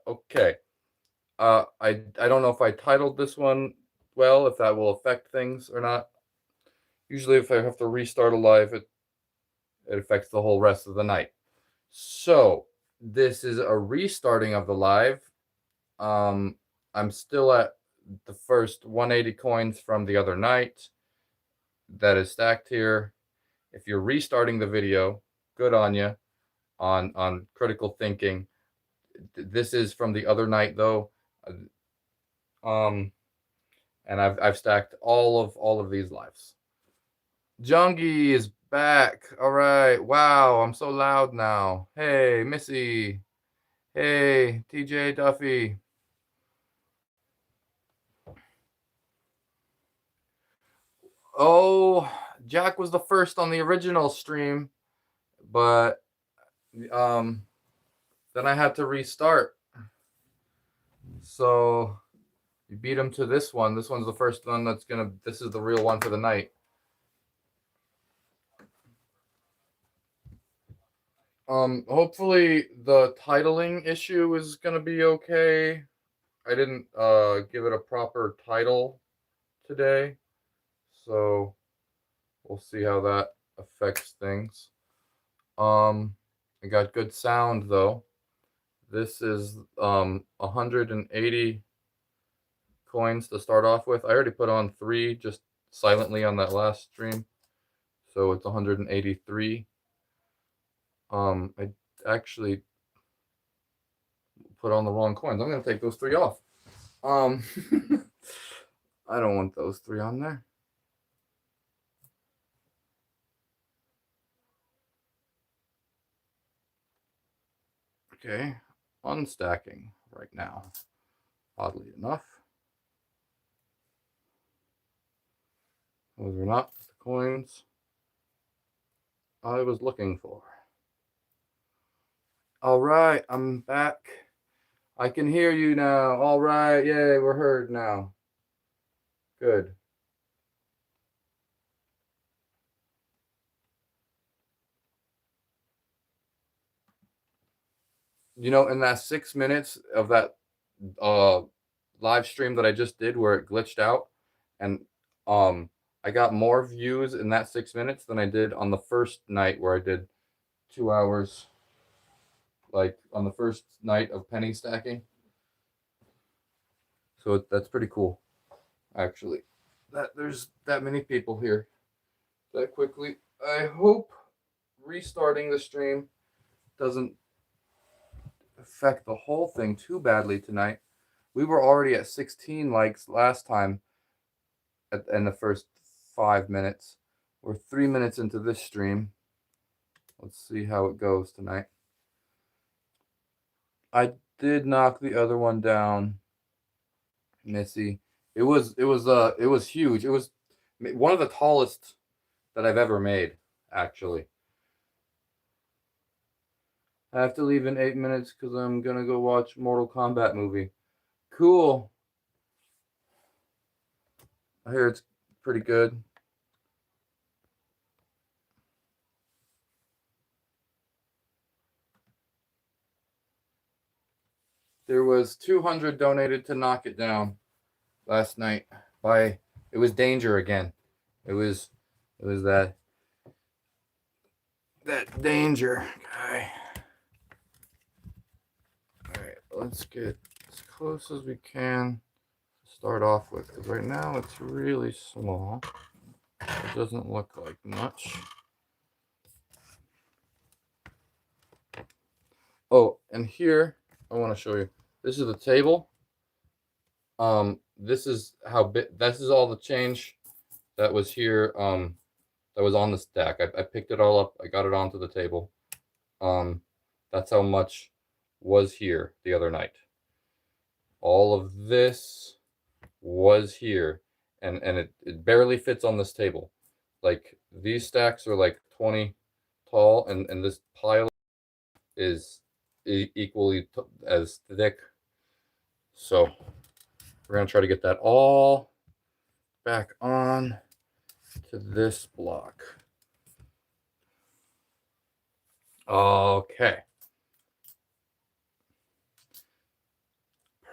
Okay. I don't know if I titled this one well, if that will affect things or not. Usually, if I have to restart a live, it affects the whole rest of the night. So this is a restarting of the live. I'm still at the first 180 coins from the other night. That is stacked here. If you're restarting the video, good on you on critical thinking. This is from the other night though. Um, and I've stacked all of these lives. Jungie is back. All right. Wow, I'm so loud now. Hey, Missy. Hey, TJ Duffy. Oh, Jack was the first on the original stream, but um then I had to restart. So you beat him to this one. This one's the first one this is the real one for the night. Hopefully the titling issue is gonna be okay. I didn't give it a proper title today, so we'll see how that affects things. I got good sound though. This is 180 coins to start off with. I already put on 3 just silently on that last stream, so it's 183. I actually put on the wrong coins. I'm gonna take those 3 off. I don't want those 3 on there. Okay, unstacking right now, oddly enough. Those are not the coins I was looking for. All right, I'm back. I can hear you now. All right, yay, we're heard now. Good. You know, in that 6 minutes of that live stream that I just did where it glitched out, and I got more views in that 6 minutes than I did on the first night where I did 2 hours, like on the first night of penny stacking. So that's pretty cool, actually. That there's that many people here that quickly. I hope restarting the stream doesn't affect the whole thing too badly tonight. We were already at 16 likes last time in the first 5 minutes. We're 3 minutes into this stream. Let's see how it goes tonight. I did knock the other one down, Missy. It was huge. It was one of the tallest that I've ever made, actually. I have to leave in 8 minutes because I'm gonna go watch Mortal Kombat movie. Cool. I hear it's pretty good. There was 200 donated to knock it down last night by it was Danger again. It was that Danger guy. All right, let's get as close as we can to start off with, because right now it's really small. It doesn't look like much. Oh, and here I want to show you. This is the table. This is how big. This is all the change that was here. That was on the stack. I picked it all up. I got it onto the table. That's how much was here the other night. All of this was here, and it barely fits on this table. Like these stacks are like 20 tall, and this pile is equally as thick. So we're gonna try to get that all back on to this block. Okay.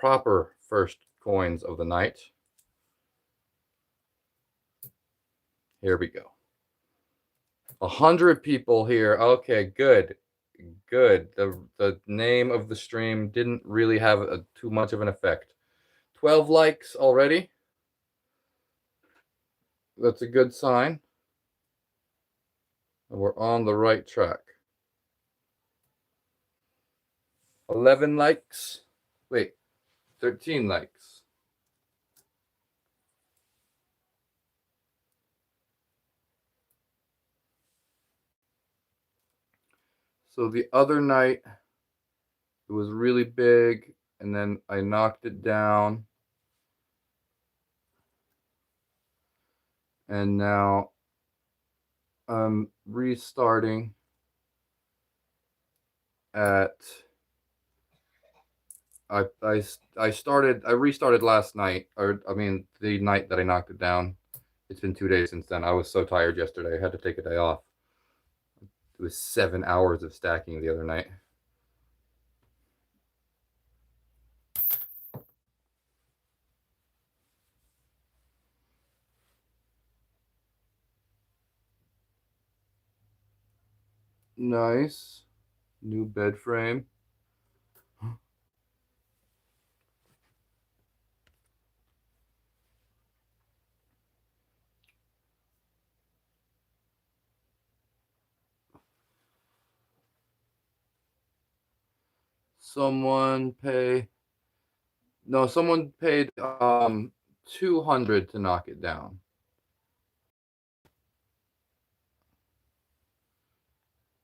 proper first coins of the night. Here we go. 100 people here. Okay, good. Good. The name of the stream didn't really have too much of an effect. 12 likes already. That's a good sign. And we're on the right track. 11 likes. Wait, 13 likes. So the other night, it was really big, and then I knocked it down. And now I'm restarting at I restarted last night, or I mean the night that I knocked it down. It's been 2 days since then. I was so tired yesterday. I had to take a day off. It was 7 hours of stacking the other night. Nice. New bed frame. Someone paid 200 to knock it down.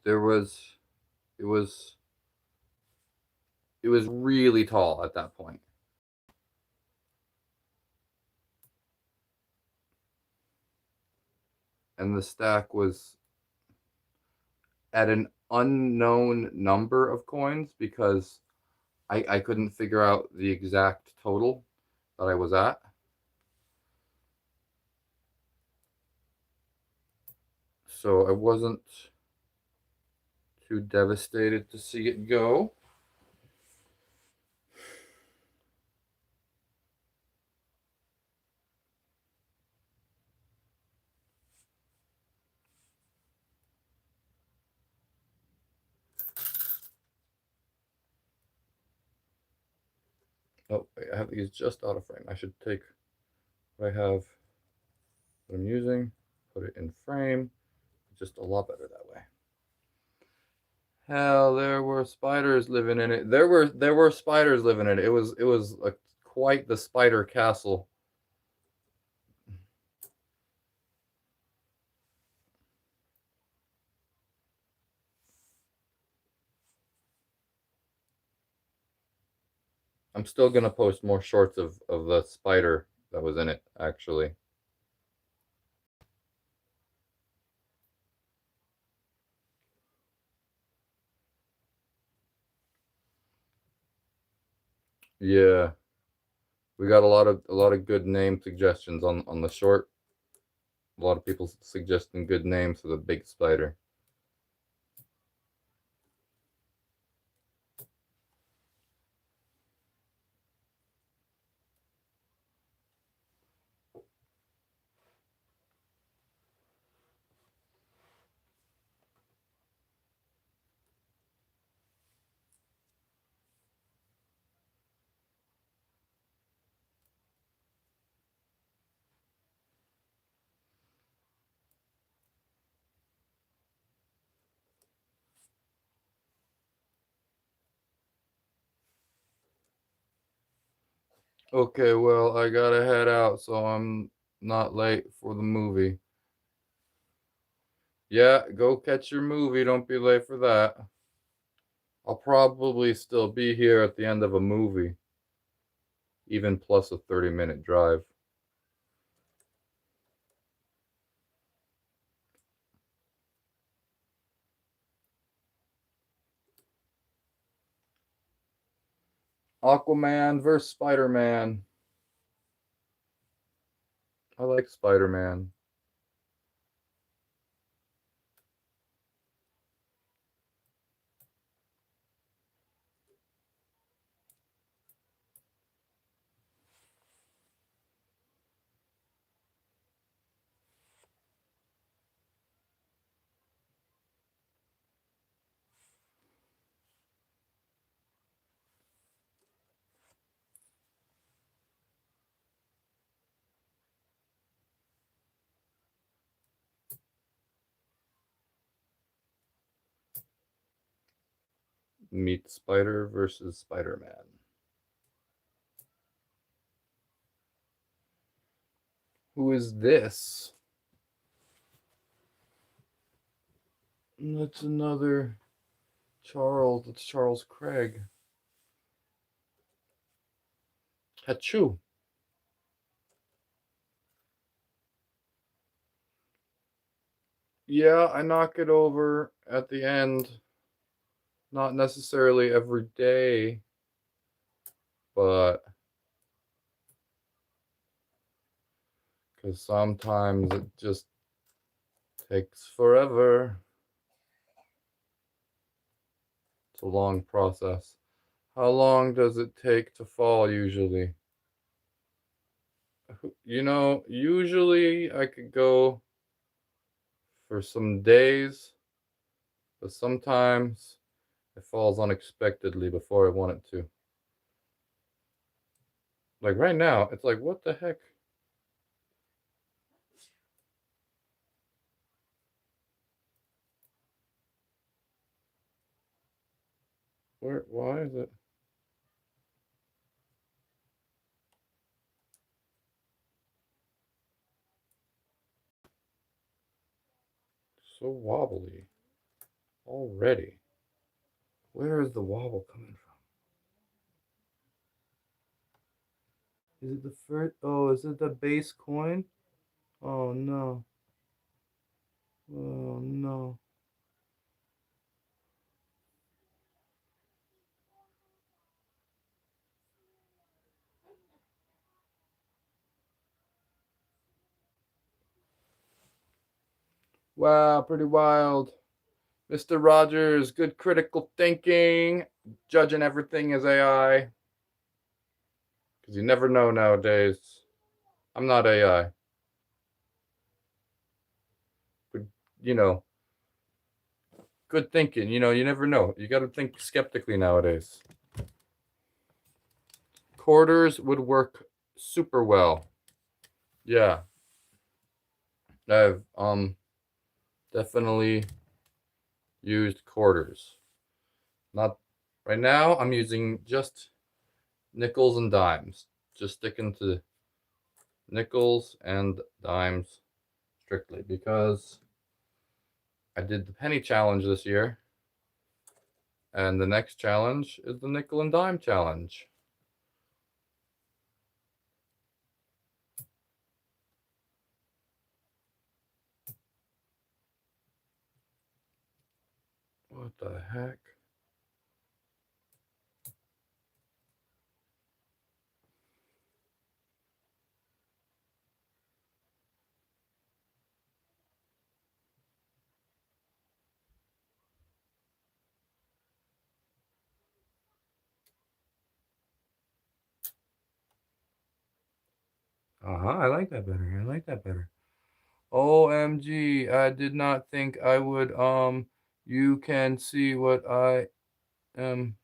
There was it was it was really tall at that point. And the stack was at an unknown number of coins because I couldn't figure out the exact total that I was at. So I wasn't too devastated to see it go. Oh, I have these just out of frame. I should take what I have, what I'm using, put it in frame. It's just a lot better that way. Hell, there were spiders living in it. There were spiders living in it. It was quite the spider castle. I'm still gonna post more shorts of the spider that was in it, actually. Yeah, we got a lot of good name suggestions on the short. A lot of people suggesting good names for the big spider. Okay, well, I gotta head out so I'm not late for the movie. Yeah, go catch your movie. Don't be late for that. I'll probably still be here at the end of a movie, even plus a 30-minute drive. Aquaman versus Spider-Man. I like Spider-Man. Meet Spider versus Spider-Man. Who is this? That's another Charles. It's Charles Craig. Hachu. Yeah, I knock it over at the end. Not necessarily every day, but because sometimes it just takes forever. It's a long process. How long does it take to fall usually? Usually I could go for some days, but sometimes it falls unexpectedly before I want it to. Like right now, it's like, what the heck? Why is it so wobbly already? Where is the wobble coming from? Is it the first? Oh, is it the base coin? Oh no. Oh no. Wow, pretty wild. Mr. Rogers, good critical thinking, judging everything as AI. Because you never know nowadays. I'm not AI. But, you know, good thinking. You never know. You got to think skeptically nowadays. Quarters would work super well. Yeah. I've definitely used quarters. Not right now, I'm using just nickels and dimes. Just sticking to nickels and dimes strictly because I did the penny challenge this year, and the next challenge is the nickel and dime challenge. What the heck? I like that better. I like that better. OMG, I did not think I would you can see what I am.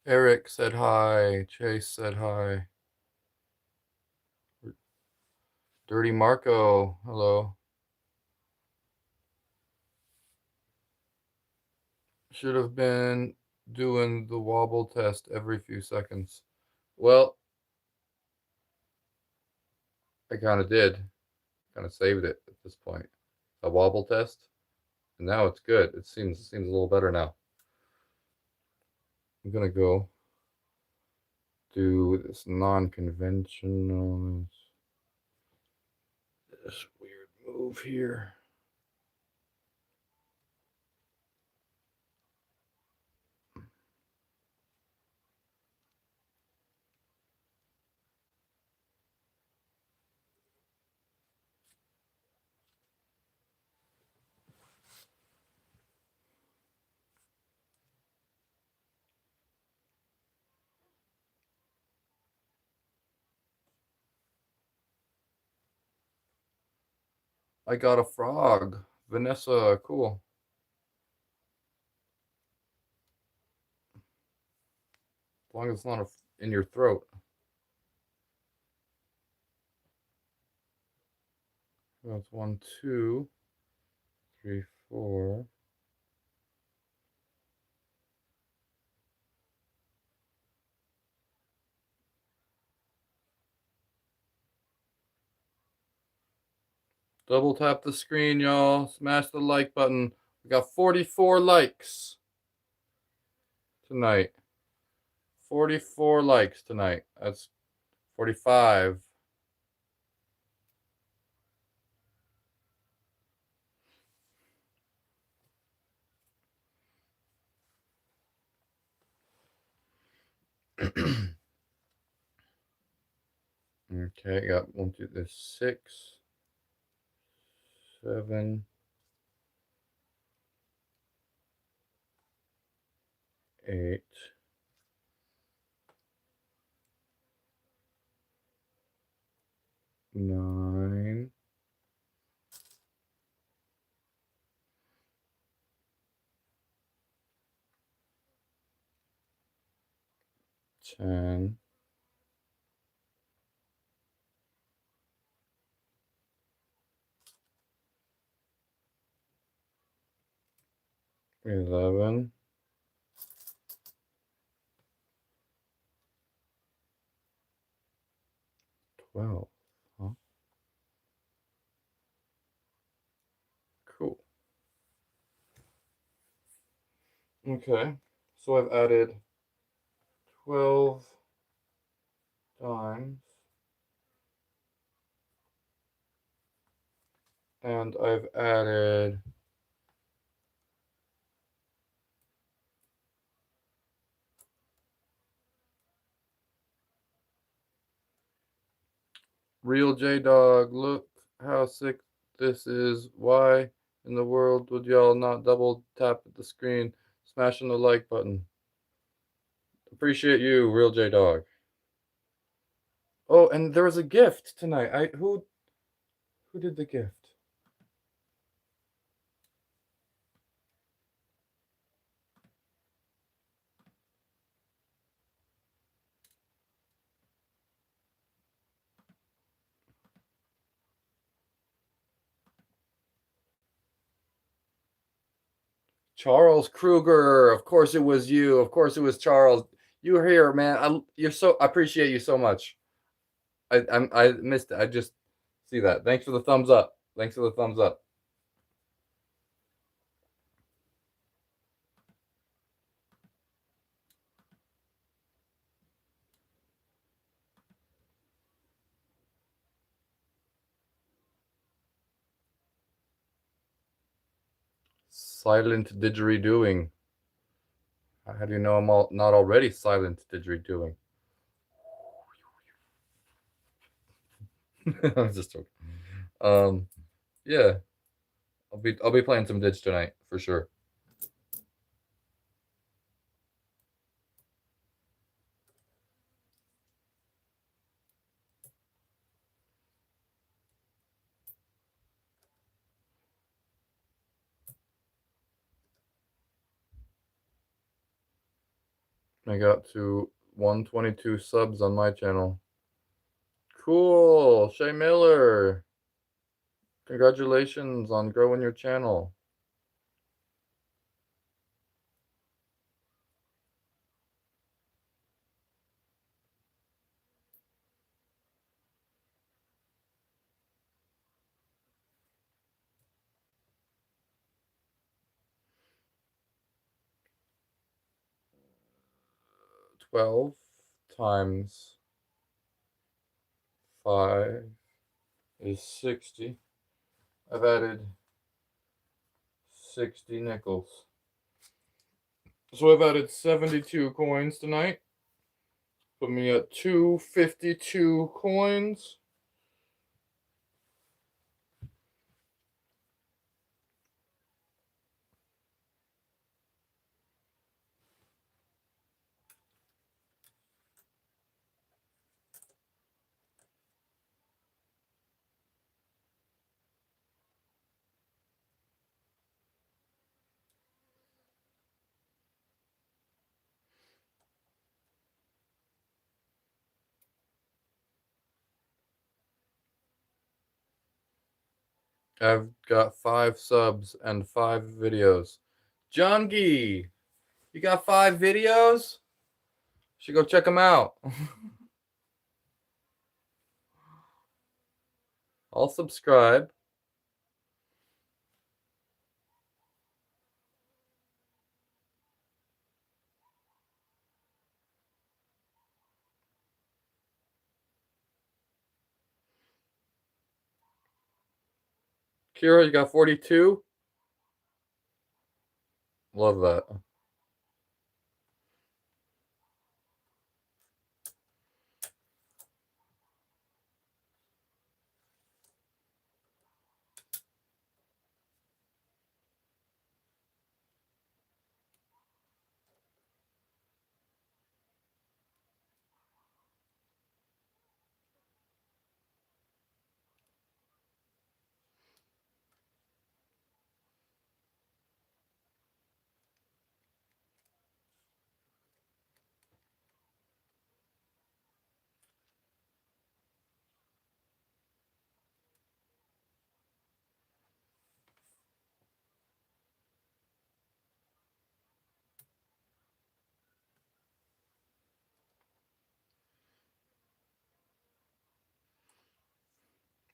Eric said hi. Chase said hi. Dirty Marco, hello. Should have been doing the wobble test every few seconds. Well, I kind of did. Kind of saved it at this point. A wobble test, and now it's good. It seems a little better now. I'm gonna go do this non-conventional, this weird move here. I got a frog. Vanessa, cool. long as it's not in your throat. That's 1, 2, 3, 4. Double tap the screen, y'all. Smash the like button. We got 44 likes tonight. 44 likes tonight. That's 45. Okay, got 1, 2, there's 6, 7, 8, 9, 10, 11, 12. Huh? Cool. Okay, so I've added 12 dimes, and I've added real J Dog. Look how sick this is. Why in the world would y'all not double tap at the screen, smashing the like button? Appreciate you, real J Dog. Oh, and there was a gift tonight. Who did the gift? Charles Kruger. Of course it was you. Of course it was Charles. You were here, man. I appreciate you so much. I missed it. I just see that. Thanks for the thumbs up. Thanks for the thumbs up. Silent didgeridooing. How do you know I'm not already silent didgeridooing? I'm just joking. Um, yeah, I'll be playing some didge tonight for sure. I got to 122 subs on my channel. Cool, Shay Miller. Congratulations on growing your channel. Twelve times 5 is 60. I've added 60 nickels. So I've added 72 coins tonight. Put me at 252 coins. I've got 5 subs and 5 videos. John Gee, you got 5 videos? Should go check them out. I'll subscribe. Kira, you got 42? Love that.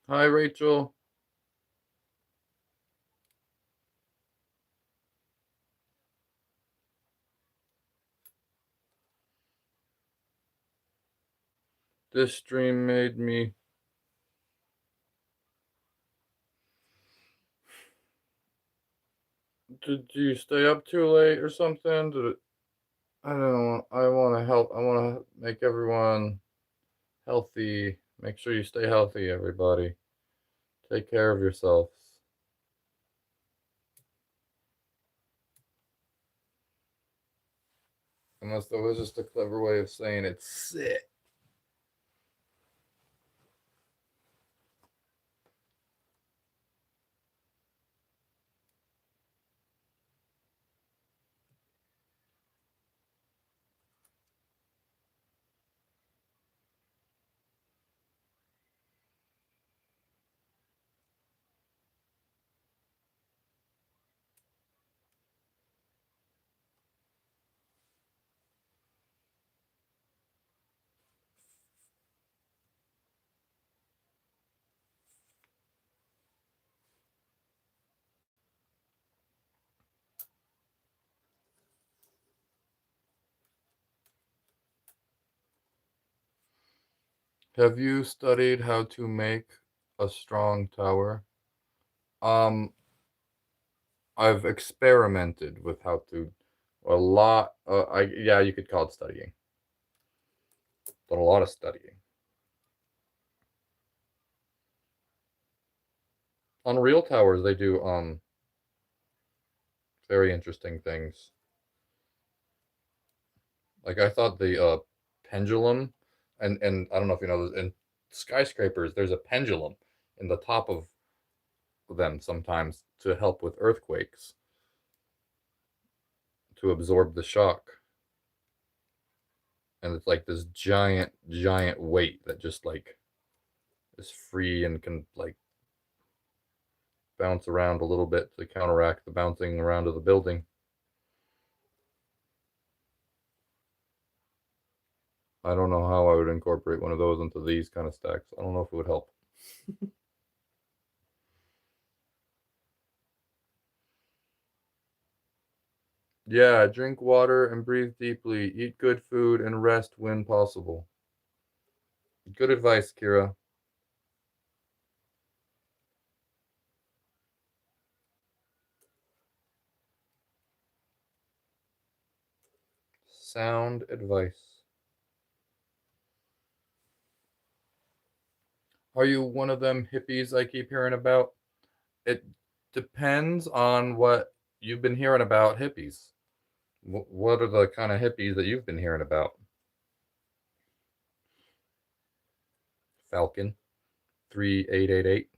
Hi, Rachel. This stream made me. Did you stay up too late or something? I don't know. I want to help. I want to make everyone healthy. Make sure you stay healthy, everybody. Take care of yourselves. Unless that was just a clever way of saying it's sick. Have you studied how to make a strong tower? Um, I've experimented with how to a lot. Yeah, you could call it studying. Done a lot of studying on real towers. They do very interesting things. Like I thought the pendulum, and I don't know if you know this, in skyscrapers there's a pendulum in the top of them sometimes to help with earthquakes, to absorb the shock. And it's like this giant weight that just like is free and can like bounce around a little bit to counteract the bouncing around of the building. I don't know how I would incorporate one of those into these kind of stacks. I don't know if it would help. Yeah, drink water and breathe deeply. Eat good food and rest when possible. Good advice, Kira. Sound advice. Are you one of them hippies I keep hearing about? It depends on what you've been hearing about hippies. What are the kind of hippies that you've been hearing about? Falcon 3888.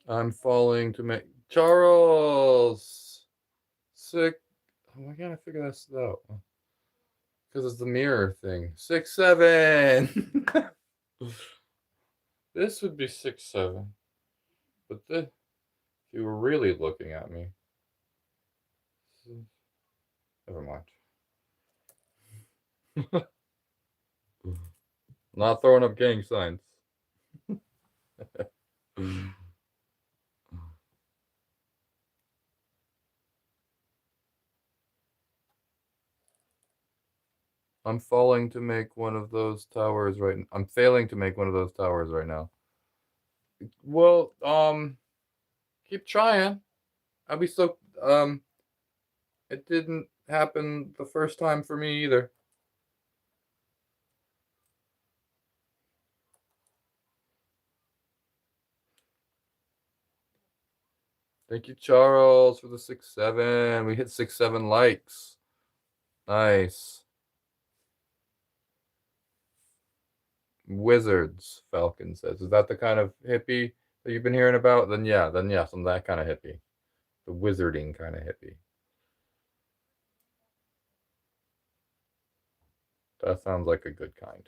I'm falling to make Charles. Sick. Why can't I figure this out? Because it's the mirror thing. 6-7. This would be 6-7. But this, if you were really looking at me, never mind. Not throwing up gang signs. I'm falling to make one of those towers right. I'm failing to make one of those towers right now. Well, keep trying. I'll be so. It didn't happen the first time for me either. Thank you, Charles, for the 6-7. We hit 6-7 likes. Nice. Wizards, Falcon says. Is that the kind of hippie that you've been hearing about? Then yeah, then yes, I'm that kind of hippie. The wizarding kind of hippie. That sounds like a good kind.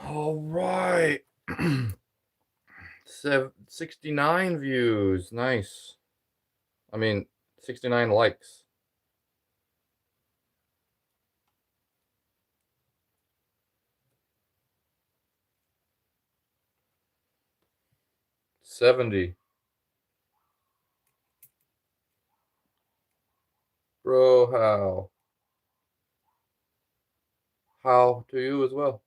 All right. 69 views. Nice. I mean, 69 likes. $70. Bro, how? How to you as well.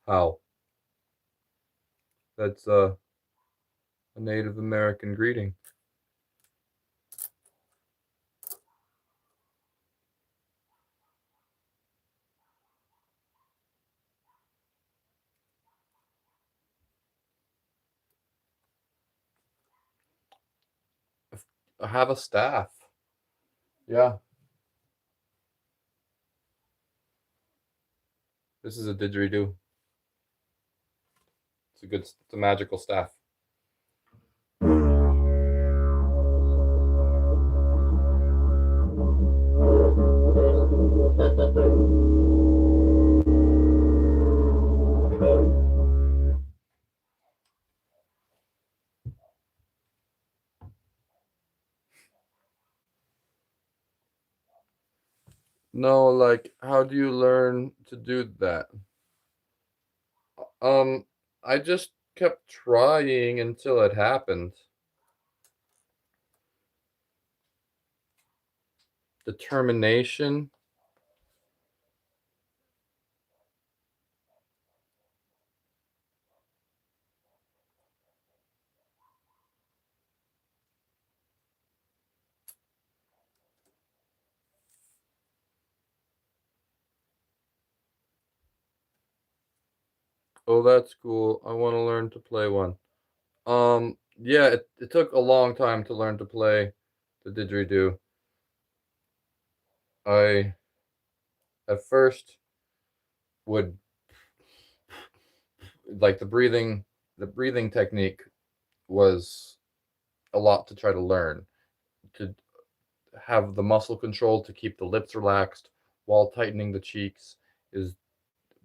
How? That's a Native American greeting. I have a staff. Yeah. This is a didgeridoo. It's a magical staff. No, like, how do you learn to do that? Um, I just kept trying until it happened. Determination. Oh, that's cool. I want to learn to play one. Yeah, it took a long time to learn to play the didgeridoo. I at first would like the breathing technique was a lot to try to learn. To have the muscle control to keep the lips relaxed while tightening the cheeks is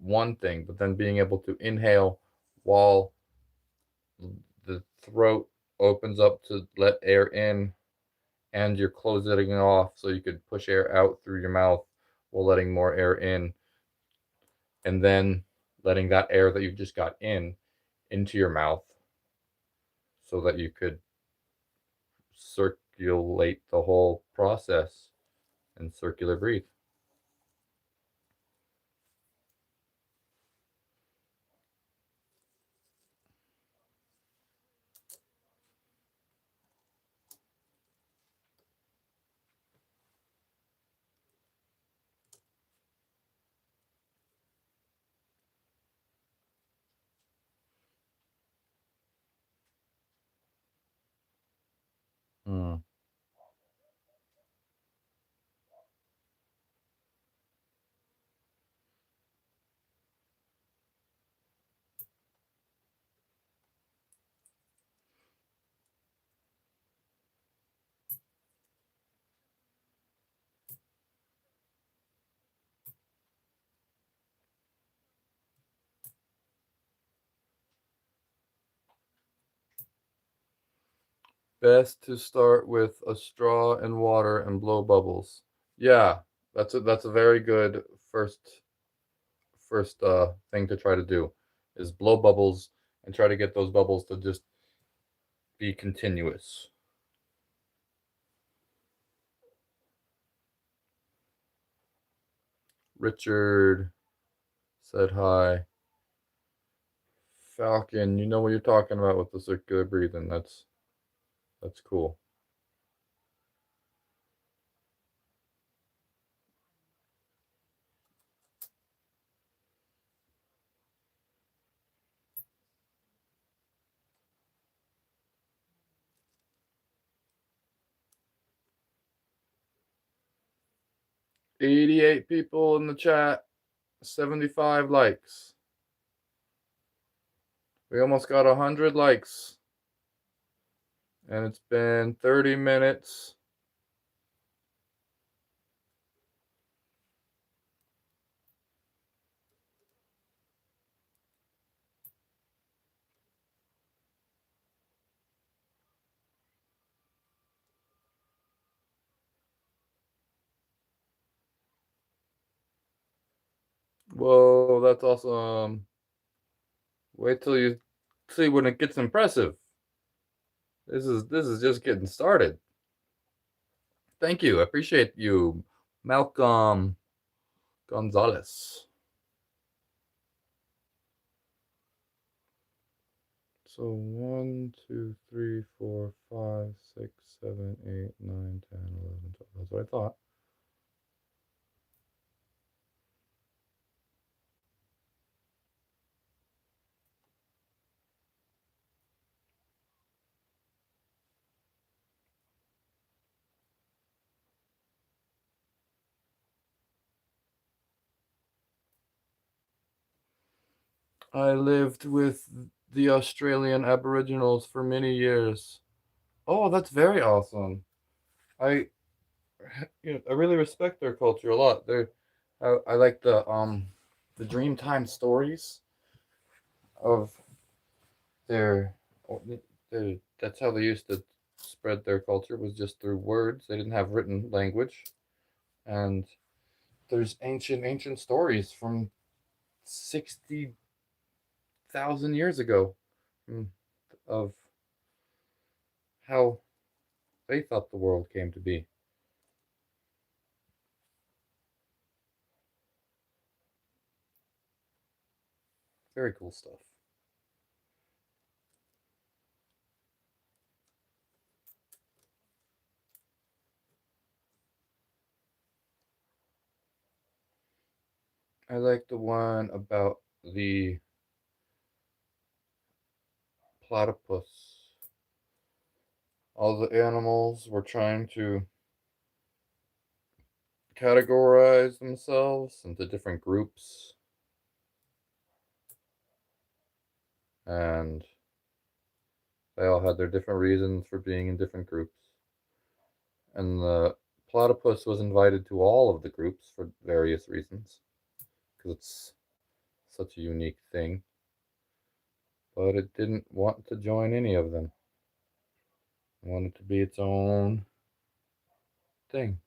one thing, but then being able to inhale while the throat opens up to let air in and you're closing it off so you could push air out through your mouth while letting more air in, and then letting that air that you've just got in into your mouth so that you could circulate the whole process and circular breathe. Hmm. Best to start with a straw and water and blow bubbles. Yeah, that's a very good first thing to try to do is blow bubbles and try to get those bubbles to just be continuous. Richard said hi. Falcon, you know what you're talking about with the circular breathing. That's cool. 88 people in the chat, 75 likes. We almost got 100 likes. And it's been 30 minutes. Whoa, that's awesome. Wait till you see when it gets impressive. This is just getting started. Thank you. I appreciate you, Malcolm Gonzalez. So 1, 2, 3, 4, 5, 6, 7, 8, 9, 10, 11, 12. That's what I thought. I lived with the Australian Aboriginals for many years. Oh, that's very awesome. I I really respect their culture a lot. I like the Dreamtime stories of their, that's how they used to spread their culture, was just through words. They didn't have written language. And there's ancient stories from 60,000 years ago, of how they thought the world came to be. Very cool stuff. I like the one about the platypus. All the animals were trying to categorize themselves into different groups, and they all had their different reasons for being in different groups. And the platypus was invited to all of the groups for various reasons, because it's such a unique thing. But it didn't want to join any of them. It wanted to be its own thing.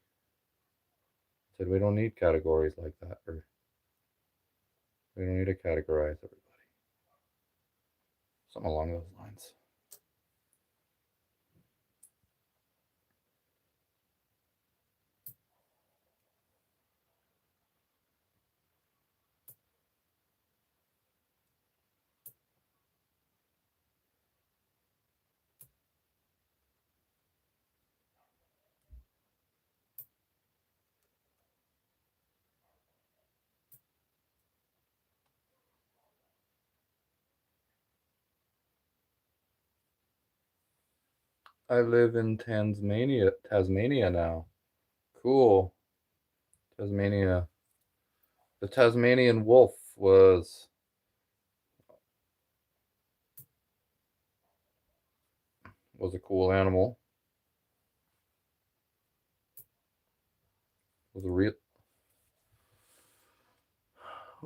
It said we don't need categories like that, or we don't need to categorize everybody. Something along those lines. I live in Tasmania now. Cool. Tasmania. The Tasmanian wolf was a cool animal. Was a real.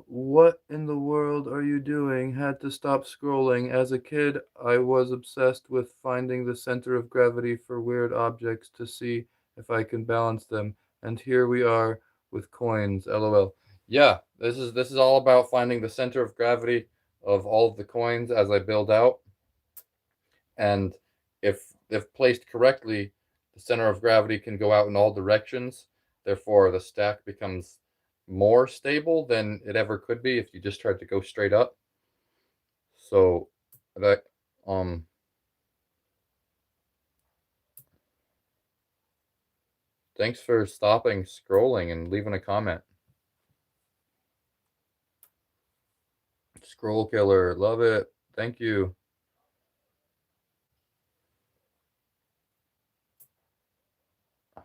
What in the world are you doing? Had to stop scrolling. As a kid, I was obsessed with finding the center of gravity for weird objects to see if I can balance them. And here we are with coins. LOL. Yeah, this is all about finding the center of gravity of all of the coins as I build out. And if placed correctly, the center of gravity can go out in all directions. Therefore, the stack becomes more stable than it ever could be if you just tried to go straight up. So that thanks for stopping scrolling and leaving a comment. Scroll killer, love it. Thank you.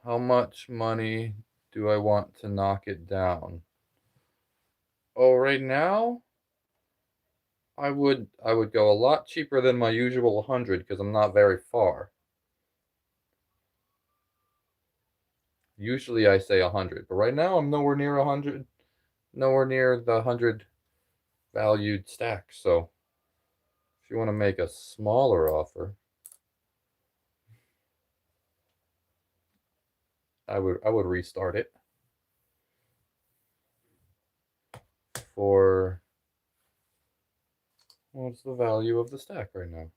How much money do I want to knock it down? Oh, right now I would go a lot cheaper than my usual 100 because I'm not very far. Usually I say 100, but right now I'm nowhere near 100, nowhere near the 100 valued stack. So if you want to make a smaller offer, I would restart it for what's the value of the stack right now?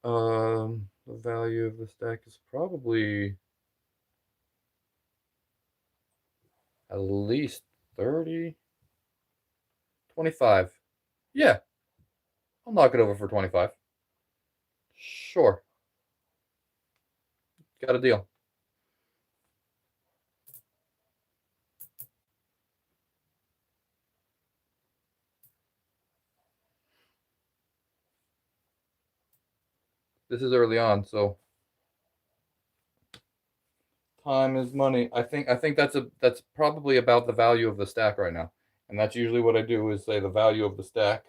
The value of the stack is probably at least 30, 25. Yeah, I'll knock it over for 25. Sure, got a deal. This is early on, so time is money. I think that's probably about the value of the stack right now. And that's usually what I do is say the value of the stack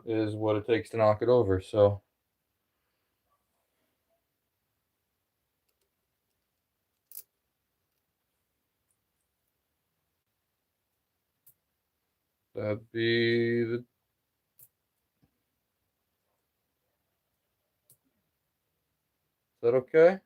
is what it takes to knock it over. So that'd be the is that okay?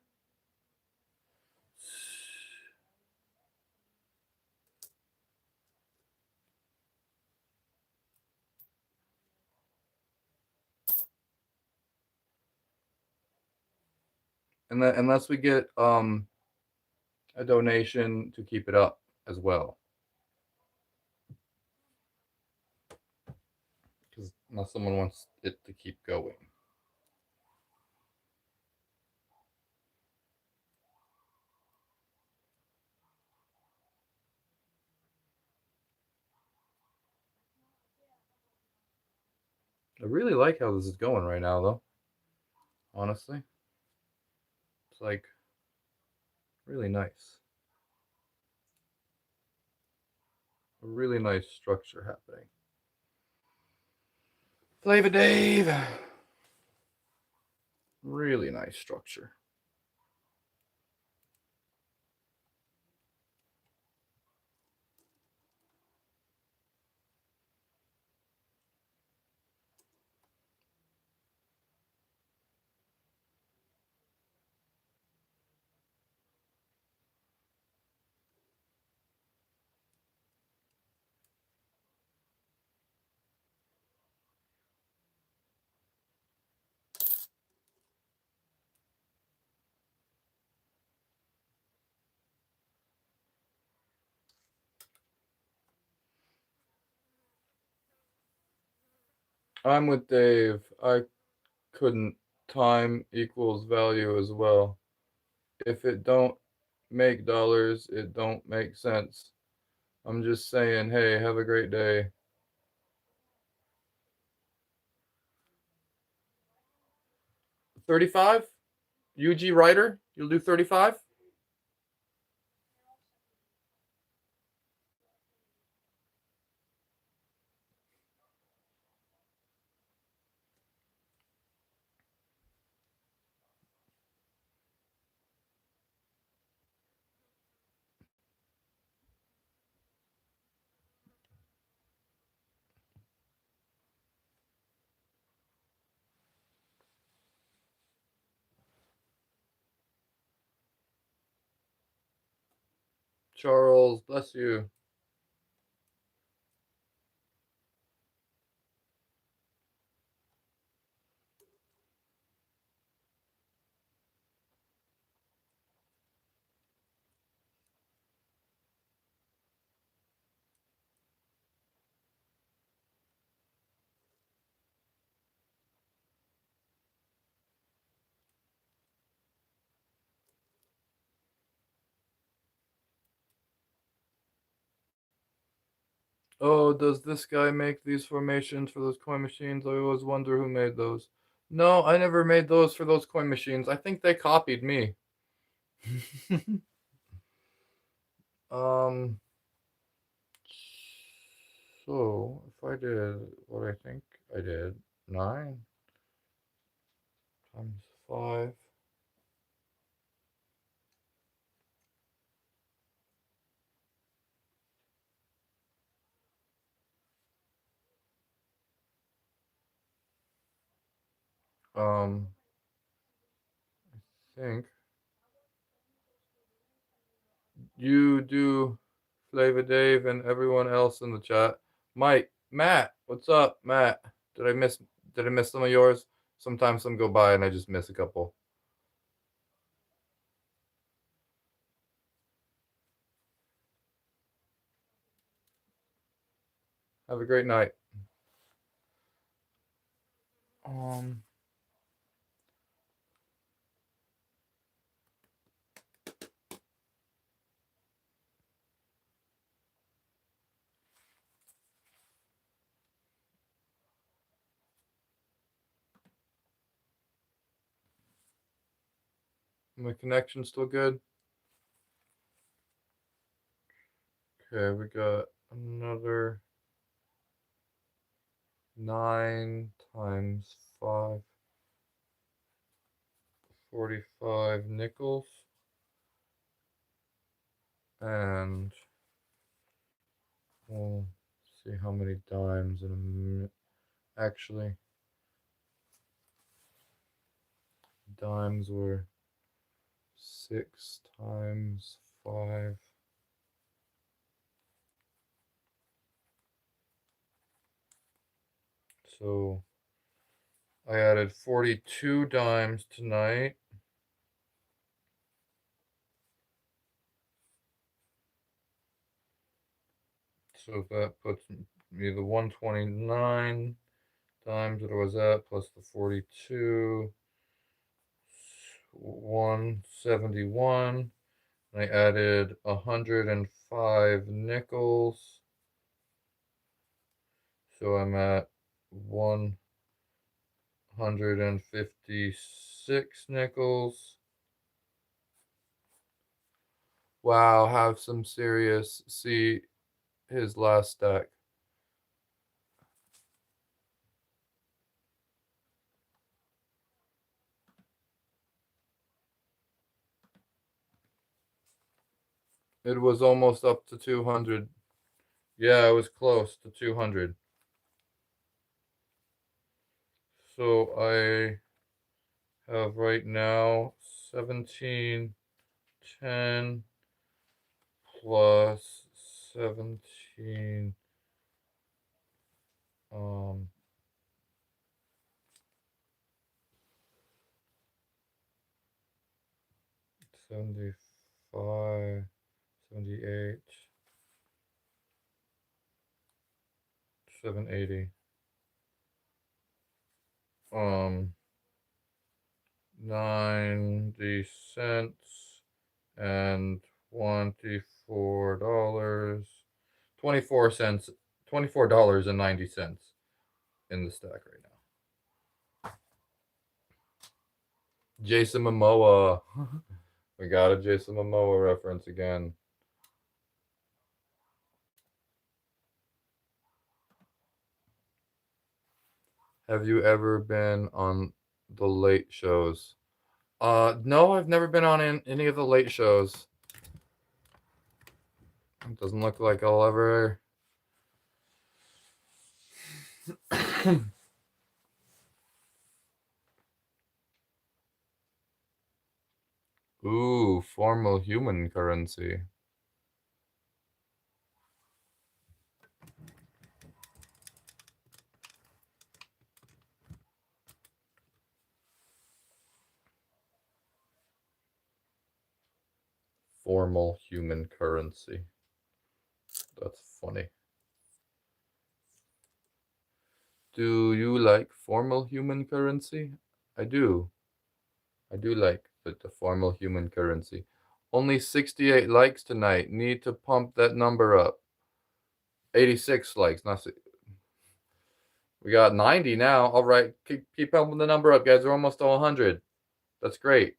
And then unless we get a donation to keep it up as well. Because unless someone wants it to keep going. I really like how this is going right now though. Honestly. It's like really nice. A really nice structure happening. Flavor Dave. Really nice structure. I'm with Dave. I couldn't time equals value as well. If it don't make dollars, it don't make sense. I'm just saying, hey, have a great day. 35? UG Writer, you'll do 35? Charles, bless you. Oh, does this guy make these formations for those coin machines? I always wonder who made those. No, I never made those for those coin machines. I think they copied me. um, so if I did what I think I did, 9 times 5. I think you do Flavor Dave and everyone else in the chat. Mike, Matt, what's up, Matt? Did I miss did I miss some of yours? Sometimes some go by and I just miss a couple. Have a great night. Um my connection's still good. Okay, we got another 9 times 5, 45 nickels. And we'll see how many dimes in a minute. Actually, dimes were 6 times 5. So I added 42 dimes tonight. So that puts me the 129 dimes that I was at plus the 42, 171. I added 105 nickels. So I'm at 156 nickels. Wow, have some serious. See his last stack. It was almost up to 200. Yeah, it was close to 200. So I have right now 1710 plus 17 um 75, 78, 780. 90 cents and $24. 24 cents, $24.90 in the stack right now. Jason Momoa. We got a Jason Momoa reference again. Have you ever been on the late shows? No, I've never been on any of the late shows. It doesn't look like I'll ever. Ooh, formal human currency. Formal human currency. That's funny. Do you like formal human currency? I do. I do like the formal human currency. Only 68 likes tonight. Need to pump that number up. 86 likes. Not we got 90 now. All right, keep pumping the number up, guys. We're almost to 100. That's great.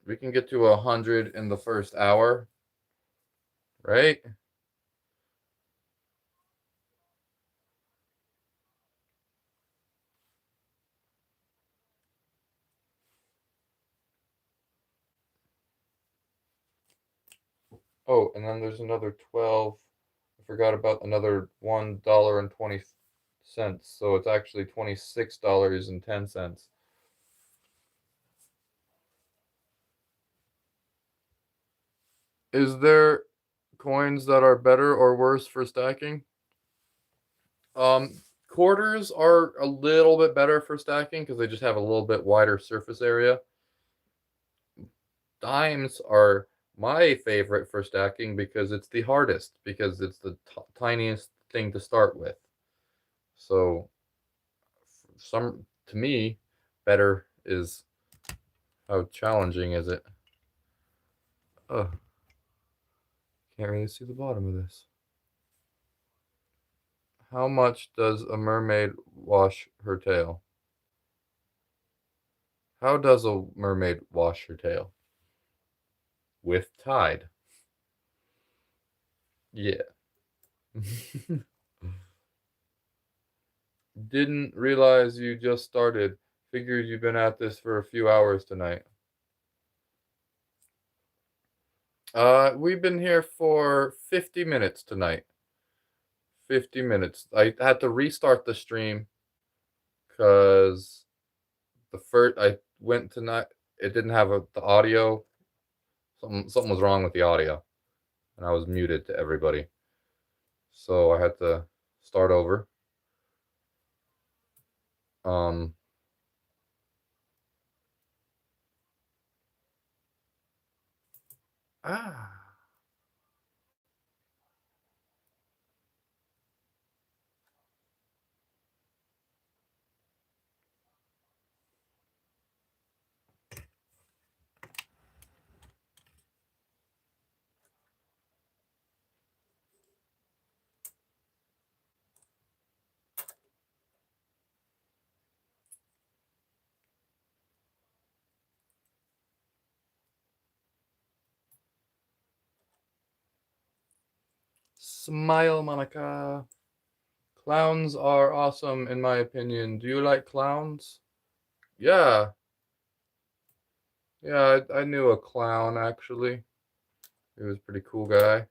We can get to 100 in the first hour, right? Oh, and then there's another 12. I forgot about another $1.20. So it's actually $26.10. Is there coins that are better or worse for stacking? Quarters are a little bit better for stacking because they just have a little bit wider surface area. Dimes are my favorite for stacking because it's the hardest, because it's the tiniest thing to start with. So, some to me, better is how challenging is it? Oh, can't really see the bottom of this. How much does a mermaid wash her tail? How does a mermaid wash her tail? With Tide. Yeah. Didn't realize you just started. Figured you've been at this for a few hours tonight. We've been here for 50 minutes tonight. 50 minutes. I had to restart the stream because the first I went tonight. It didn't have the audio. Something was wrong with the audio, and I was muted to everybody. So I had to start over. Um, ah, smile, Monica. Clowns are awesome, in my opinion. Do you like clowns? Yeah, yeah. I knew a clown actually. He was a pretty cool guy.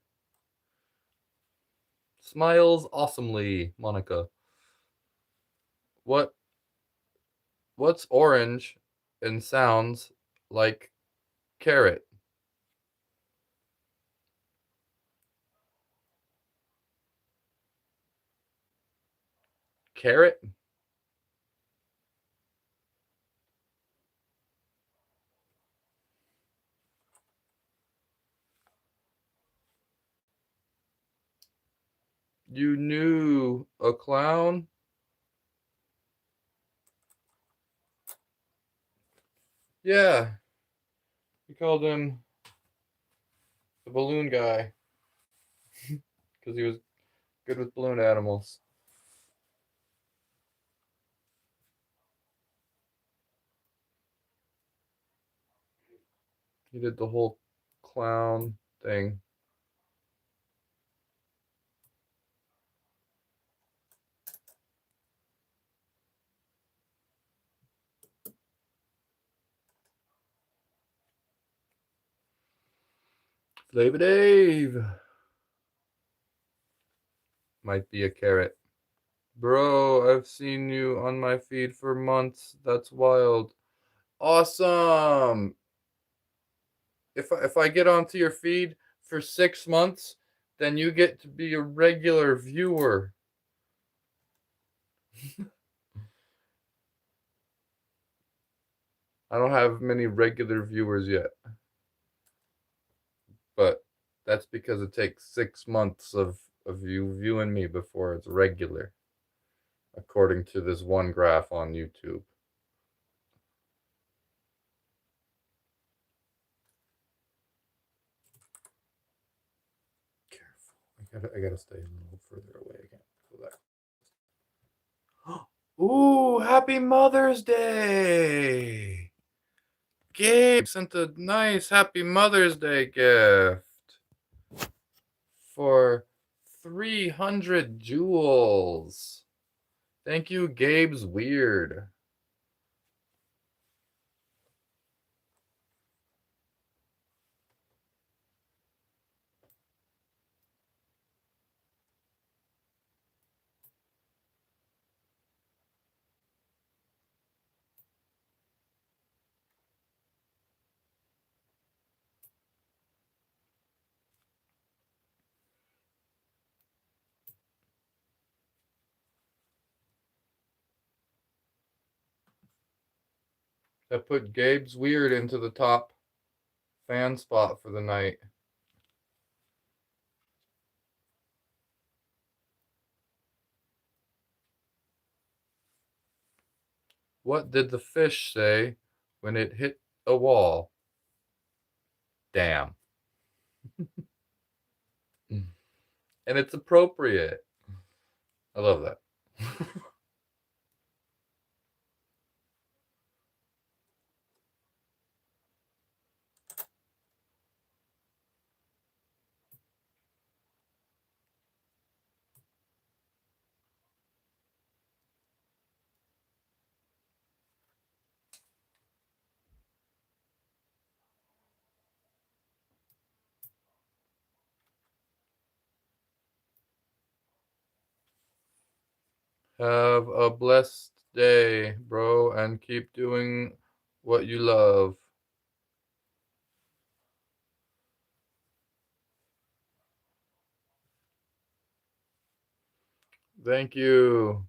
Smiles awesomely, Monica. What what's orange and sounds like carrot? Carrot? You knew a clown? Yeah, we called him the balloon guy because he was good with balloon animals. He did the whole clown thing. Flavor Dave. Might be a carrot. Bro, I've seen you on my feed for months. That's wild. Awesome. If I get onto your feed for 6 months, then you get to be a regular viewer. I don't have many regular viewers yet, but that's because it takes 6 months of you viewing me before it's regular, according to this one graph on YouTube. Careful. I gotta stay a little further away again. Ooh, happy Mother's Day! Gabe sent a nice happy Mother's Day gift for 300 jewels. Thank you, Gabe's Weird. I put Gabe's Weird into the top fan spot for the night. What did the fish say when it hit a wall? Damn. And it's appropriate. I love that. Have a blessed day, bro, and keep doing what you love. Thank you.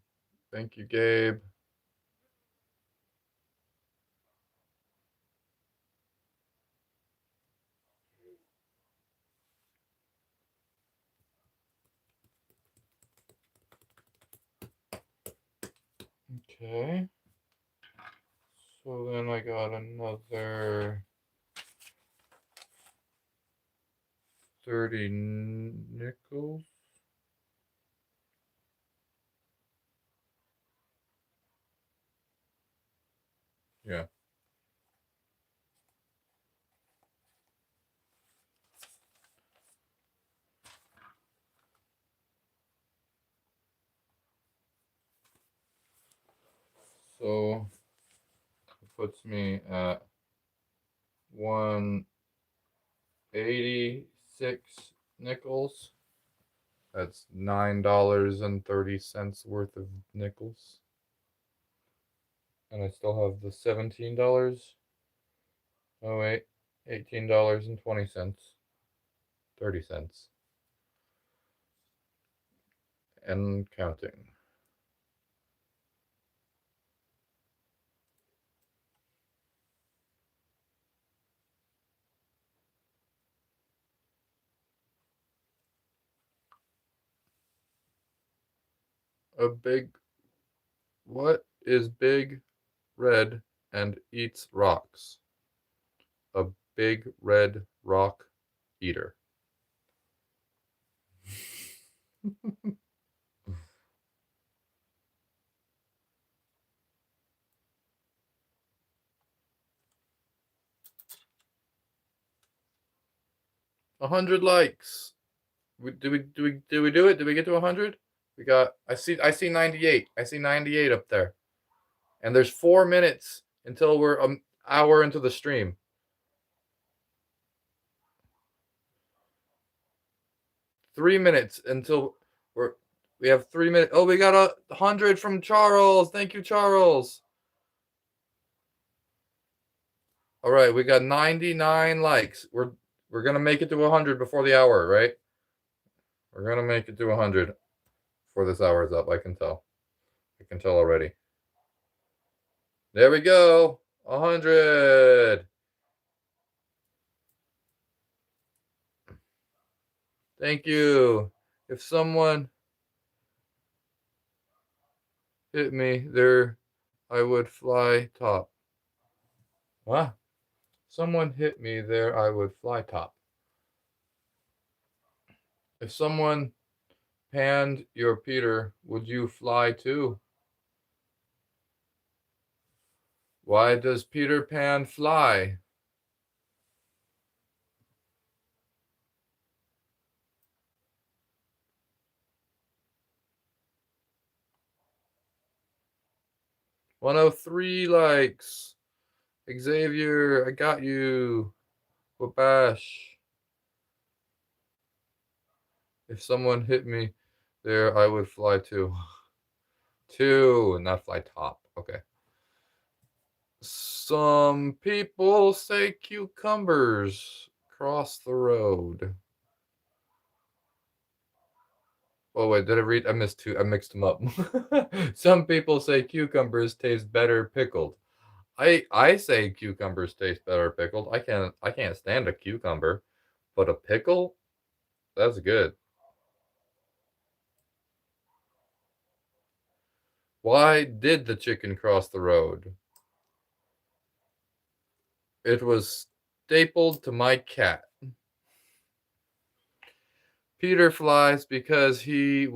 Thank you, Gabe. Okay. So then I got another 30 nickels. Yeah. So it puts me at 186 nickels. That's $9.30 worth of nickels. And I still have the $17. Oh wait, $18.20. 30 cents. And counting. A big What is big, red, and eats rocks? A big red rock eater. 100 likes. Did we do it? Did we get to 100? We got. I see 98. I see 98 up there. And there's 4 minutes until we're an hour into the stream. 3 minutes until we have 3 minutes. Oh, we got 100 from Charles. Thank you, Charles. All right, we got 99 likes. We're gonna make it to 100 before the hour, right? We're gonna make it to 100 before this hour is up. I can tell. I can tell already. There we go. 100. Thank you. If someone hit me there, I would fly top. What? Someone hit me there, I would fly top. If someone panned your Peter, would you fly too? Why does Peter Pan fly? "103 likes. Xavier, I got you. Wabash. If someone hit me there, I would fly too. Two, not fly top. Okay. Some people say cucumbers cross the road. Oh wait, did I read? I missed two. I mixed them up. Some people say cucumbers taste better pickled. I say cucumbers taste better pickled. I can't stand a cucumber, but a pickle, that's good. Why did the chicken cross the road? It was stapled to my cat. Peter flies because he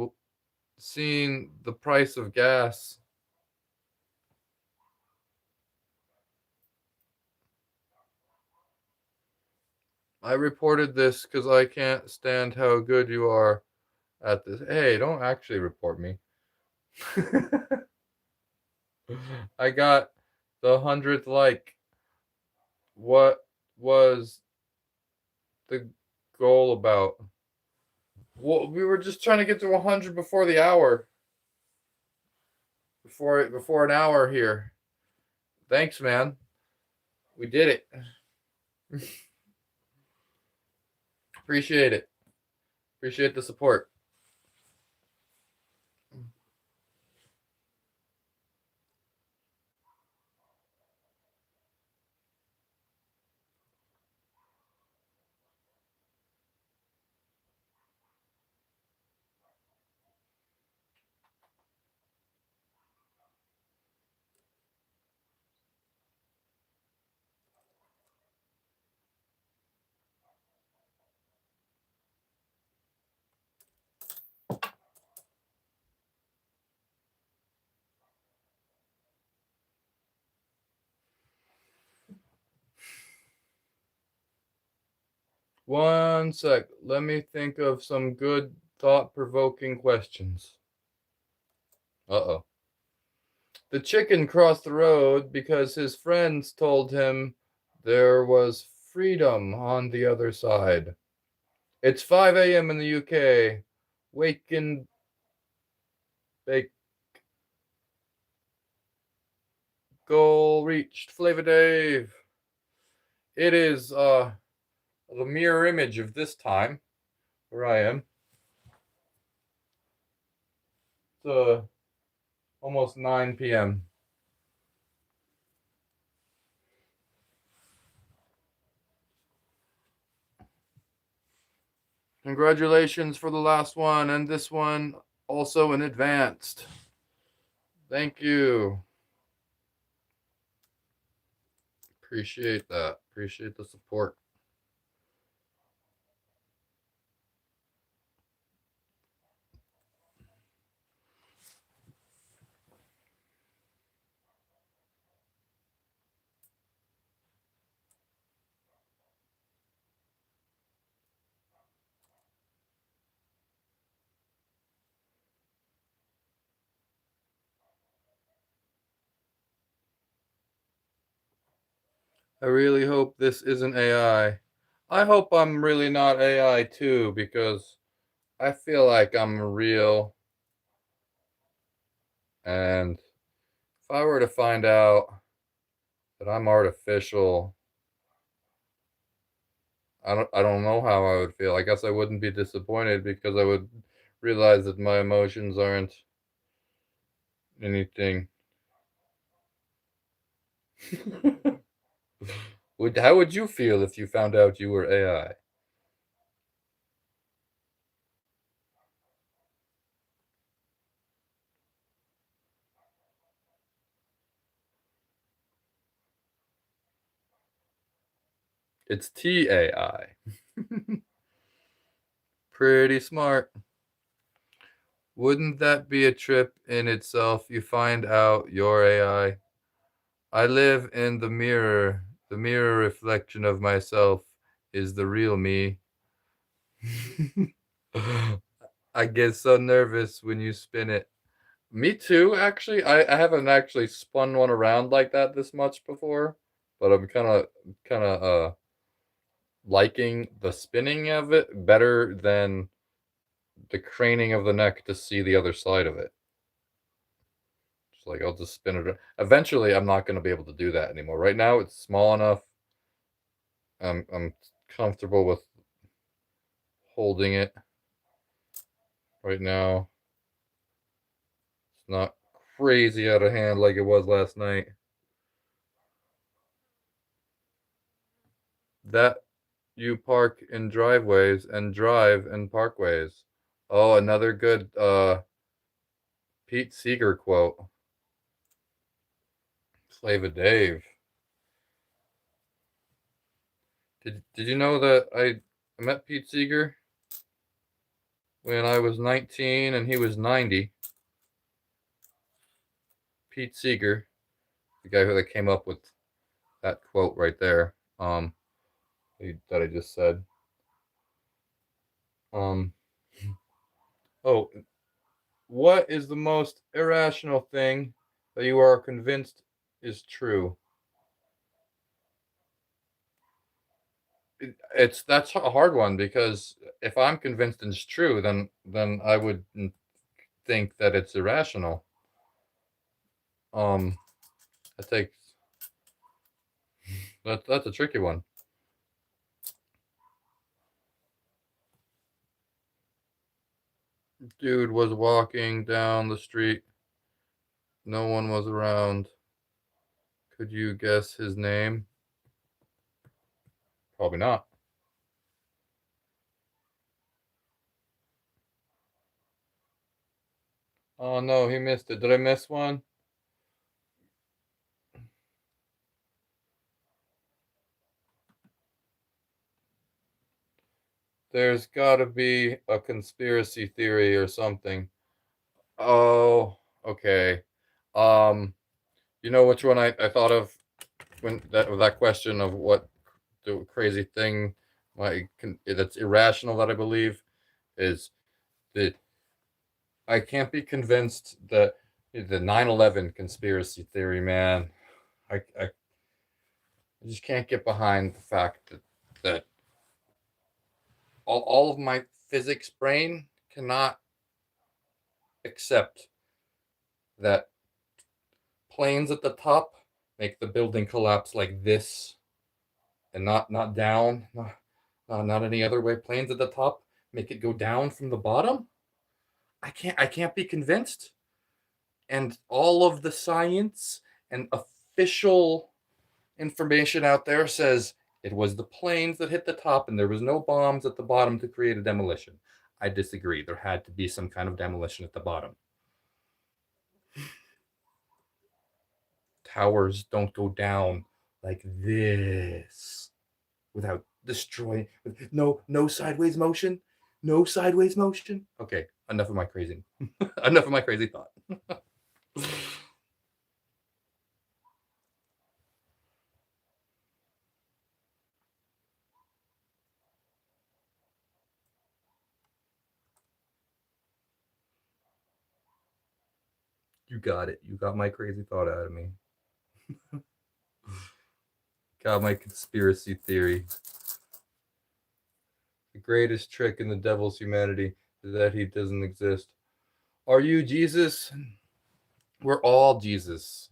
seen the price of gas. I reported this because I can't stand how good you are at this. Hey, don't actually report me. I got the 100th like. What was the goal about? Well, we were just trying to get to 100 before the hour. Before an hour here. Thanks, man. We did it. Appreciate it. Appreciate the support. One sec. Let me think of some good thought-provoking questions. Uh-oh. The chicken crossed the road because his friends told him there was freedom on the other side. It's 5 a.m. in the UK. Wake and bake. Goal reached. Flavor Dave. It is the mirror image of this time where I am. It's almost 9 p.m. Congratulations for the last one and this one also in advanced. Thank you. Appreciate that. Appreciate the support. I really hope this isn't AI. I hope I'm really not AI too, because I feel like I'm real. And if I were to find out that I'm artificial, I don't know how I would feel. I guess I wouldn't be disappointed because I would realize that my emotions aren't anything. How would you feel if you found out you were AI? It's TAI. Pretty smart. Wouldn't that be a trip in itself? You find out you're AI. I live in the mirror. The mirror reflection of myself is the real me. I get so nervous when you spin it. Me too, actually. I haven't actually spun one around like that this much before, but I'm kind of liking the spinning of it better than the craning of the neck to see the other side of it. It's like I'll just spin it. Eventually, I'm not going to be able to do that anymore. Right now, it's small enough. I'm comfortable with holding it right now. It's not crazy out of hand like it was last night. That you park in driveways and drive in parkways. Oh, another good Pete Seeger quote. Slava Dave. Did you know that I met Pete Seeger when I was 19 and he was 90? Pete Seeger, the guy who that came up with that quote right there. That I just said. Um, oh, what is the most irrational thing that you are convinced is true? It's that's a hard one because if I'm convinced it's true, then I would think that it's irrational. Um, I take that's a tricky one. Dude was walking down the street. No one was around. Could you guess his name? Probably not. Oh no, he missed it. Did I miss one? There's got to be a conspiracy theory or something. Oh, okay. Um, you know which one I thought of when that question of what the crazy thing that's irrational that I believe is that I can't be convinced that the 9/11 conspiracy theory, man. I just can't get behind the fact that all of my physics brain cannot accept that planes at the top make the building collapse like this and not down, not any other way. Planes at the top make it go down from the bottom. I can't be convinced. And all of the science and official information out there says it was the planes that hit the top and there was no bombs at the bottom to create a demolition. I disagree. There had to be some kind of demolition at the bottom. Towers don't go down like this without destroying. No sideways motion. No sideways motion. Okay, enough of my crazy. Enough of my crazy thought. You got it. You got my crazy thought out of me. Got my conspiracy theory. The greatest trick in the devil's humanity is that he doesn't exist. Are you Jesus? We're all Jesus.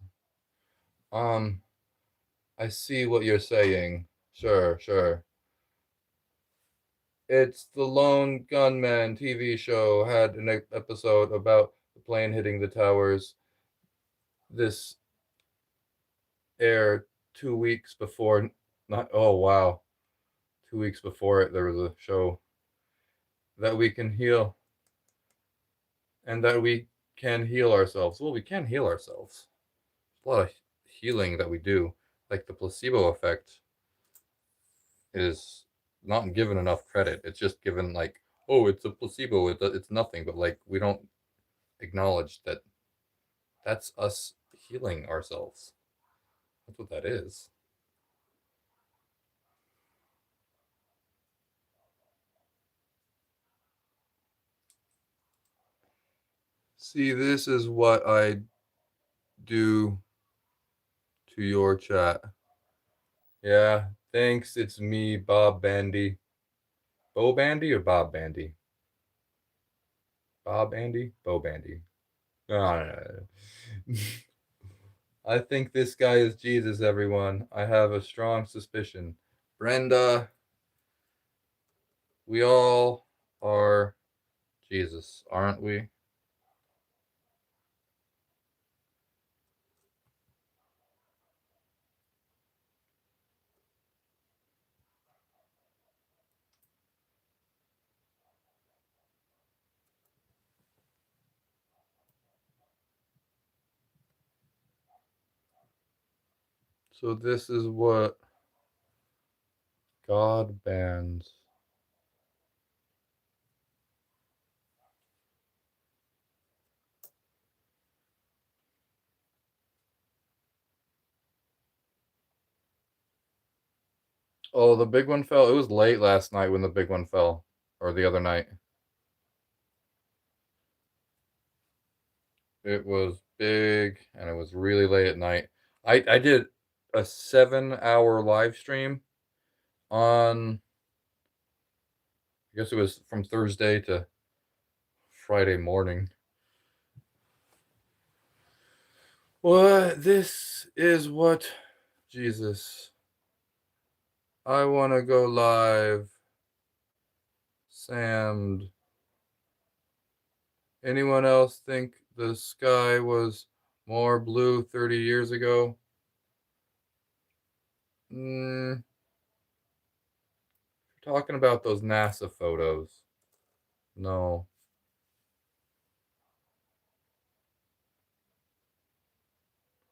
I see what you're saying. Sure, sure. It's the Lone Gunman TV show had an episode about the plane hitting the towers. This aired 2 weeks before. Not oh wow, 2 weeks before it, there was a show that we can heal and that we can heal ourselves. Well, we can heal ourselves. A lot of healing that we do, like the placebo effect, is not given enough credit. It's just given like, oh, it's a placebo. It's nothing. But like, we don't acknowledge that that's us healing ourselves. That's what that is. See, this is what I do to your chat. Yeah, thanks. It's me, Bob Bandy. Bo Bandy or Bob Bandy? Bob Bandy? Bo Bandy. No, no, no, no. I think this guy is Jesus, everyone. I have a strong suspicion. Brenda, we all are Jesus, aren't we? So this is what God bans. Oh, the big one fell. It was late last night when the big one fell, or the other night. It was big and it was really late at night. I did a 7 hour live stream on, I guess it was from Thursday to Friday morning. What? This is what? Jesus. I want to go live. Sammed. Anyone else think the sky was more blue 30 years ago? Mm, talking about those NASA photos. No.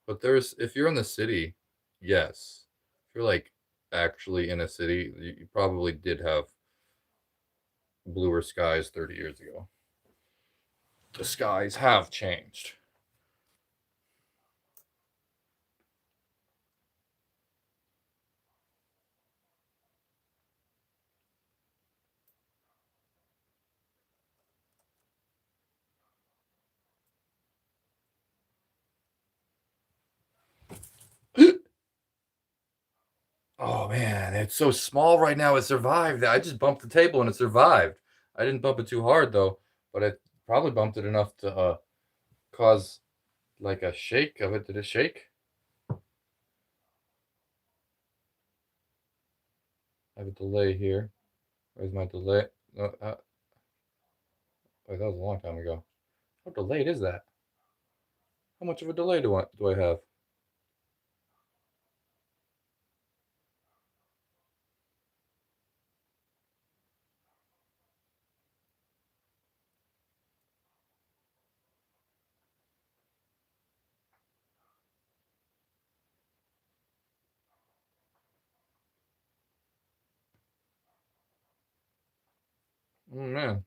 But if you're in the city, yes. If you're like actually in a city, you probably did have bluer skies 30 years ago. The skies have changed. Oh man, it's so small right now. It survived. I just bumped the table and it survived. I didn't bump it too hard though, but it probably bumped it enough to cause like a shake of it. Did it shake? I have a delay here. Where's my delay? Wait, that was a long time ago. How delayed is that? How much of a delay do I have? Oh man,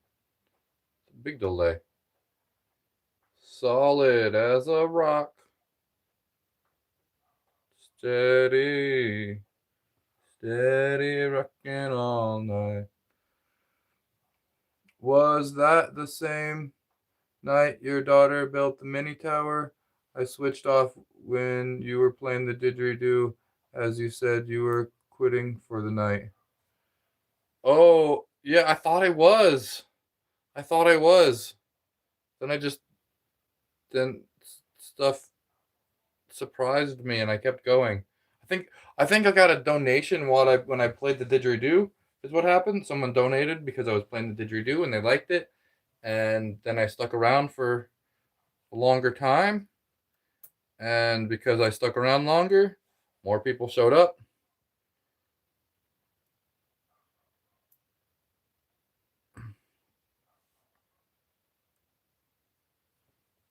it's a big delay. Solid as a rock. Steady, steady rocking all night. Was that the same night your daughter built the mini tower? I switched off when you were playing the didgeridoo as you said you were quitting for the night. Oh, yeah, I thought I was. I thought I was. Then I just then stuff surprised me and I kept going. I think I think I got a donation while I when I played the didgeridoo is what happened. Someone donated because I was playing the didgeridoo and they liked it, and then I stuck around for a longer time, and because I stuck around longer, more people showed up.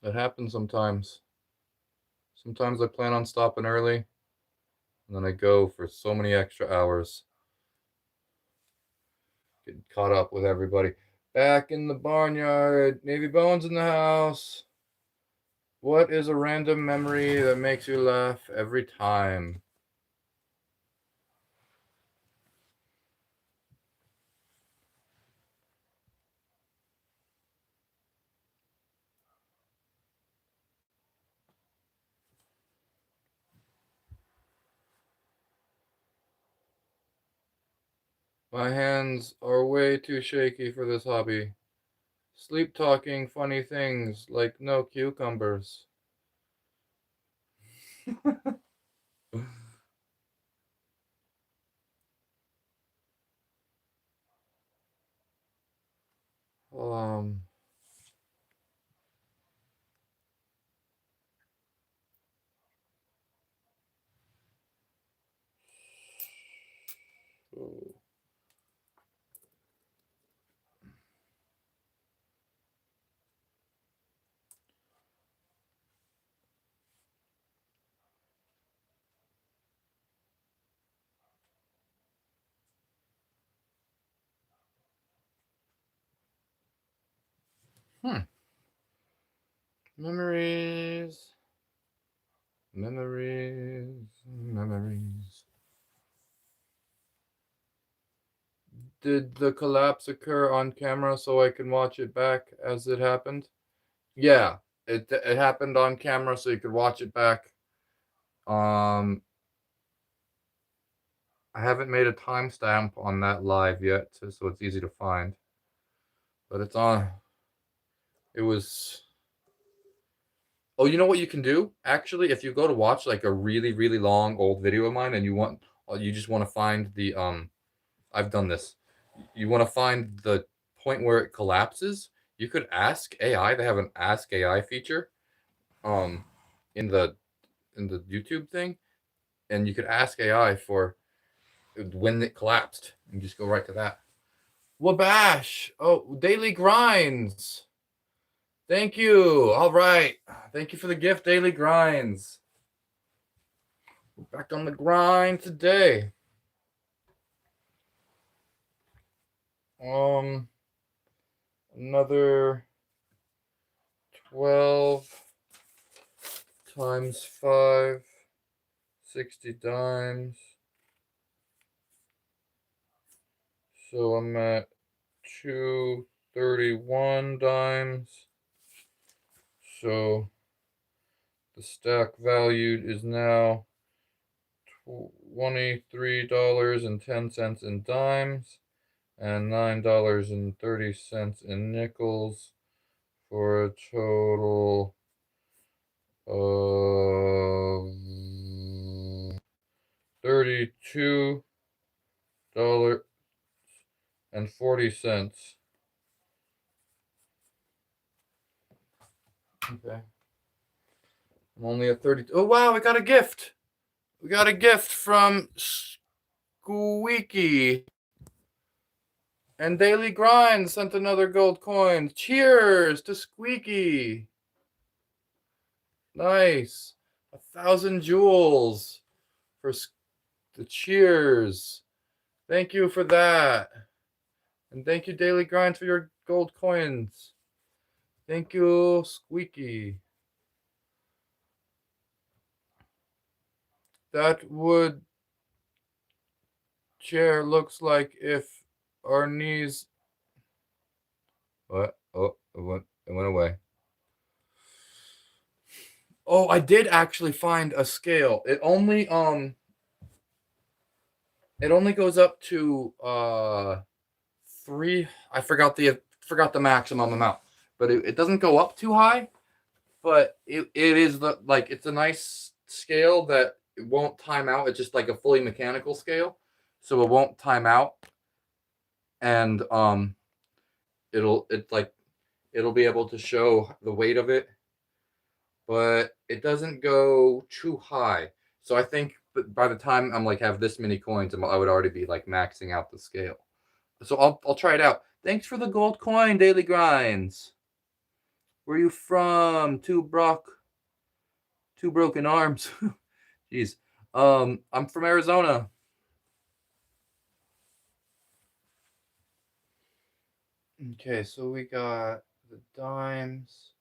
It happens sometimes. Sometimes I plan on stopping early, and then I go for so many extra hours, getting caught up with everybody. Back in the barnyard, Navy Bones in the house. What is a random memory that makes you laugh every time? My hands are way too shaky for this hobby. Sleep talking funny things like no cucumbers. um, hmm. Memories, memories. Did the collapse occur on camera so I can watch it back as it happened? Yeah, it happened on camera so you could watch it back. Um, I haven't made a timestamp on that live yet, so it's easy to find. But it's on. It was. Oh, you know what you can do? Actually, if you go to watch like a really, really long old video of mine, and you just want to find the I've done this. You want to find the point where it collapses. You could ask AI. They have an Ask AI feature, um, in the YouTube thing, and you could ask AI for when it collapsed, and just go right to that. Wabash! Oh, daily grinds. Thank you. All right. Thank you for the gift, daily grinds. We're back on the grind today. Um, another 12 times 5, 60 dimes. So I'm at 231 dimes. So the stack valued is now $23.10 in dimes and $9.30 in nickels for a total of $32.40. Okay. I'm only at 30. Oh wow, we got a gift. We got a gift from Squeaky. And Daily Grind sent another gold coin. Cheers to Squeaky. Nice. 1,000 jewels for the cheers. Thank you for that. And thank you, Daily Grind, for your gold coins. Thank you, Squeaky. That wood chair looks like if our knees. What? Oh, it went away. Oh, I did actually find a scale. It only It only goes up to 3. I forgot the maximum amount, but it doesn't go up too high. But it is it's a nice scale that it won't time out. It's just like a fully mechanical scale, so it won't time out, and it'll be able to show the weight of it, but it doesn't go too high. So I think by the time I'm like have this many coins, I would already be like maxing out the scale. So I'll try it out. Thanks for the gold coin, Daily Grinds. Where you from? Two broken arms. Jeez. I'm from Arizona. Okay, so we got the dimes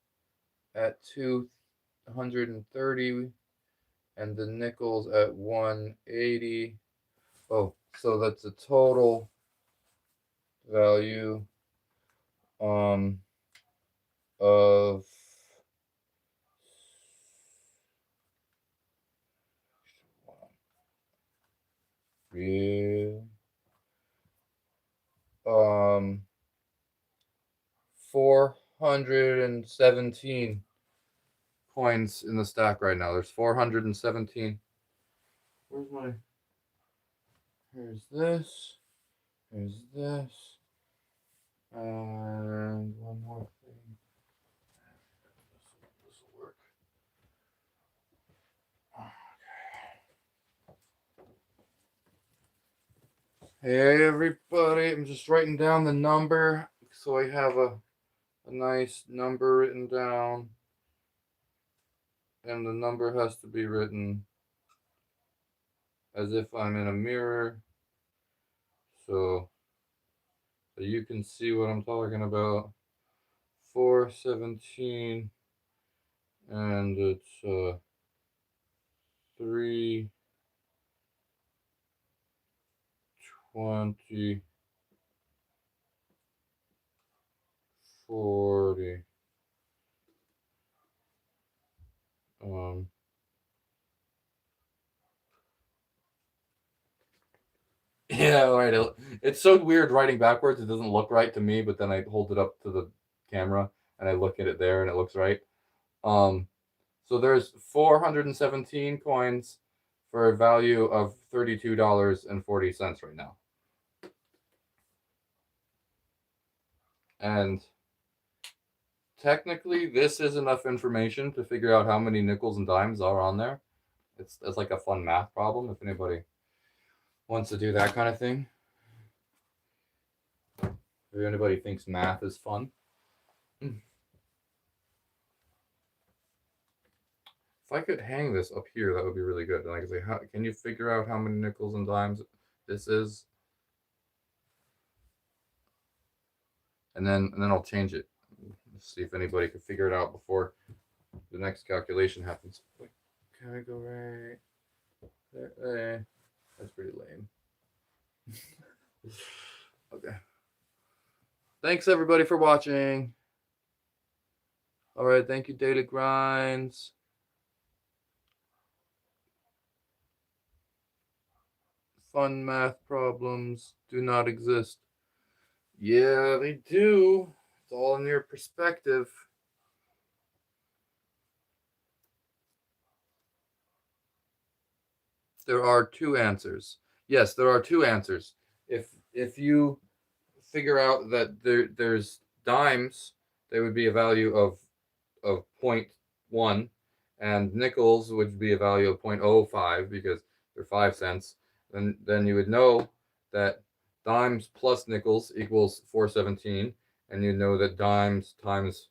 at 230 and the nickels at 180. Oh, so that's a total value um of yeah, um 417 coins in the stack right now. There's 417. Where's my here's this. Here's this. And one more thing. This will work. Hey everybody, I'm just writing down the number so I have a nice number written down. And the number has to be written as if I'm in a mirror so you can see what I'm talking about. 417 and it's 320 40 um yeah, right. It's so weird writing backwards. It doesn't look right to me, but then I hold it up to the camera and I look at it there and it looks right. Um, so there's 417 coins for a value of $32.40 right now. And technically, this is enough information to figure out how many nickels and dimes are on there. It's like a fun math problem if anybody wants to do that kind of thing. If anybody thinks math is fun. If I could hang this up here, that would be really good. And I could say, can you figure out how many nickels and dimes this is? And then I'll change it. Let's see if anybody could figure it out before the next calculation happens. Can I go right there? That's pretty lame. Okay. Thanks everybody for watching. All right, thank you, Daily Grinds. Fun math problems do not exist. Yeah, they do. It's all in your perspective. There are two answers. Yes, there are two answers. If you figure out that there's dimes, there would be a value of 0.1, and nickels would be a value of 0.05 because they're 5 cents. Then you would know that dimes plus nickels equals 417, and you know that dimes times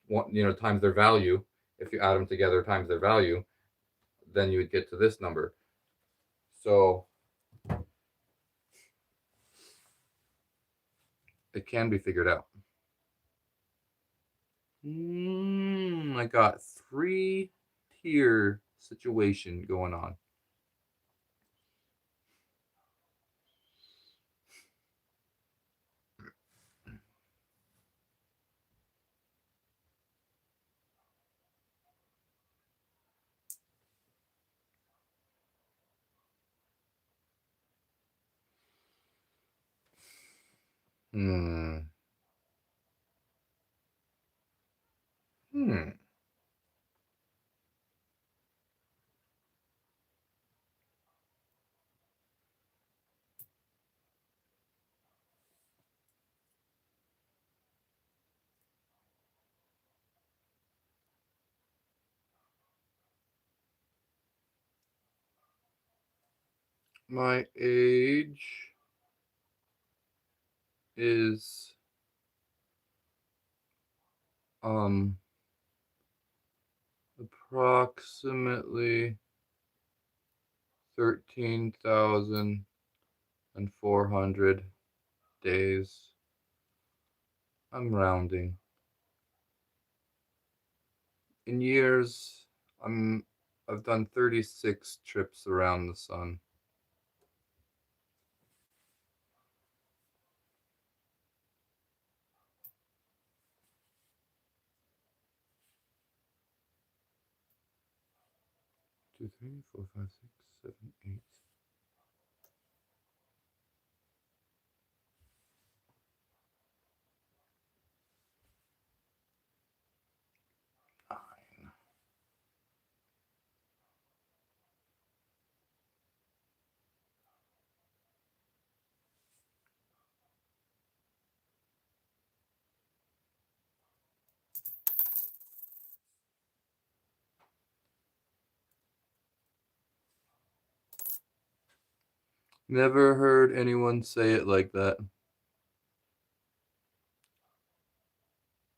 one, times their value. If you add them together times their value, then you would get to this number. So it can be figured out. I got 3-tier situation going on. Hmm. Hmm. My age is um approximately 13,400 days. I'm rounding. In years, I've done 36 trips around the sun. 2, 3, 4, 5, 6, 7, 8. Never heard anyone say it like that.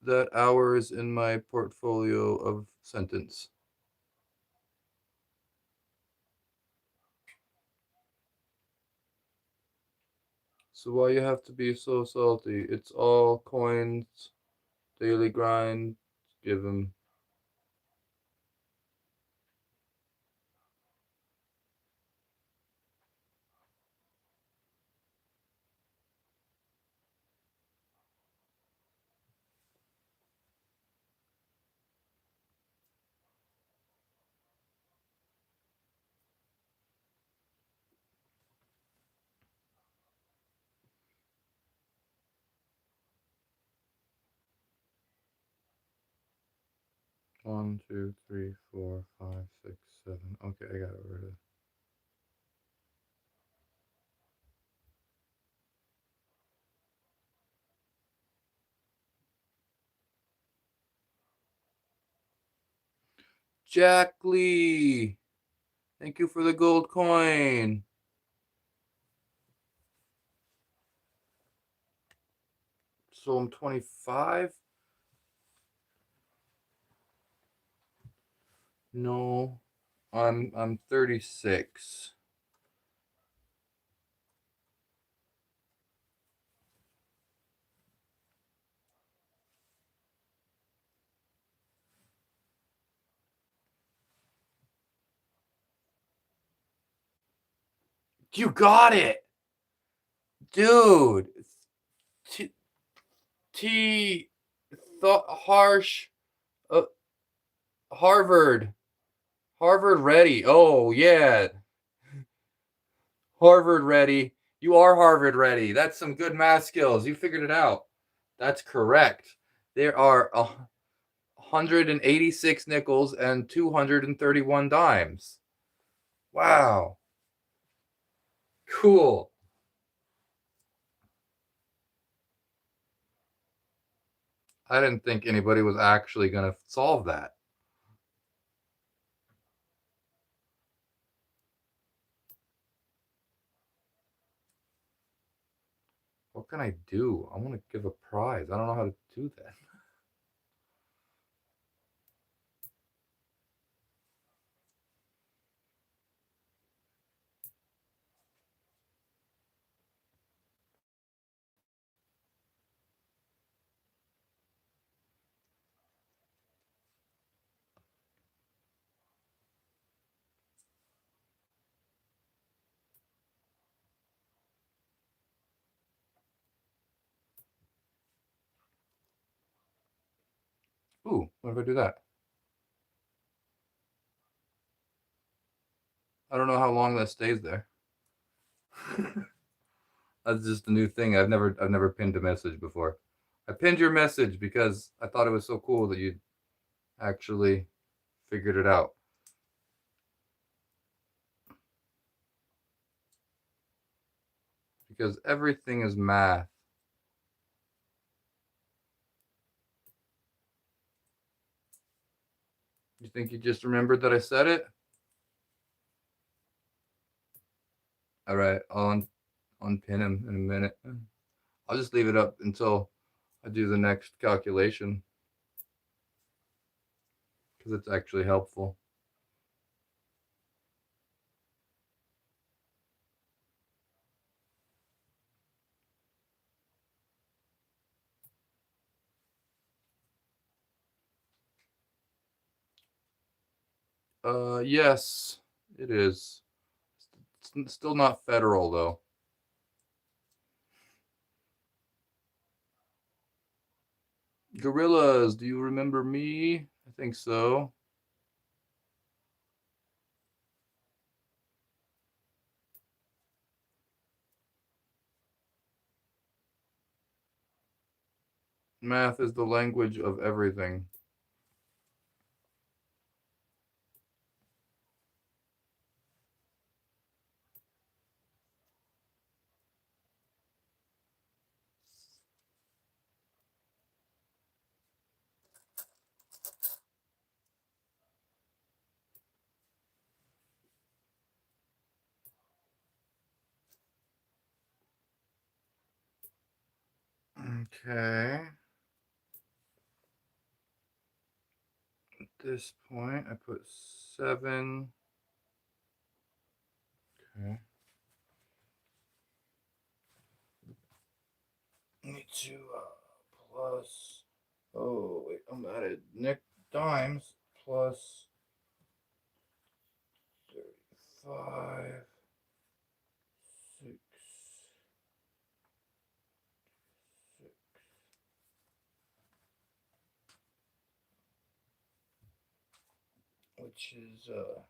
That hour is in my portfolio of sentence. So why you have to be so salty? It's all coins, daily grind, give 'em. One, two, three, four, five, six, seven. Okay, I got it rid of. Jack Lee, thank you for the gold coin. So I'm 25? No, I'm 36. You got it, dude. T, T harsh uh, Harvard. Harvard ready. Oh yeah. Harvard ready. You are Harvard ready. That's some good math skills. You figured it out. That's correct. There are 186 nickels and 231 dimes. Wow. Cool. I didn't think anybody was actually going to solve that. What can I do? I want to give a prize. I don't know how to do that. Ooh, what if I do that? I don't know how long that stays there. That's just a new thing. I've never pinned a message before. I pinned your message because I thought it was so cool that you actually figured it out. Because everything is math. You think you just remembered that I said it? All right, I'll unpin him in a minute. I'll just leave it up until I do the next calculation because it's actually helpful. Yes, it is. It's still not federal though. Gorillas, do you remember me? I think so. Math is the language of everything. Okay. At this point, I put 7. Okay. Need to plus. Oh wait, I'm at Nick dimes plus 35, 6, 6, which is 350.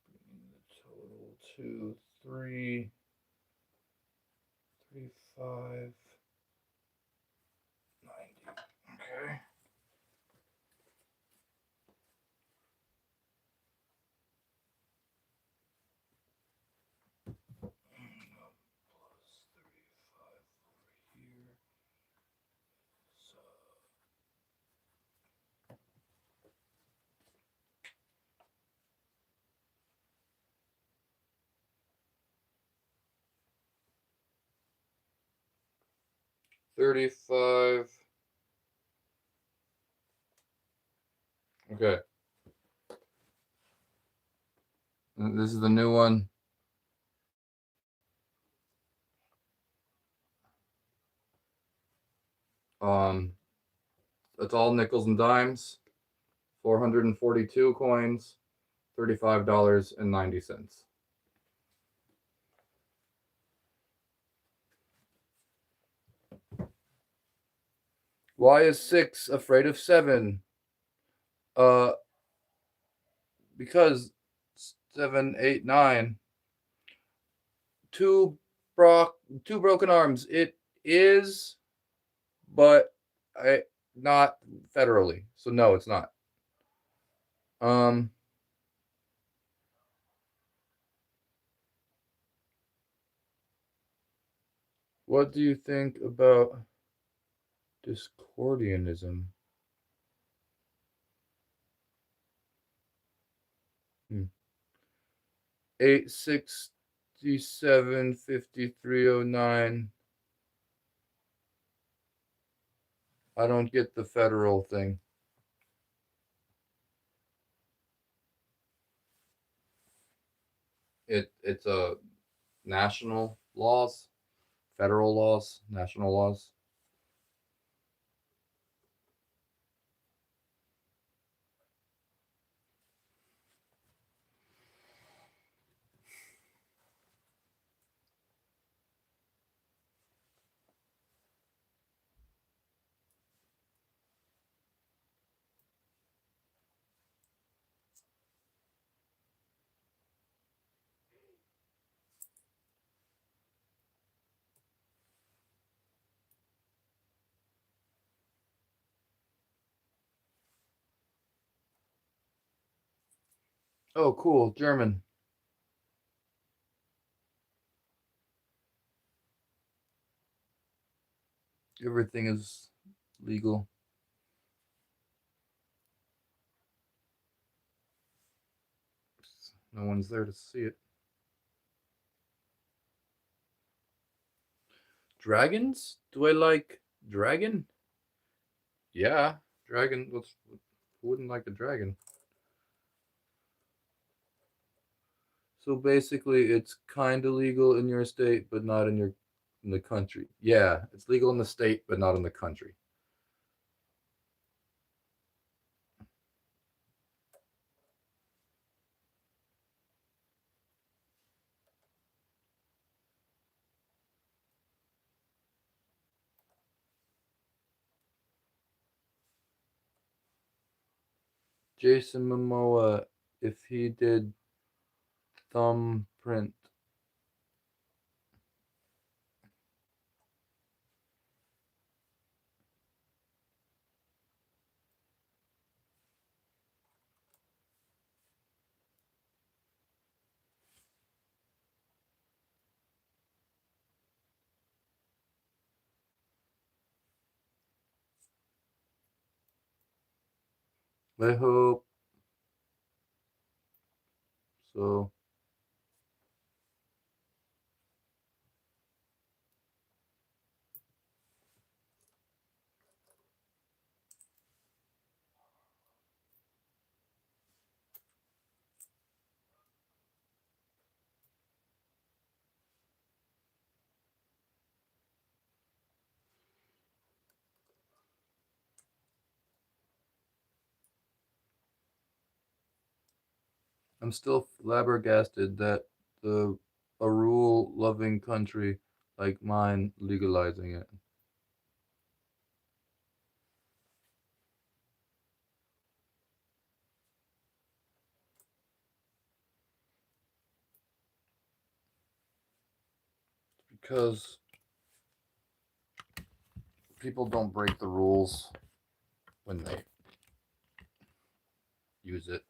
Bringing the total to 335, 90. Okay. Plus 35 over here. So 35. Okay. This is the new one. Um, it's all nickels and dimes. 442 coins. $35.90. Why is 6 afraid of 7? Uh, because 7, 8, 9. Two two broken arms. It is, but I not federally. So no, it's not. Um, what do you think about Discordianism? 867-5309. I don't get the federal thing. It's a national laws, federal laws, national laws. Oh, cool. German. Everything is legal. No one's there to see it. Dragons? Do I like dragon? Yeah, dragon. Who wouldn't like a dragon? So basically, it's kind of legal in your state, but not in the country. Yeah, it's legal in the state, but not in the country. Jason Momoa, if he did thumbprint, I hope so. I'm still flabbergasted that the a rule loving country like mine legalizing it. Because people don't break the rules when they use it.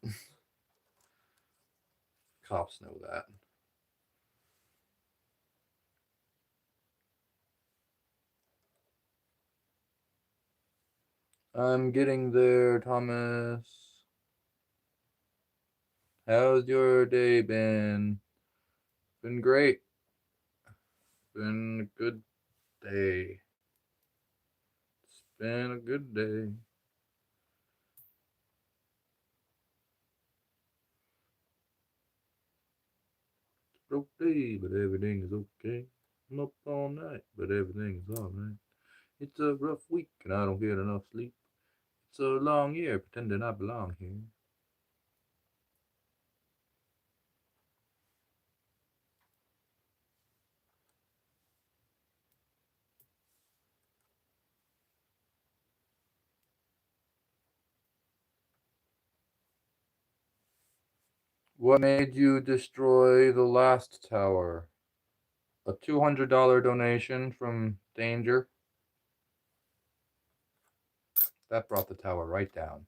Cops know that. I'm getting there, Thomas. How's your day been? Been great. Been a good day. It's been a good day. It's a broke day, but everything is okay. I'm up all night, but everything is alright. It's a rough week and I don't get enough sleep. It's a long year pretending I belong here. What made you destroy the last tower? A $200 donation from Danger. That brought the tower right down.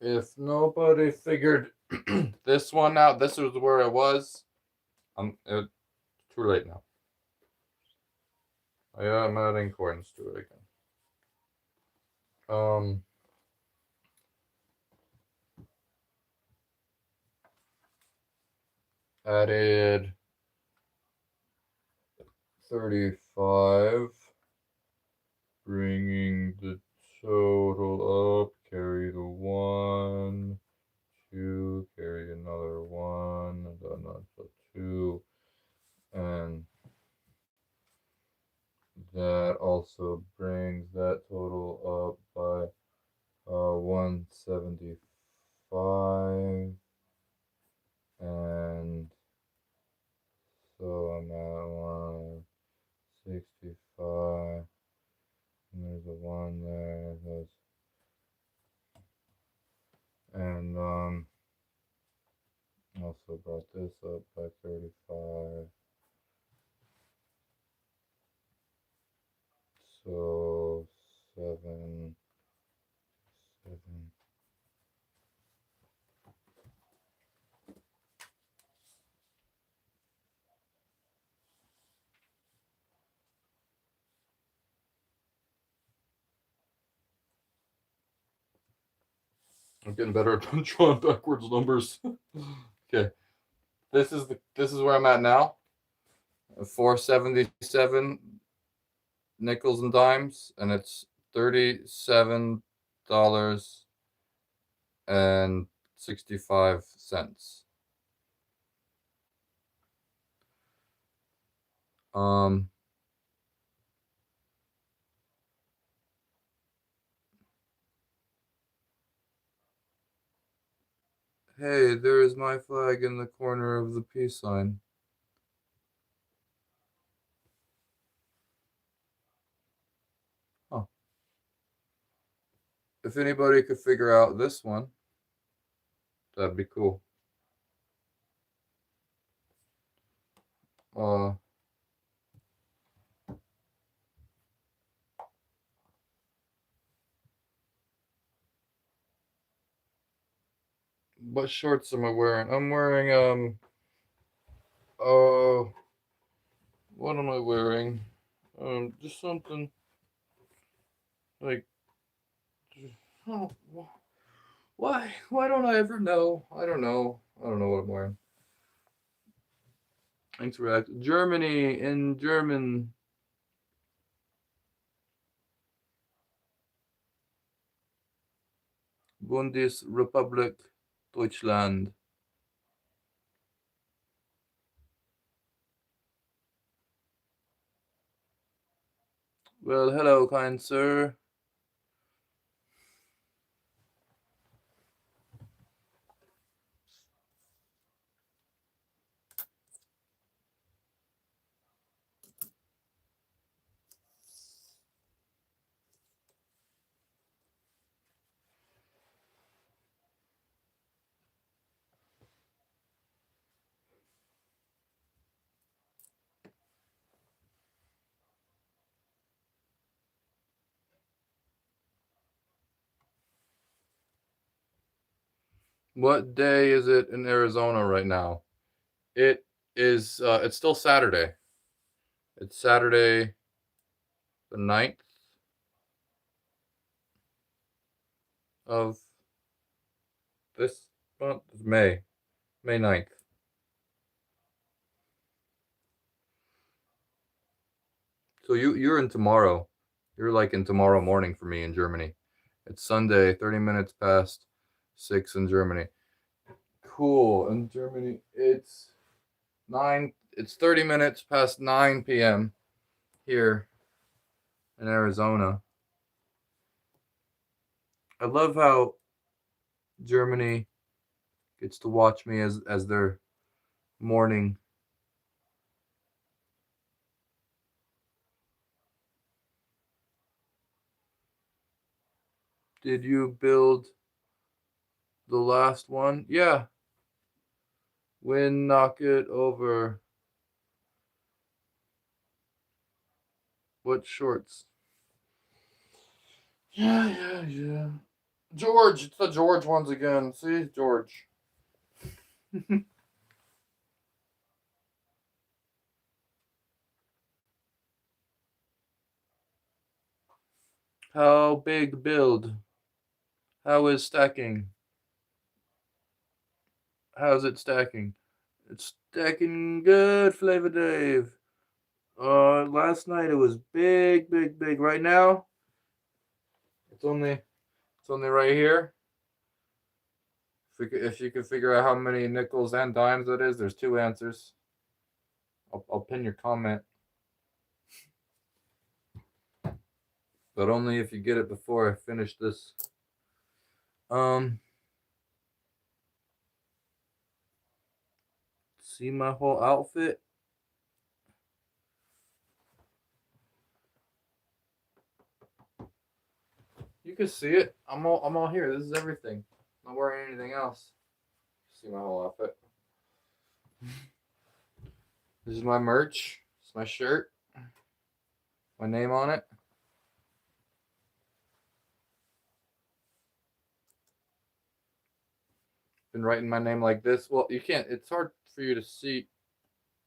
If nobody figured this one out, this was where I was. It's too late now. I'm adding coins to it again. Um, added 35, bringing the total up. Carry the one, two, carry another one, and then that's a two, and that also brings that total up by 175, and so I'm at 165, and there's a one there, And also brought this up by 35. So 7, 7. I'm getting better at drawing backwards numbers. Okay, this is where I'm at now. 477 nickels and dimes, and it's $37.65. Um, hey, there is my flag in the corner of the peace sign. Huh. If anybody could figure out this one, that'd be cool. Uh, what shorts am I wearing? I'm wearing uh, what am I wearing? Just something like, oh, why don't I ever know? I don't know. I don't know what I'm wearing. Interact. Germany in German. Bundesrepublik Deutschland. Well, hello, kind sir. What day is it in Arizona right now? It is. It's still Saturday. It's Saturday the 9th of this month. It's May 9th. So you're in tomorrow. You're like in tomorrow morning for me in Germany. It's Sunday, 30 minutes past 6 in Germany. Cool. In Germany, it's 30 minutes past 9 p.m. here in Arizona. I love how Germany gets to watch me as their morning. Did you build the last one? Yeah. Win, knock it over. What shorts? Yeah. George, it's the George ones again. See, George. How big build? How is stacking? How's it stacking? It's stacking good, Flavor Dave. Last night it was big. Right now, it's only right here. If you can figure out how many nickels and dimes that is, there's two answers. I'll pin your comment, but only if you get it before I finish this. See my whole outfit. You can see it. I'm all here. This is everything. Not wearing anything else. See my whole outfit. This is my merch. It's my shirt. My name on it. Been writing my name like this. Well, you can't. It's hard for you to see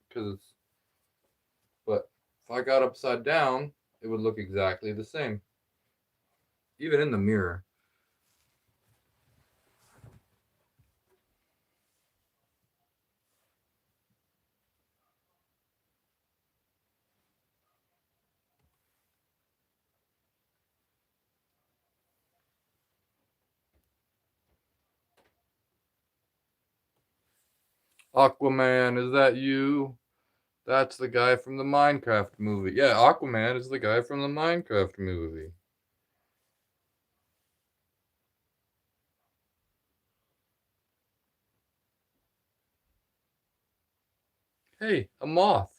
because it's. But if I got upside down, it would look exactly the same. Even in the mirror. Aquaman, is that you? That's the guy from the Minecraft movie. Yeah, Aquaman is the guy from the Minecraft movie. Hey, a moth.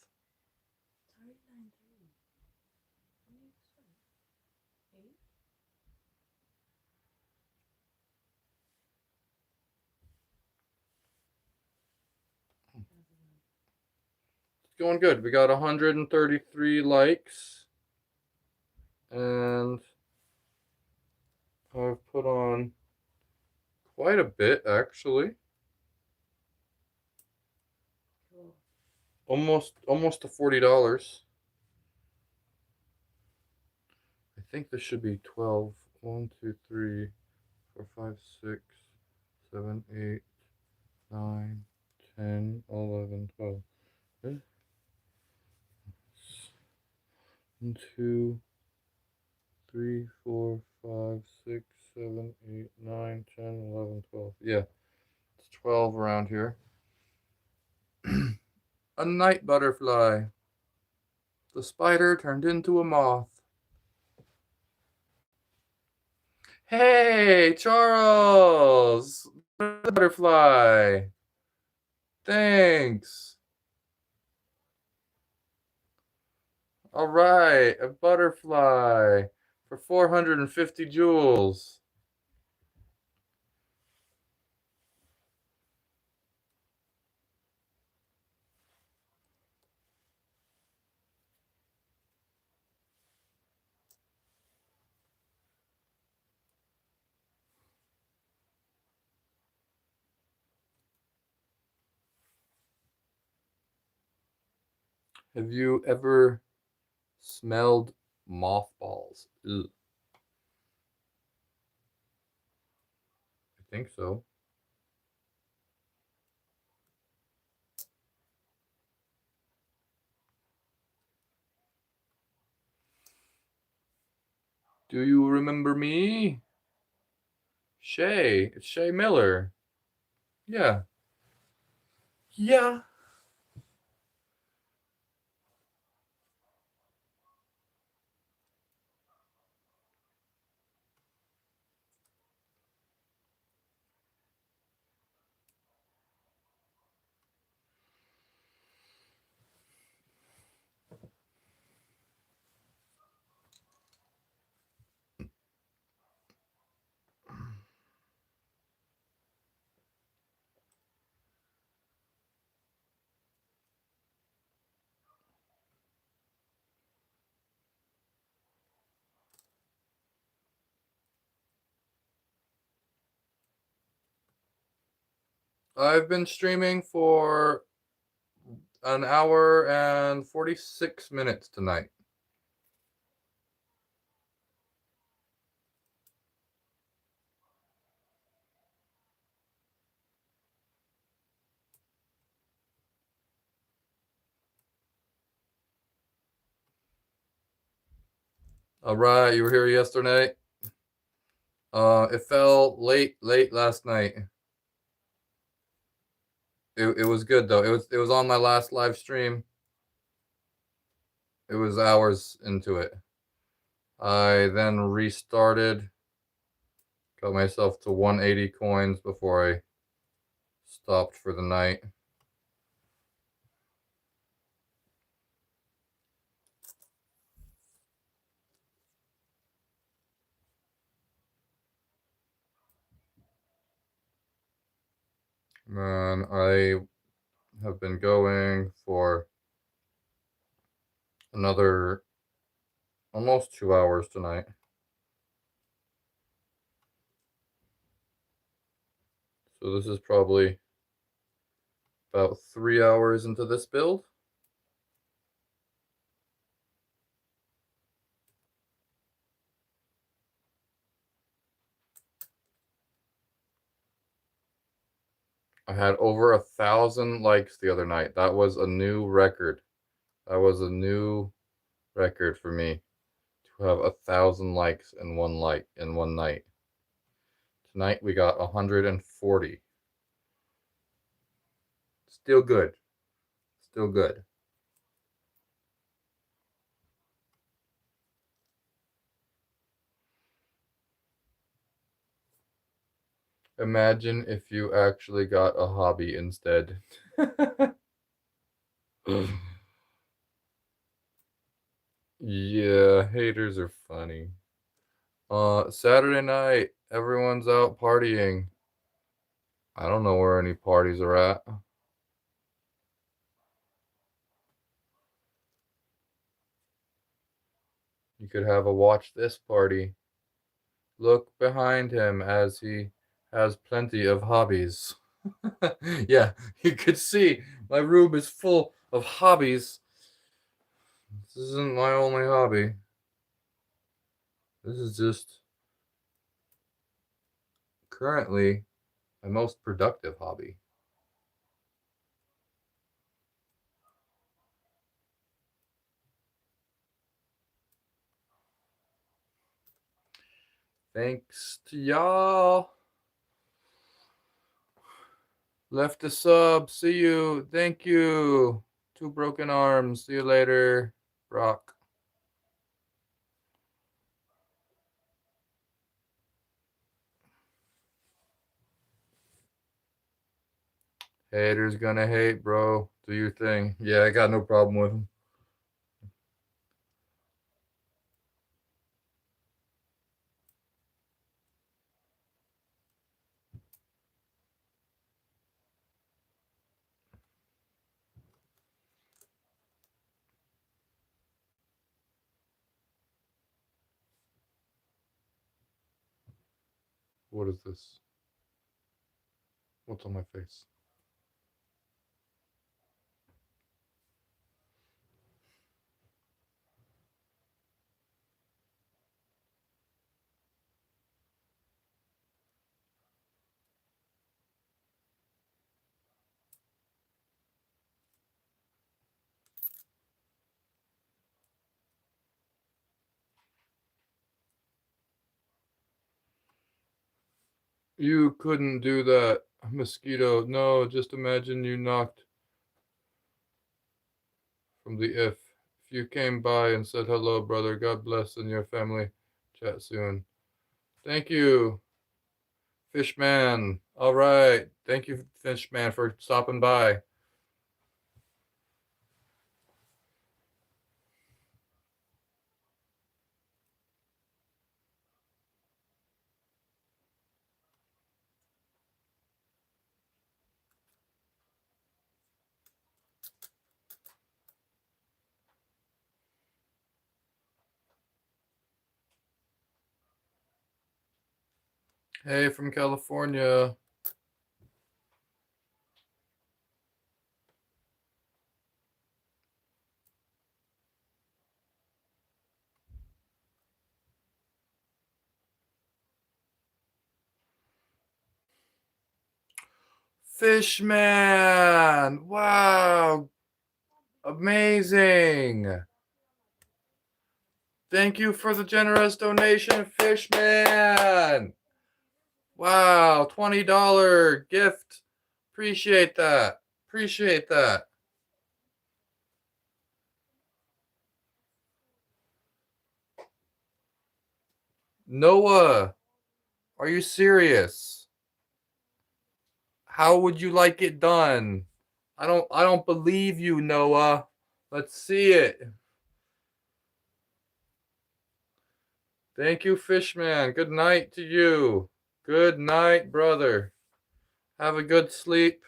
It's going good. We got 133 likes. And I've put on quite a bit, actually. Almost to $40. I think this should be 12. 1, 2, 3, 4, 5, 6, 7, 8, 9, 10, 11, 12. 1, 2, 3, 4, 5, 6, 7, 8, 9, 10, 11, 12. Yeah, it's 12 around here. A night butterfly. The spider turned into a moth. Hey, Charles! Butterfly! Thanks! Alright, a butterfly for 450 jewels. Have you ever smelled mothballs? Ugh, I think so. Do you remember me? Shay. It's Shay Miller. Yeah. Yeah. I've been streaming for an hour and 46 minutes tonight. All right, you were here yesterday. It fell late last night. It was good though. It was on my last live stream. It was hours into it. I then restarted, got myself to 180 coins before I stopped for the night. Man, I have been going for another almost 2 hours tonight. So this is probably about 3 hours into this build. I had over 1,000 likes the other night. That was a new record. That was a new record for me to have 1,000 likes in one night. Tonight we got 140. Still good. Still good. Imagine if you actually got a hobby instead. Yeah, haters are funny. Saturday night, everyone's out partying. I don't know where any parties are at. You could have a watch this party. Look behind him as he has plenty of hobbies. Yeah, you could see my room is full of hobbies. This isn't my only hobby. This is just currently my most productive hobby. Thanks to y'all. Left a sub. See you. Thank you. Two broken arms. See you later. Rock. Haters gonna hate, bro. Do your thing. Yeah, I got no problem with them. What is this? What's on my face? You couldn't do that, mosquito. No, just imagine you knocked from the if. If you came by and said hello, brother, God bless and your family. Chat soon. Thank you, Fishman. All right. Thank you, Fishman, for stopping by. Hey, from California. Fishman. Wow. Amazing. Thank you for the generous donation, Fishman. Wow, $20 gift. Appreciate that. Appreciate that. Noah, are you serious? How would you like it done? I don't believe you, Noah. Let's see it. Thank you, Fishman. Good night to you. Good night, brother. Have a good sleep.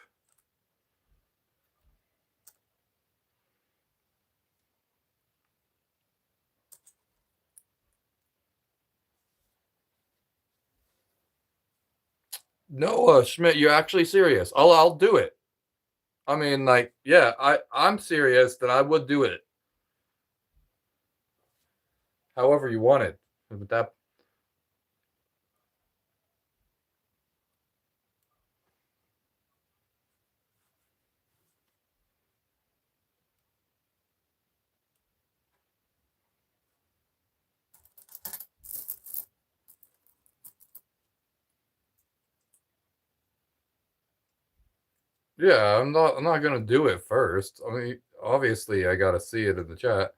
Noah Schmidt, you're actually serious? I'll do it. I mean, like, yeah, I'm serious that I would do it. However you want it. But that yeah, I'm not gonna do it first. I mean, obviously I gotta see it in the chat.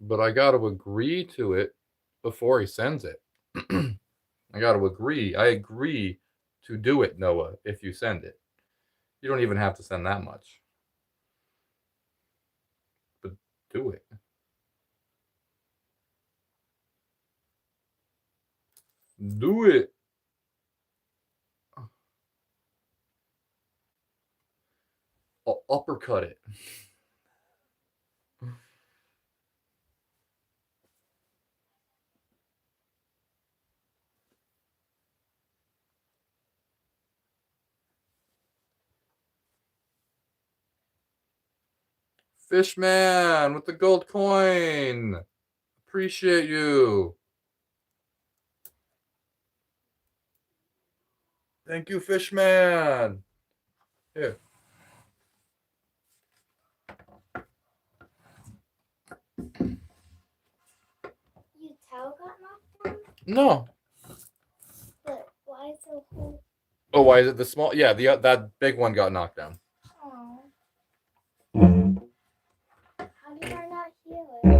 But I gotta agree to it before he sends it. I gotta agree. I agree to do it, Noah, if you send it. You don't even have to send that much. But do it. Do it. I'll uppercut it. Fishman with the gold coin. Appreciate you. Thank you, Fishman. Here. Your toe got knocked down? No. But why is it whole? Oh, why is it the small? Yeah, that big one got knocked down. Oh. How did I not heal it?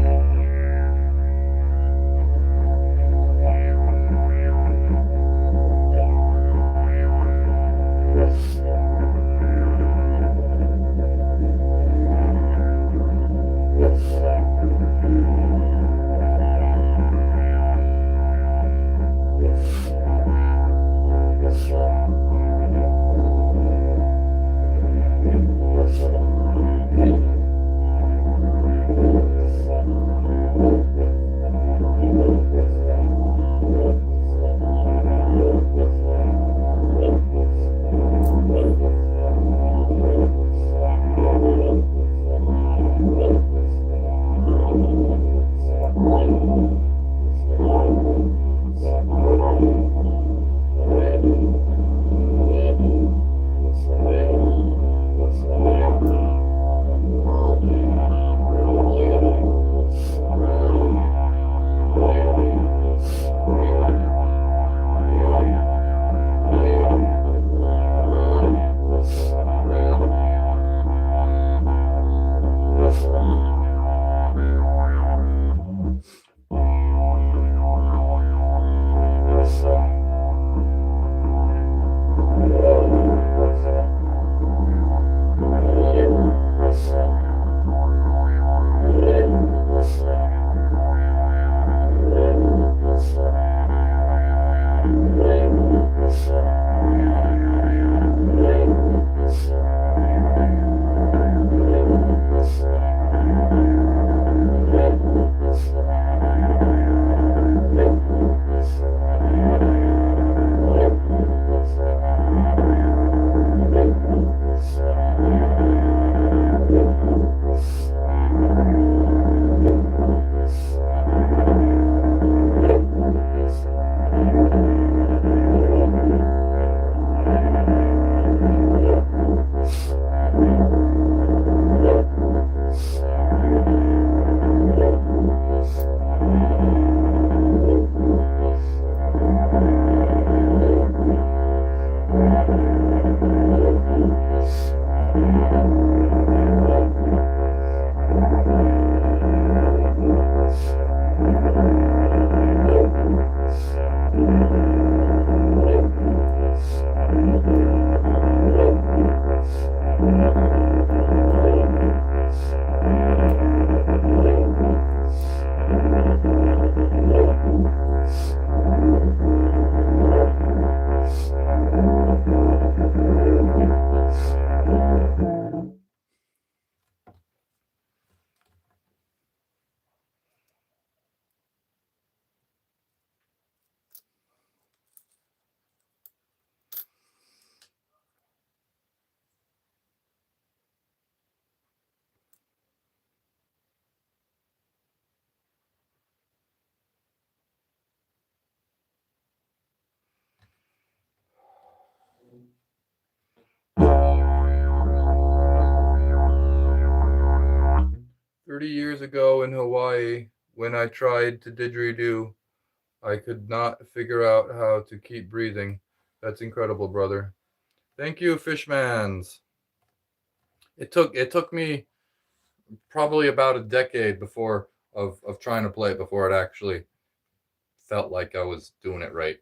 30 years ago in Hawaii, when I tried to didgeridoo, I could not figure out how to keep breathing. That's incredible, brother. Thank you, Fishmans. It took me probably about a decade before of trying to play it before it actually felt like I was doing it right.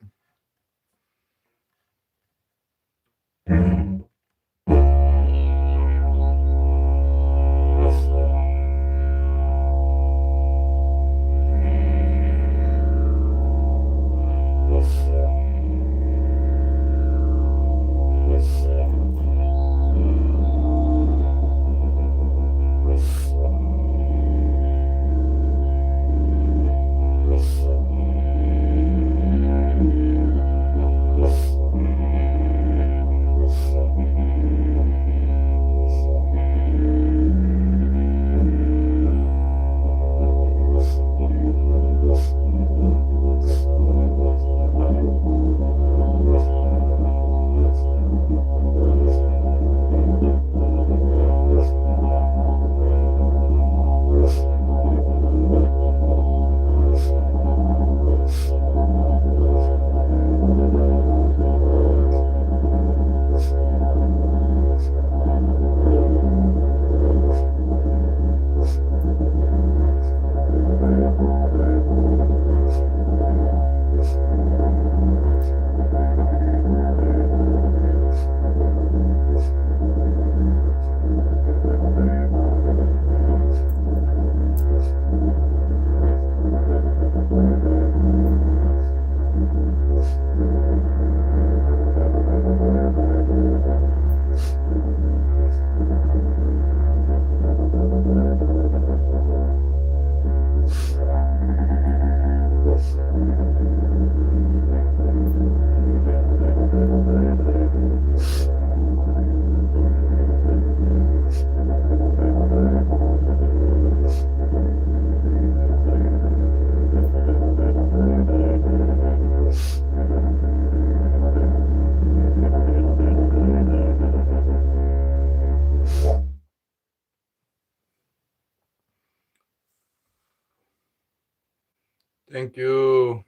Thank you.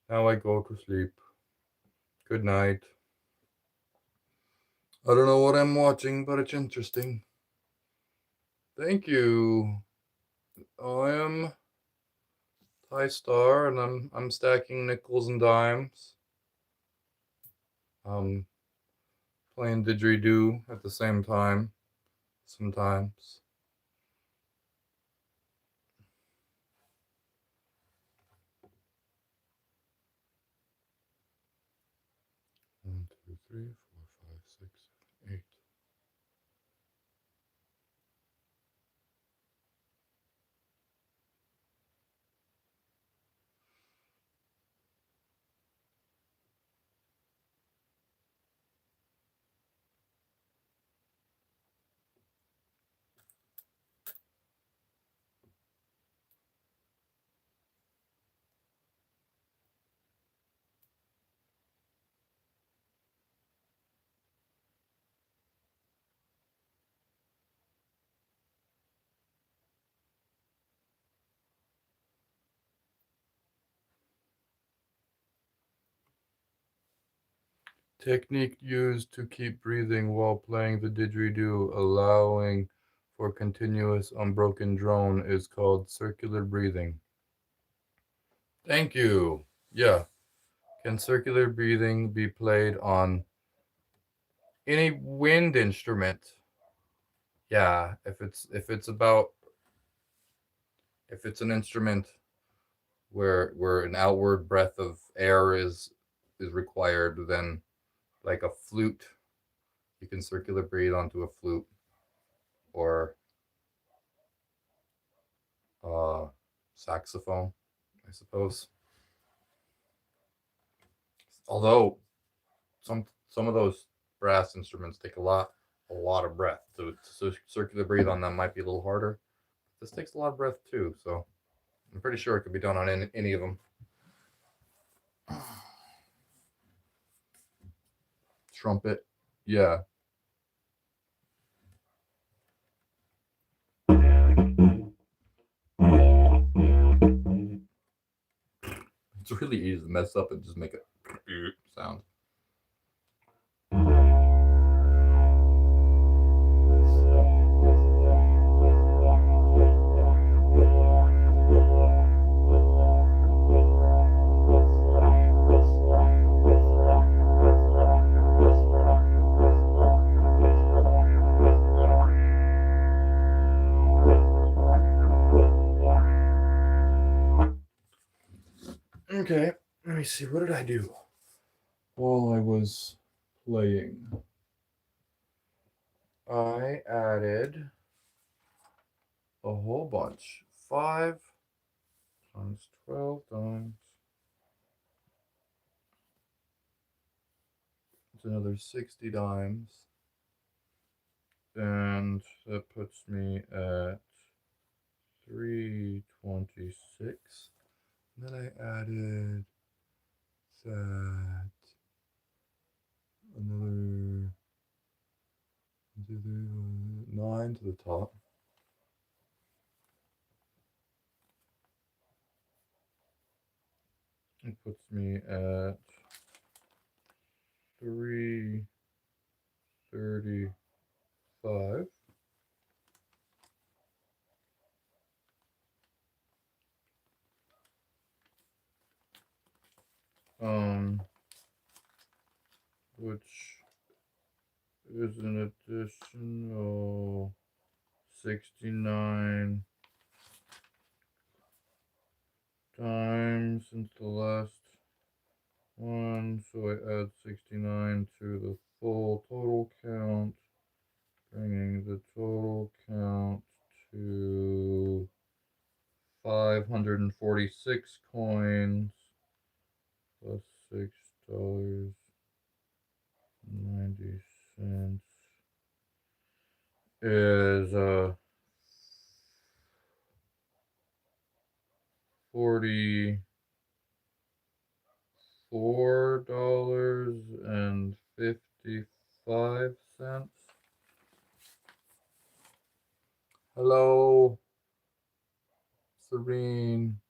Now I go to sleep. Good night. I don't know what I'm watching, but it's interesting. Thank you. I am TaiStar, and I'm stacking nickels and dimes. Playing didgeridoo at the same time sometimes. One, two, three, 4, 5, 6, 7, 8. Technique used to keep breathing while playing the didgeridoo, allowing for continuous unbroken drone, is called circular breathing. Thank you. Yeah. Can circular breathing be played on any wind instrument? Yeah, if it's an instrument where an outward breath of air is required, then like a flute, you can circular breathe onto a flute, or saxophone, I suppose. Although some of those brass instruments take a lot of breath, so circular breathe on them might be a little harder. This takes a lot of breath too, so I'm pretty sure it could be done on any of them. Trumpet, yeah. It's really easy to mess up and just make a sound. Okay, let me see. What did I do while I was playing? I added a whole bunch. 5 times 12 times. It's another 60 dimes. And that puts me at 326. And then I added that another 9 to the top. It puts me at 335. Which is an additional 69 times since the last one, so I add 69 to the full total count, bringing the total count to 546 coins plus $6.90 is $44.55. Hello, Serene.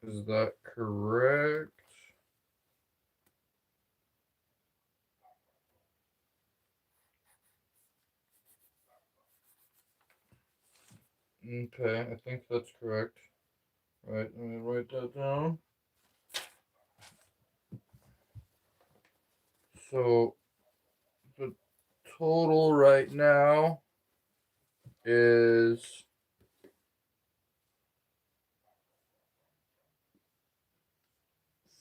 Is that correct? Okay, I think that's correct. Right, let me write that down. So the total right now is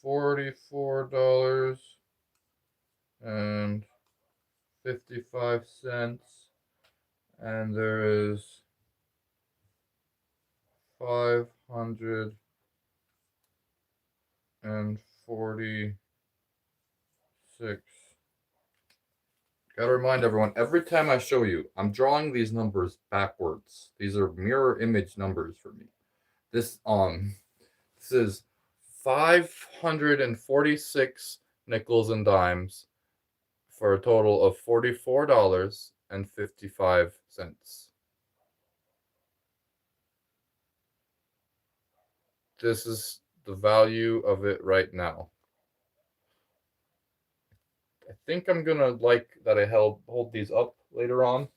$44.55, and there is 546. Gotta remind everyone, every time I show you, I'm drawing these numbers backwards. These are mirror image numbers for me. This is 546 nickels and dimes for a total of $44.55. This is the value of it right now. I think I'm gonna like that I hold these up later on.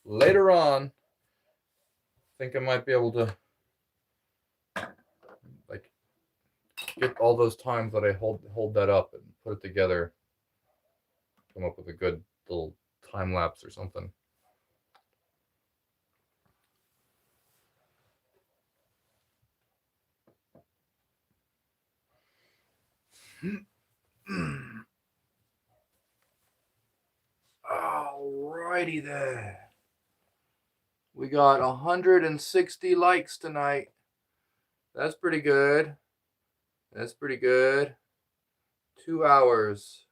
Later on, I think I might be able to like get all those times that I hold that up and put it together, come up with a good little time lapse or something. Alrighty there. We got 160 likes tonight. That's pretty good. That's pretty good. 2 hours.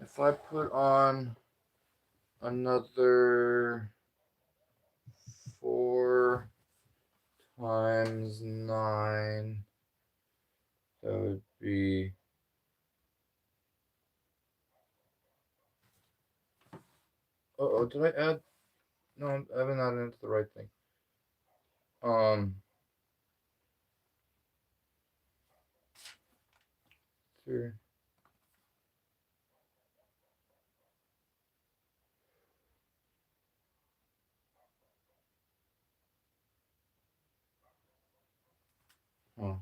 If I put on another 4 times 9. That would be... Uh-oh, did I add? No, I haven't added into the right thing. Three. Oh.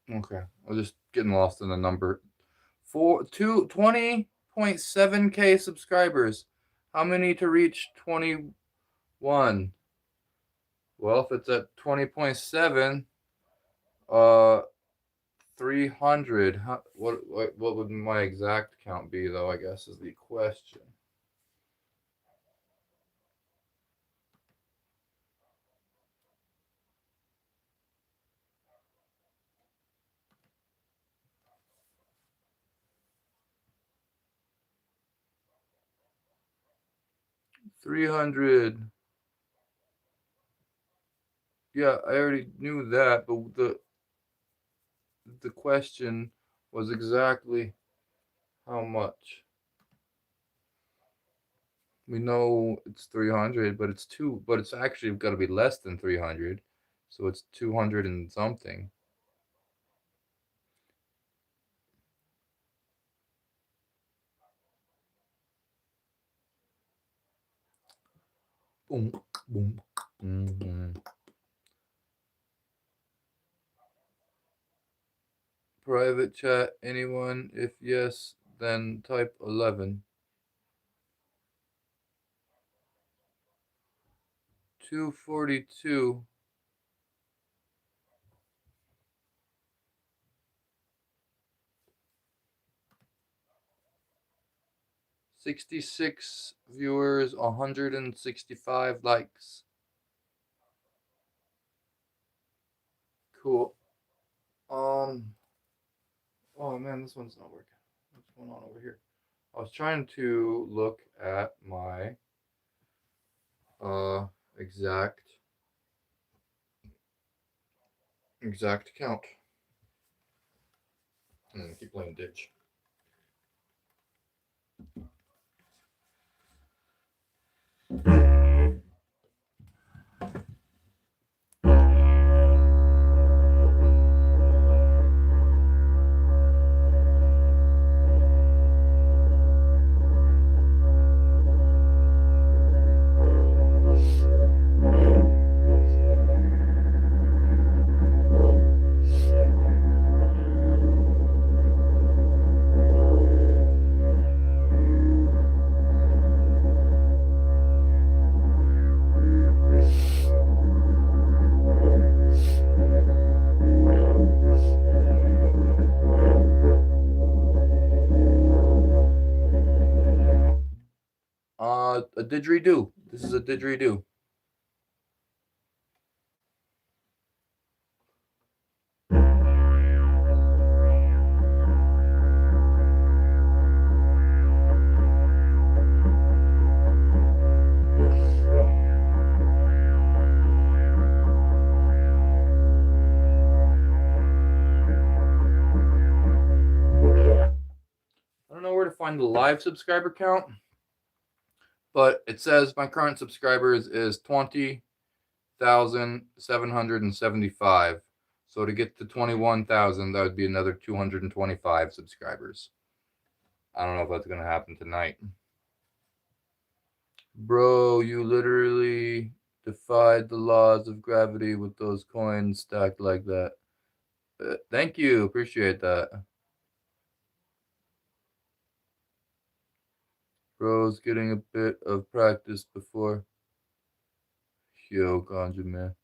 Okay, I'm just getting lost in the number. 20.7K subscribers. How many to reach 21? Well, if it's at 20.7, uh, 300. What would my exact count be, though? I guess is the question. $300. Yeah, I already knew that, but the question was exactly how much. We know it's 300, but it's actually got to be less than 300. So it's 200 and something. Boom, boom, boom. Private chat, anyone? If yes, then type 11. 242. 66 viewers, 165 likes. Cool. Oh man, this one's not working. What's going on over here? I was trying to look at my exact count. Keep playing ditch. A didgeridoo. This is a didgeridoo. I don't know where to find the live subscriber count, but it says my current subscribers is 20,775. So to get to 21,000, that would be another 225 subscribers. I don't know if that's gonna happen tonight. Bro, you literally defied the laws of gravity with those coins stacked like that. Thank you, appreciate that. Bro's getting a bit of practice before. Yo, ganja man.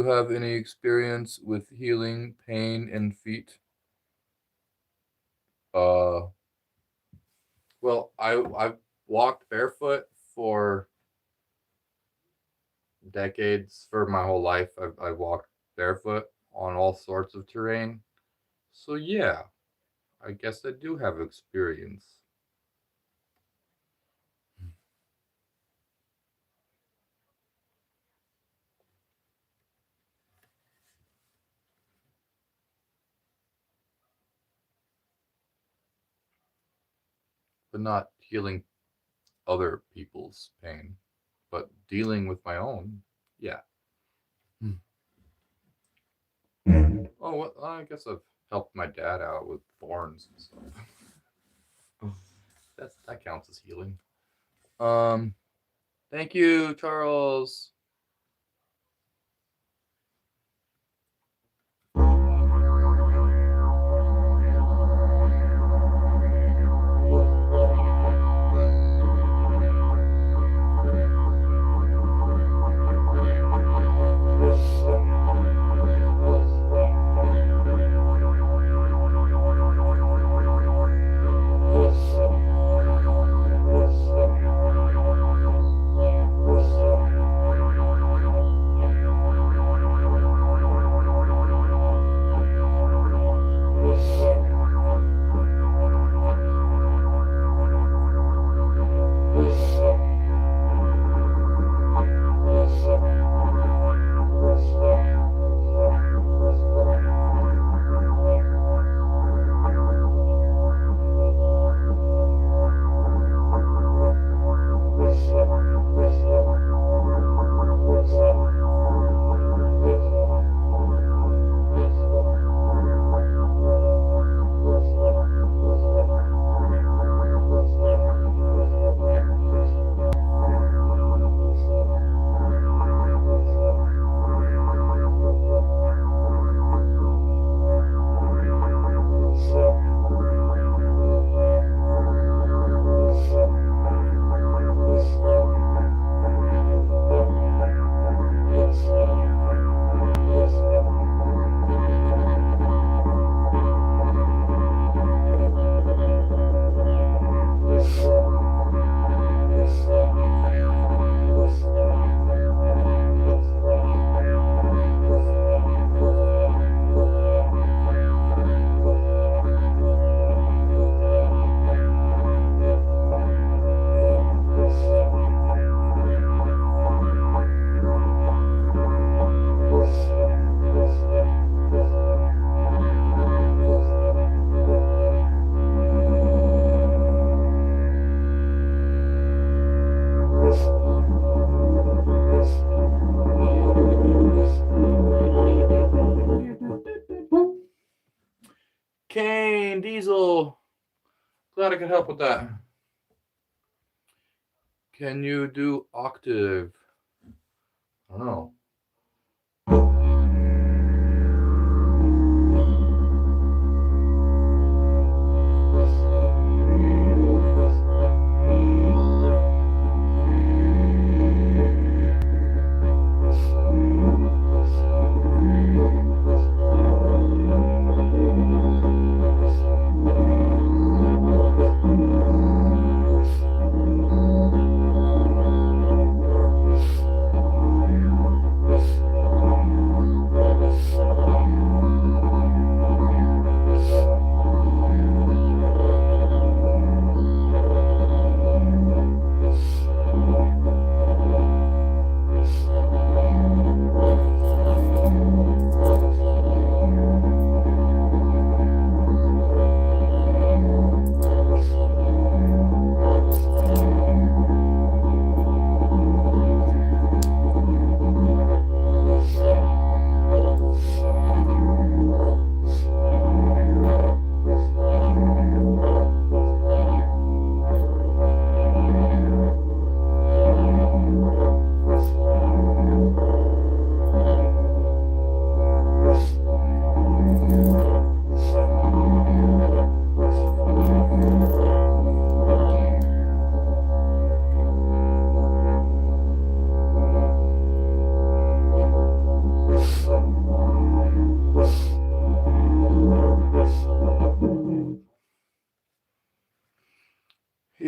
have any experience with healing pain in feet? Well, I've walked barefoot for decades. For my whole life, I've walked barefoot on all sorts of terrain. So yeah, I guess I do have experience. But not healing other people's pain, but dealing with my own. Yeah. Oh, well, I guess I've helped my dad out with thorns and stuff. That counts as healing. Um, Thank you, Charles. Kane, Diesel. Glad I could help with that. Can you do octave? I don't know.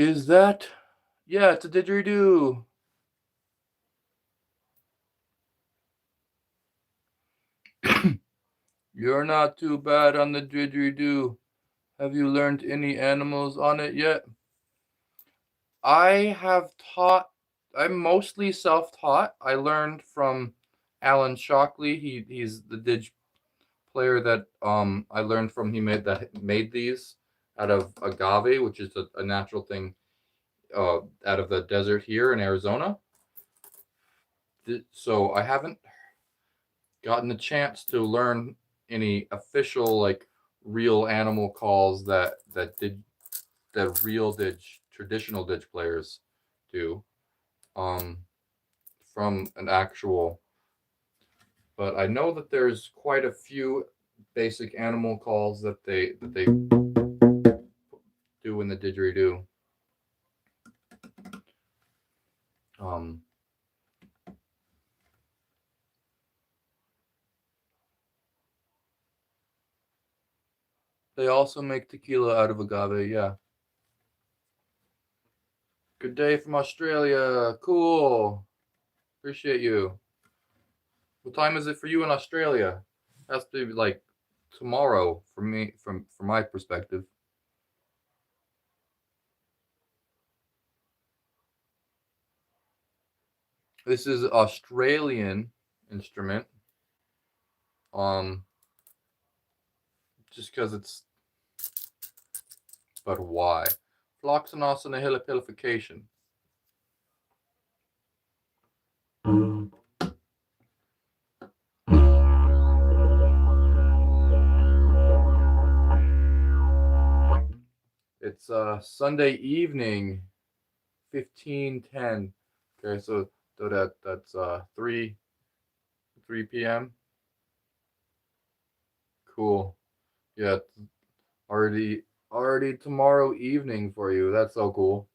Is that? Yeah, it's a didgeridoo. You're not too bad on the didgeridoo. Have you learned any animals on it yet? I have taught. I'm mostly self-taught. I learned from Alan Shockley. He's the dig player that I learned from. He made these out of agave, which is a natural thing out of the desert here in Arizona. So I haven't gotten the chance to learn any official like real animal calls that real traditional dig players do um from an actual, but I know that there's quite a few basic animal calls that they do in the didgeridoo. um they also make tequila out of agave. Yeah. Good day from Australia. Cool. Appreciate you. What time is it for you in Australia? Has to be like tomorrow for me, from my perspective. This is an Australian instrument. Um, just because it's, but why? Floxenos and helification. It's Sunday evening, 15:10. Okay, so that's 3 p.m. Cool. Yeah, already tomorrow evening for you. That's so cool.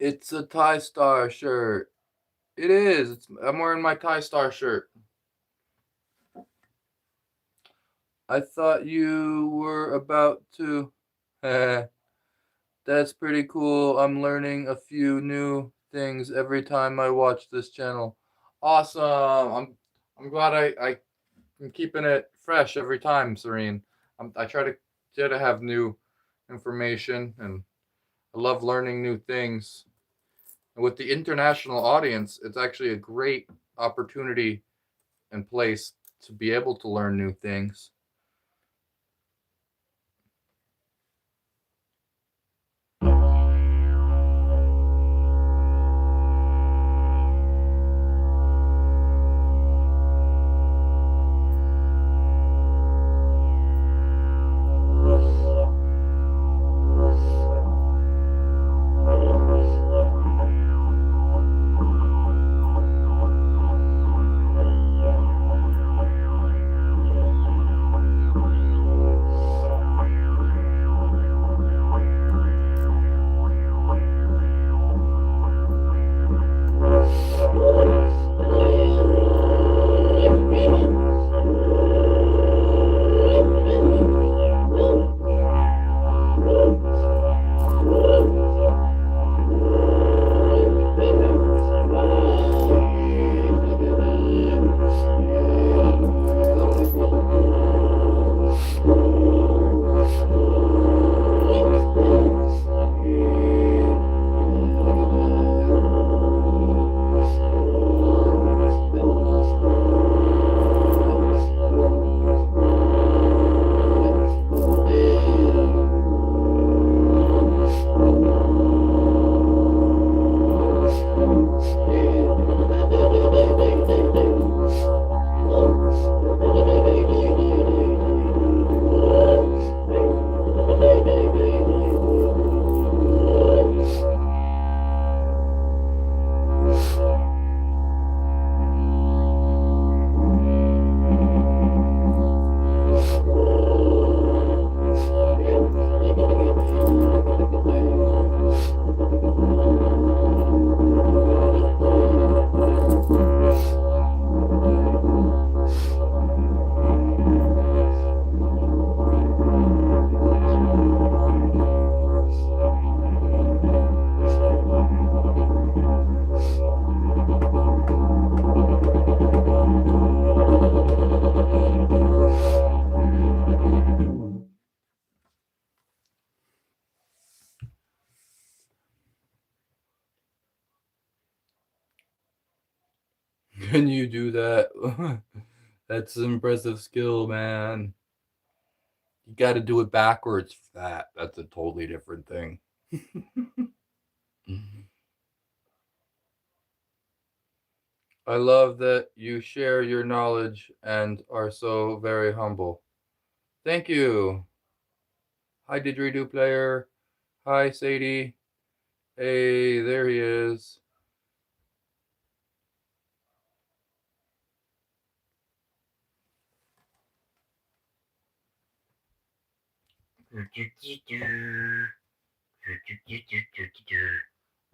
It's a TaiStar shirt. It is. I'm wearing my TaiStar shirt. I thought you were about to. That's pretty cool. I'm learning a few new things every time I watch this channel. Awesome. I'm glad I'm keeping it fresh every time, Serene. I try to have new information, and I love learning new things. And with the international audience, it's actually a great opportunity and place to be able to learn new things. Can you do that? That's an impressive skill, man. You got to do it backwards for that. That's a totally different thing. I love that you share your knowledge and are so very humble. Thank you. Hi, Didgeridoo player. Hi, Sadie. Hey, there he is. We're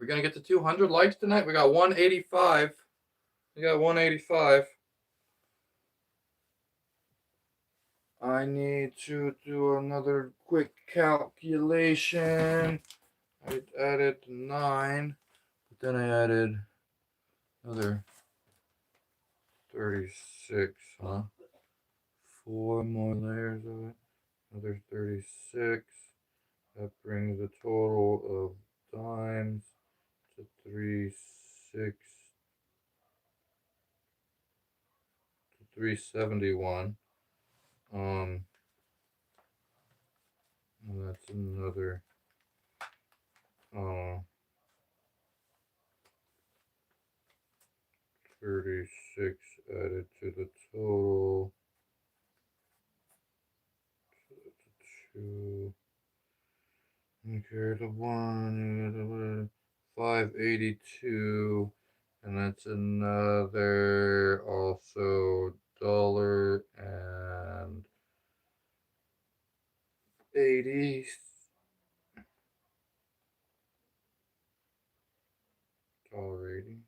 gonna get to 200 likes tonight. We got 185. We got 185. I need to do another quick calculation. I added 9, but then I added another 36, huh? 4 more layers of it. Another 36. That brings the total of dimes to 371. And that's another 36 added to the total. Two. Okay, the 582, and that's another also dollar and 80. $1.80.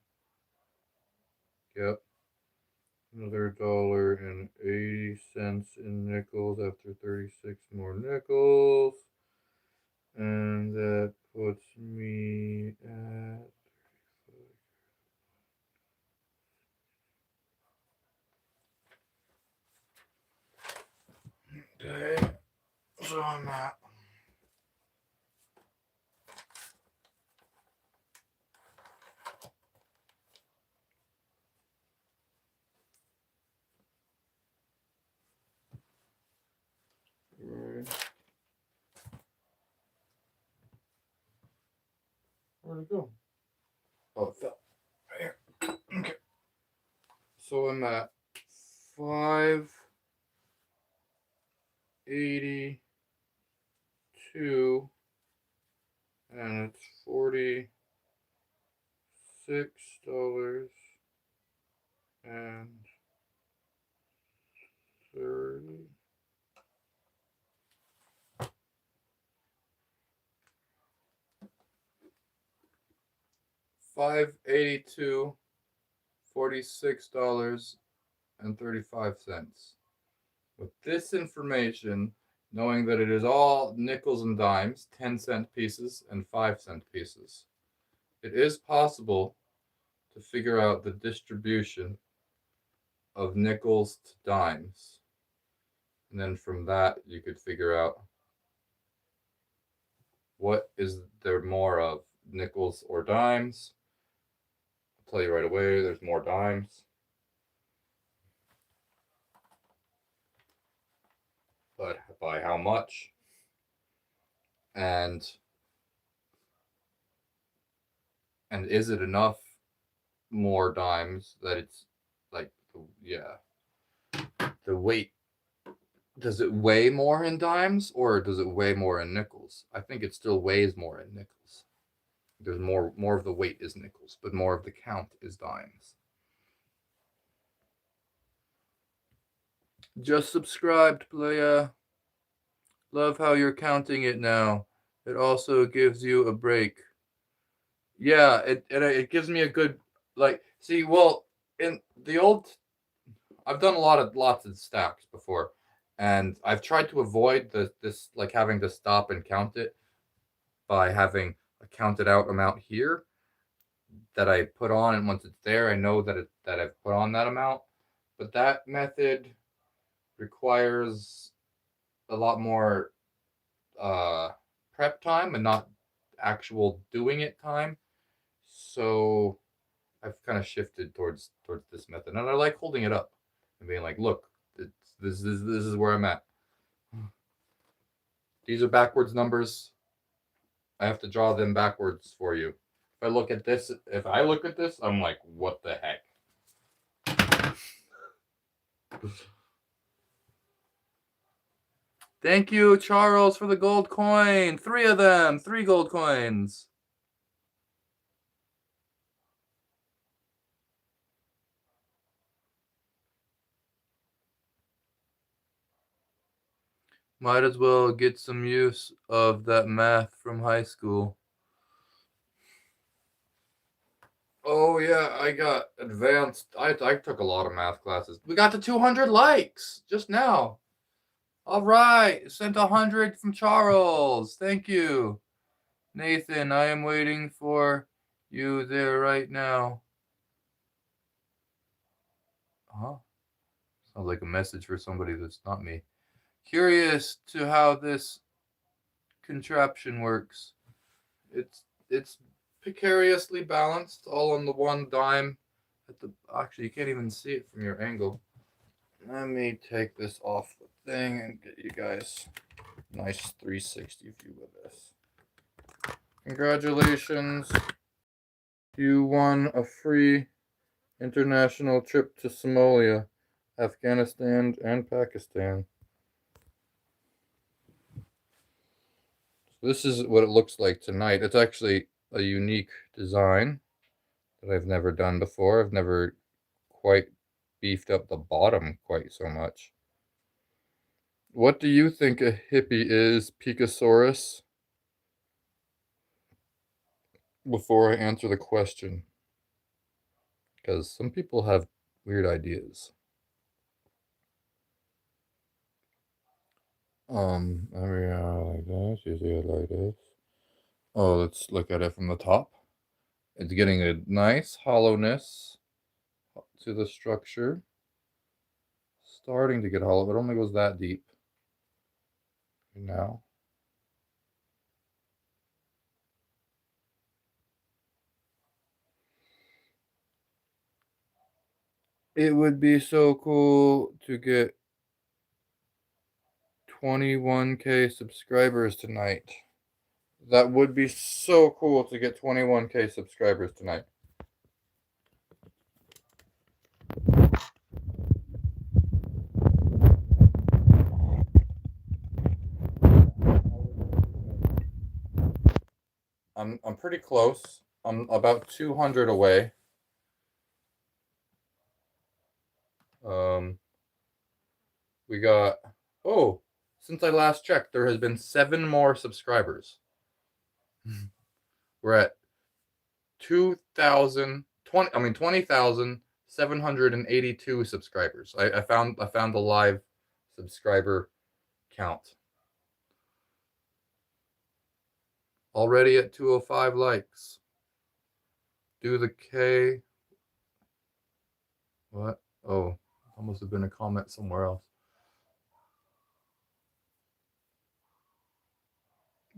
Yep. Another $1.80 in nickels after 36 more nickels. And that puts me at 35. Okay. So I'm at where'd it go? Oh, it fell. Right here. Okay. So I'm at 582, and it's $46 and 30. 582, $46.35. With this information, knowing that it is all nickels and dimes, 10-cent pieces and 5-cent pieces, it is possible to figure out the distribution of nickels to dimes. And then from that, you could figure out what is there more of, nickels or dimes. I'll tell you right away, there's more dimes. But by how much? And is it enough more dimes that it's like, yeah, the weight, does it weigh more in dimes or does it weigh more in nickels? I think it still weighs more in nickels. There's more of the weight is nickels, but more of the count is dimes. Just subscribed, playa. Love how you're counting it now. It also gives you a break. Yeah, it gives me a good, like, see, well, in the old, I've done lots of stacks before, and I've tried to avoid this like having to stop and count it by having a counted out amount here that I put on, and once it's there, I know that I've put on that amount. But that method requires a lot more prep time and not actual doing it time. So I've kind of shifted towards this method, and I like holding it up and being like, look, this is where I'm at. These are backwards numbers. I have to draw them backwards for you. If I look at this, I'm like, what the heck? Thank you, Charles, for the gold coin. 3 of them. 3 gold coins. Might as well get some use of that math from high school. Oh yeah, I got advanced. I took a lot of math classes. We got to 200 likes just now. All right, sent 100 from Charles. Thank you, Nathan. I am waiting for you there right now. Huh? Sounds like a message for somebody that's not me. Curious to how this contraption works. It's precariously balanced, all on the one dime. Actually, you can't even see it from your angle. Let me take this off the thing and get you guys a nice 360 view of this. Congratulations. You won a free international trip to Somalia, Afghanistan, and Pakistan. So this is what it looks like tonight. It's actually a unique design that I've never done before. I've never quite beefed up the bottom quite so much. What do you think a hippie is, Picosaurus? Before I answer the question, because some people have weird ideas. I mean, like this. You see it like this. Oh, let's look at it from the top. It's getting a nice hollowness to the structure. Starting to get hollow. It only goes that deep. Now. It would be so cool to get 21K subscribers tonight. That would be so cool to get 21K subscribers tonight. I'm pretty close. I'm about 200 away. We got, oh, since I last checked, there has been 7 more subscribers. We're at 20,782 subscribers. I found the live subscriber count. Already at 205 likes. Do the K. What? Oh, that must have been a comment somewhere else.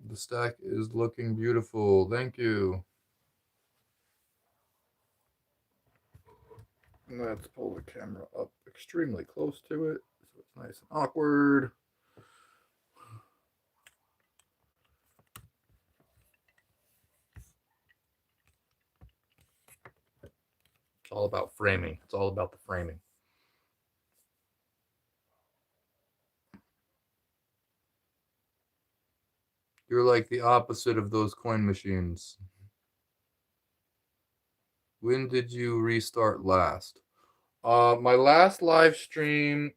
The stack is looking beautiful. Thank you. Let's pull the camera up extremely close to it so it's nice and awkward. It's all about framing. It's all about the framing. You're like the opposite of those coin machines. When did you restart last? My last live stream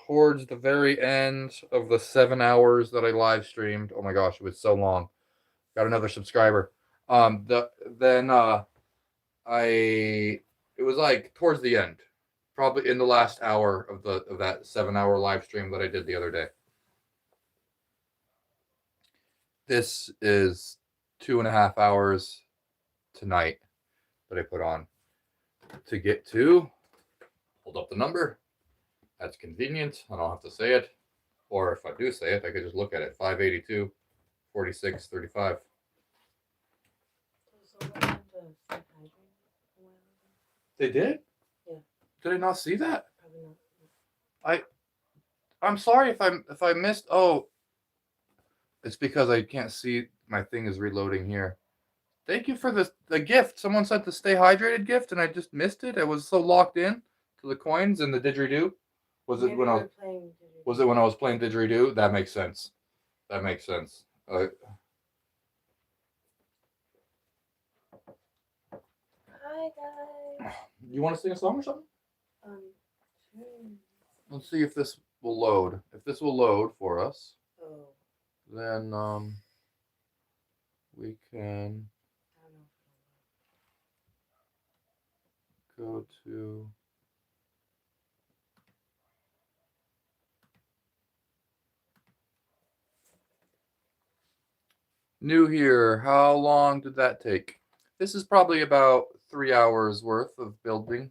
towards the very end of the 7 hours that I live streamed. Oh my gosh, it was so long. Got another subscriber. It was like towards the end, probably in the last hour of that 7 hour live stream that I did the other day. This is 2.5 hours tonight that I put on to get to. Hold up the number. That's convenient. I don't have to say it. Or if I do say it, I could just look at it. 582, 46, 35. They did? Yeah. Did I not see that? Probably not. I'm sorry if I missed. Oh, it's because I can't see. My thing is reloading here. Thank you for the gift. Someone sent the Stay Hydrated gift, and I just missed it. I was so locked in to the coins and the didgeridoo. Was it when I was playing didgeridoo? That makes sense. That makes sense. Hi guys. You want to sing a song or something? Sure. Let's see if this will load. If this will load for us, Oh. then we can I don't know. go to. New here. How long did that take? This is probably about 3 hours worth of building.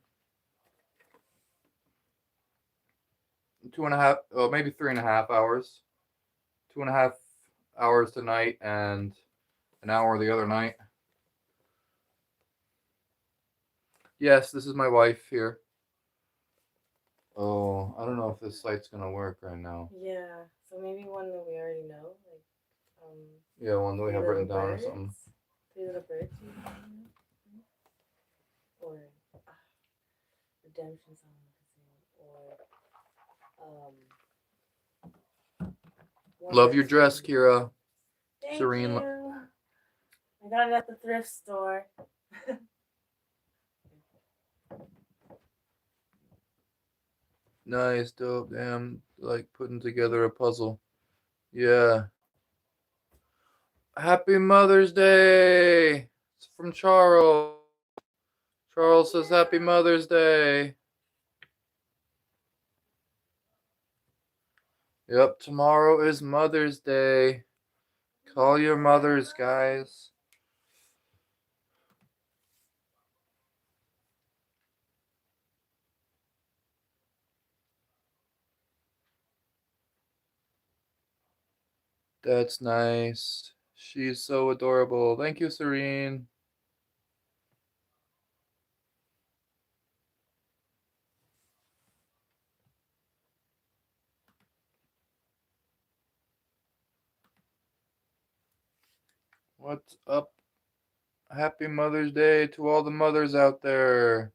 2.5, oh, maybe 3.5 hours. 2.5 hours tonight and an hour the other night. Yes, this is my wife here. Oh, I don't know if this site's gonna work right now. Yeah, so maybe one that we already know, like yeah, one that we have written down or something. 3 Little Birds, or Redemption Song, or Love your dress, Kira. Thank Serene. you. I got it at the thrift store. Nice, dope, damn, like putting together a puzzle. Yeah. Happy Mother's Day! It's from Charles. Charles says Happy Mother's Day. Yep, tomorrow is Mother's Day. Call your mothers, guys. That's nice. She's so adorable. Thank you, Serene. What's up? Happy Mother's Day to all the mothers out there.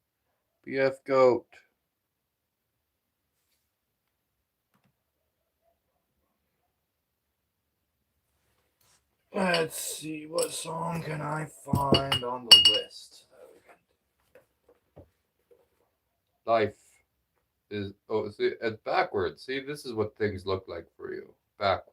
BF Goat. Let's see, what song can I find on the list? Life is, oh, see, it's backwards. See, this is what things look like for you. Backwards.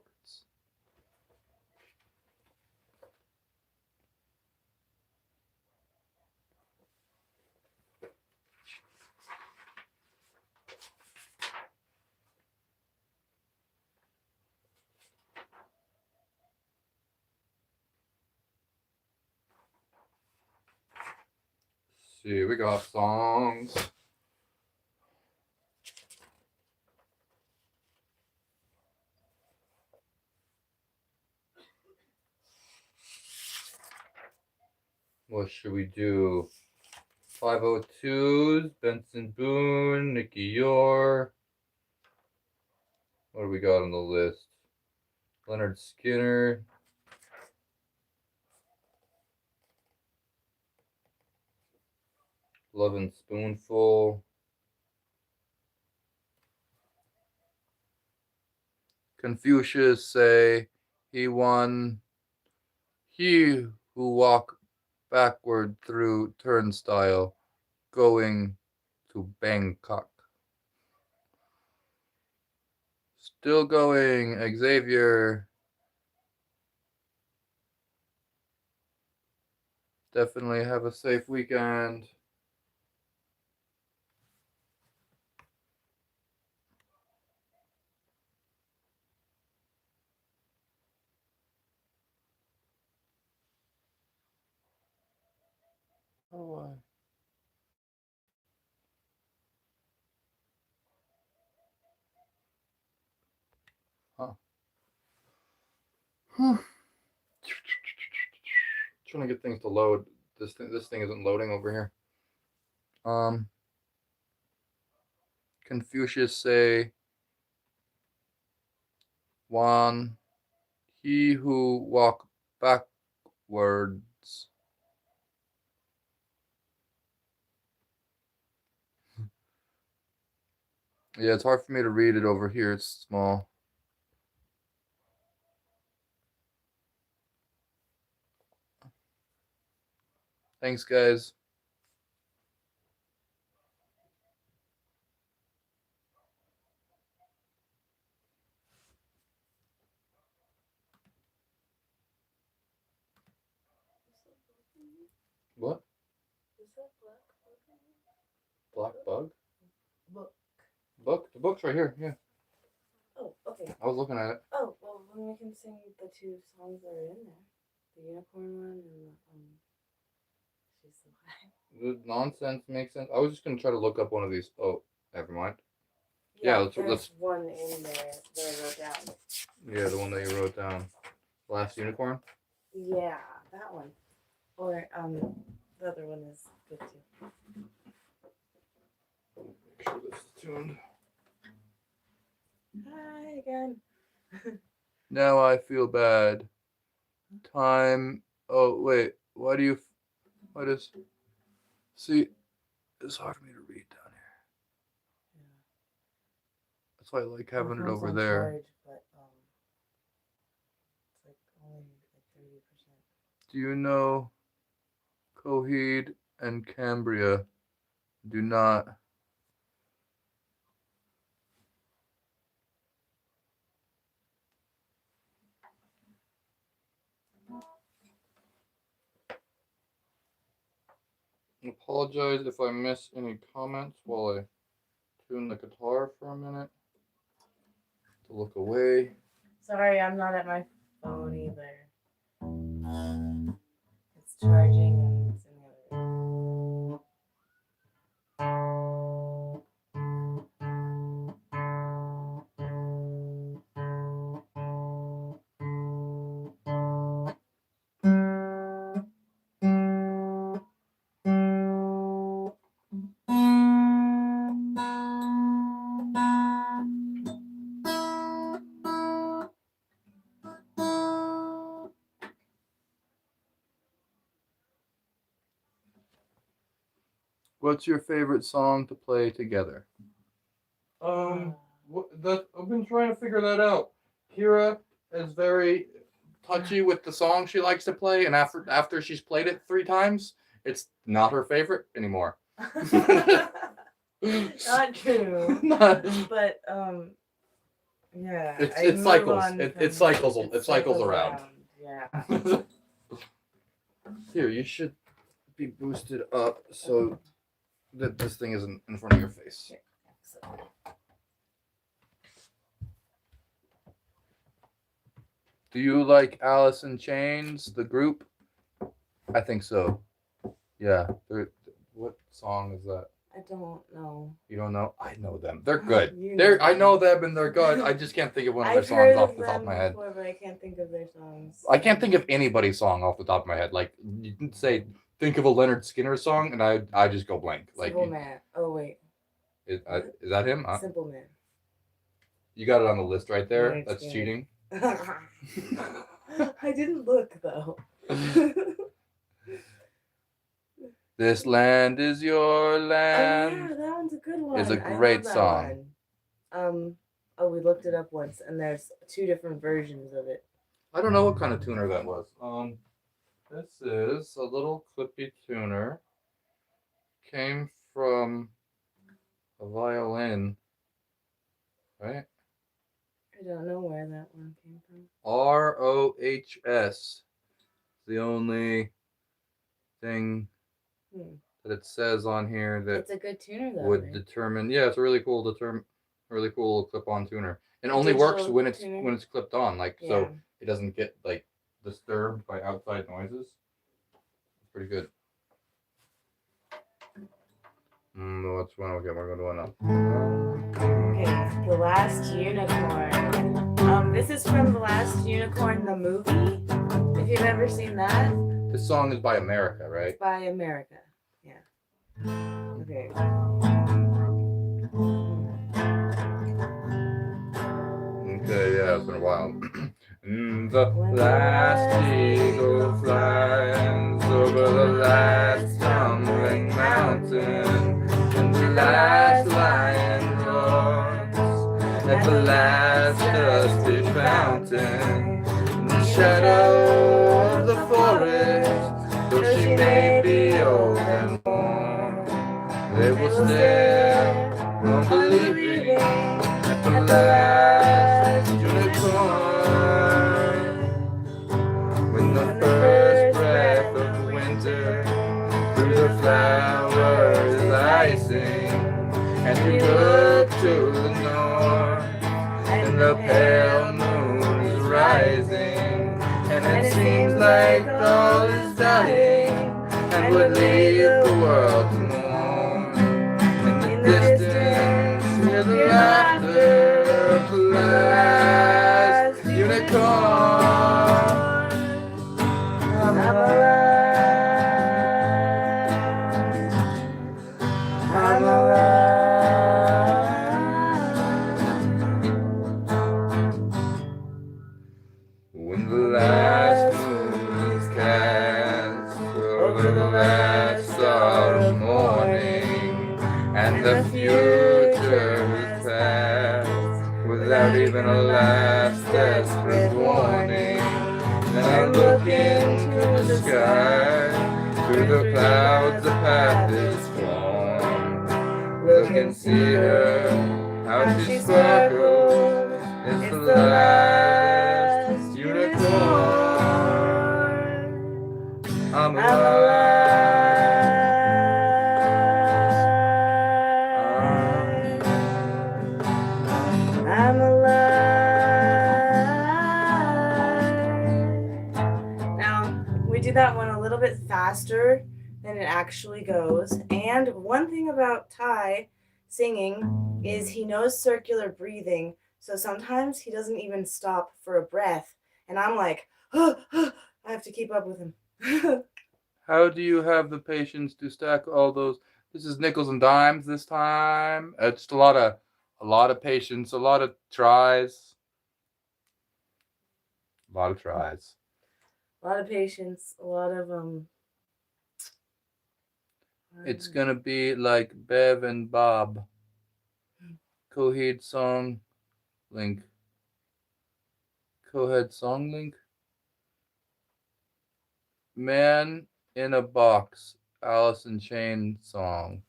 See, we got songs. What should we do? 502s, Benson Boone, Nicky Yor. What do we got on the list? Leonard Skinner. Lovin' Spoonful. Confucius say he won. He who walk backward through turnstile going to Bangkok. Still going, Xavier. Definitely have a safe weekend. Oh, huh. Trying to get things to load. This thing isn't loading over here. Confucius say, Wan, he who walk backwards. Yeah, it's hard for me to read it over here. It's small. Thanks, guys. What? Is that black Black bug? book? Book? The book's right here. Yeah. Oh, okay. I was looking at it. Oh, well, then we can sing the two songs that are in there. The unicorn one and She's So High. The nonsense makes sense. I was just gonna try to look up one of these. Oh, never mind. Yeah, let's- there's one in there that I wrote down. Yeah, the one that you wrote down. Last unicorn. Yeah, that one. Or the other one is good too. Make sure this is tuned. Hi again. Now I feel bad. Time. Oh wait. Why do you? What is? See, it's hard for me to read down here. Yeah. That's why I like having My it phone's over on there. charge, but it's like only like 30%. Do you know? Coheed and Cambria do not. Apologize if I miss any comments while I tune the guitar for a minute. To look away. Sorry, I'm not at my phone either. It's charging and it's in the other room. What's your favorite song to play together? I've been trying to figure that out. Kira is very touchy with the song she likes to play, and after she's played it 3 times, it's not her favorite anymore. Not true. But yeah. It cycles. It cycles around. Yeah. Here, you should be boosted up so that this thing isn't in front of your face. Do you like Alice in Chains, the group? I think so. Yeah. What song is that? I don't know. You don't know? I know them. They're good. You I know them. them and they're good. I just can't think of one of their I've songs heard off of the top of them my head. before, but I can't think of their songs. I can't think of anybody's song off the top of my head. Like you can say, think of a Leonard Skinner song, and I just go blank. Like Simple Man. Oh wait. Is that him? Simple Man. You got it on the list right there. Leonard That's Skinner. cheating. I didn't look though. This land is your land. Oh yeah, that one's a good one. Is a I love great that song. one. Oh, we looked it up once, and there's 2 different versions of it. I don't know what kind of tuner that was. This is a little clippy tuner. Came from a violin, right? I don't know where that one came from. ROHS. The only thing that it says on here that It's a good tuner though. would right? determine. Yeah, it's a really cool clip-on tuner. It only works Digital when it's tuner? clipped on, like Yeah. so it doesn't get like disturbed by outside noises. It's pretty good. What's one? Okay, we're going up. Okay, The Last Unicorn. This is from The Last Unicorn, the movie. If you've ever seen that, This song is by America, right? it's by America. Yeah. Okay. Okay, yeah, it's been a while. The last eagle flies over the last tumbling mountain, and the last lion roars at the last dusty fountain. In the shadow of the forest, though she may be old and worn, they will stare, unbelieving, at the last unicorn. When the first breath of winter through the flowers is icing, and we look to the north, and the pale moon is rising, and it seems like all is dying, and would leave the world to mourn. In the distance, hear the laughter of the last unicorn. I'm alive. When the last moon is cast over the last star of morning, and the future is past without even a last desperate warning, then I look into the sky, through the clouds the path is formed. Look and see her, how she sparkles, it's the last unicorn. I'm alive. I'm alive. Now, we do that one a little bit faster than it actually goes. And one thing about Tai singing is he knows circular breathing. So sometimes he doesn't even stop for a breath. And I'm like, I have to keep up with him. How do you have the patience to stack all those? This is nickels and dimes this time. It's a lot of patience, a lot of tries. A lot of tries. A lot of patience, a lot of It's gonna be like Bev and Bob. Coheed song link. Coheed song link. Man in a Box, Alice in Chain song.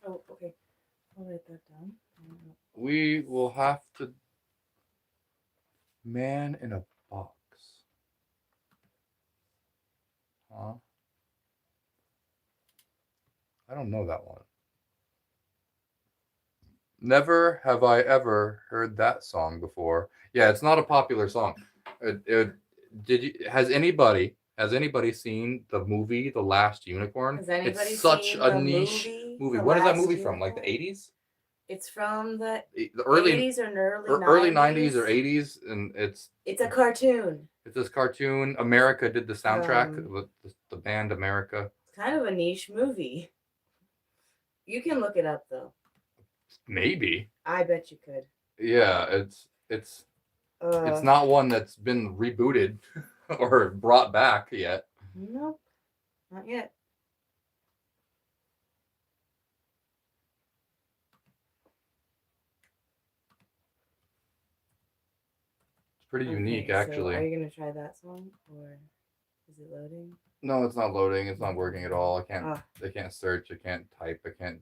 Oh, okay. I'll write that down. We will have to. Man in a Box. Huh? I don't know that one. Never have I ever heard that song before. Yeah, it's not a popular song. Has anybody seen the movie The Last Unicorn? Has anybody It's such seen a the niche movie. The When is that Last movie from? Unicorn? Like the 80s? It's from the early 80s or early 90s. Early 90s or 80s, and it's a cartoon. It's this cartoon. America did the soundtrack with the band America. It's kind of a niche movie. You can look it up though. Maybe. I bet you could. Yeah, it's not one that's been rebooted or brought back yet. Nope, not yet. It's pretty unique, actually. So are you gonna try that song, or is it loading? No, it's not loading. It's not working at all. I can't search. I can't type. I can't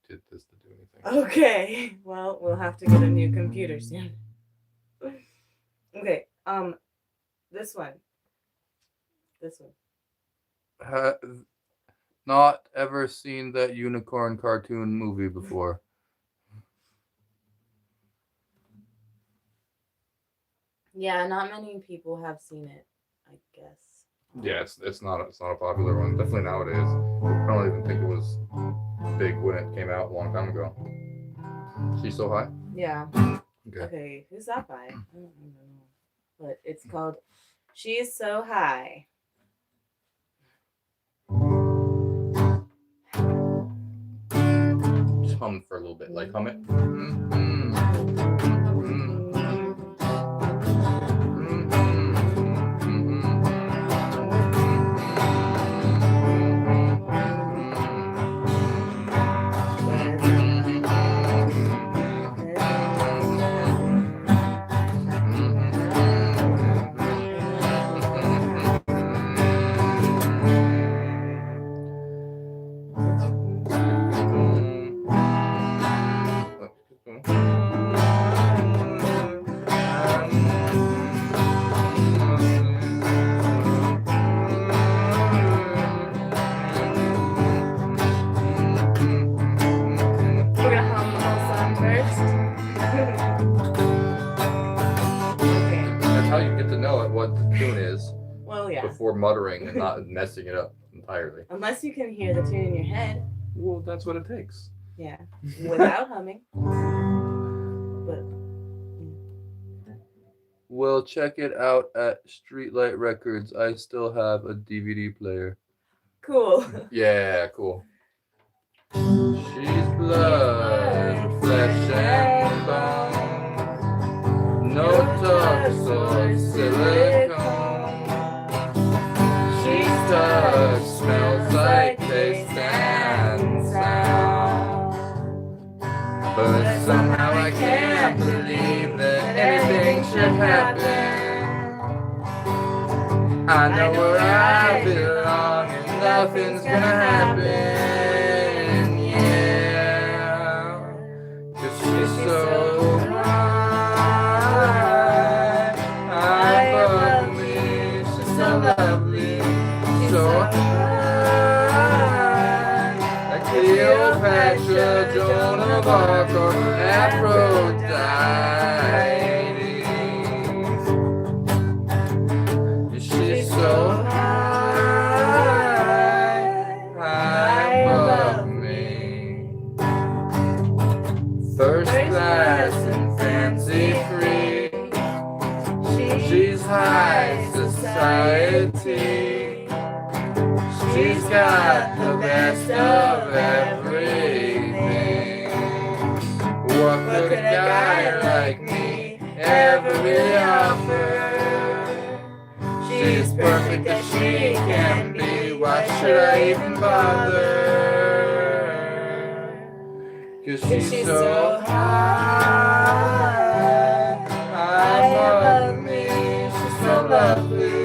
do this to do anything. Okay. Well, we'll have to get a new computer soon. Okay. This one. Not ever seen that unicorn cartoon movie before. Yeah, not many people have seen it, I guess. Yeah, it's not a popular one. Definitely nowadays. I don't even think it was big when it came out a long time ago. She's So High? Yeah. Okay. Okay, who's that by? I don't even know. But it's called She's So High. hum for a little bit. Like hum it. We're gonna hum the whole song first. Okay. That's how you get to know what the tune is Well, yeah. before muttering and not messing it up entirely. Unless you can hear the tune in your head. Well, that's what it takes. Yeah. Without humming. But Well, check it out at Streetlight Records. I still have a DVD player. cool. Yeah, cool. She's blood, flesh and bone. No touch or silicone. She's touch, smells like taste and sound. But somehow I can't believe that anything should happen. I know where I belong and nothing's gonna happen, yeah. 'Cause she's so high above me. She's so lovely, so high. Like Cleopatra, Joan of Arc, or Aphrodite. She's so high above me. First class and fancy free. She's high society. She's got the best of everything. What could a guy like me ever really offer? She's perfect as she can be. Why should I even bother? 'Cause she's so high above me. She's so lovely.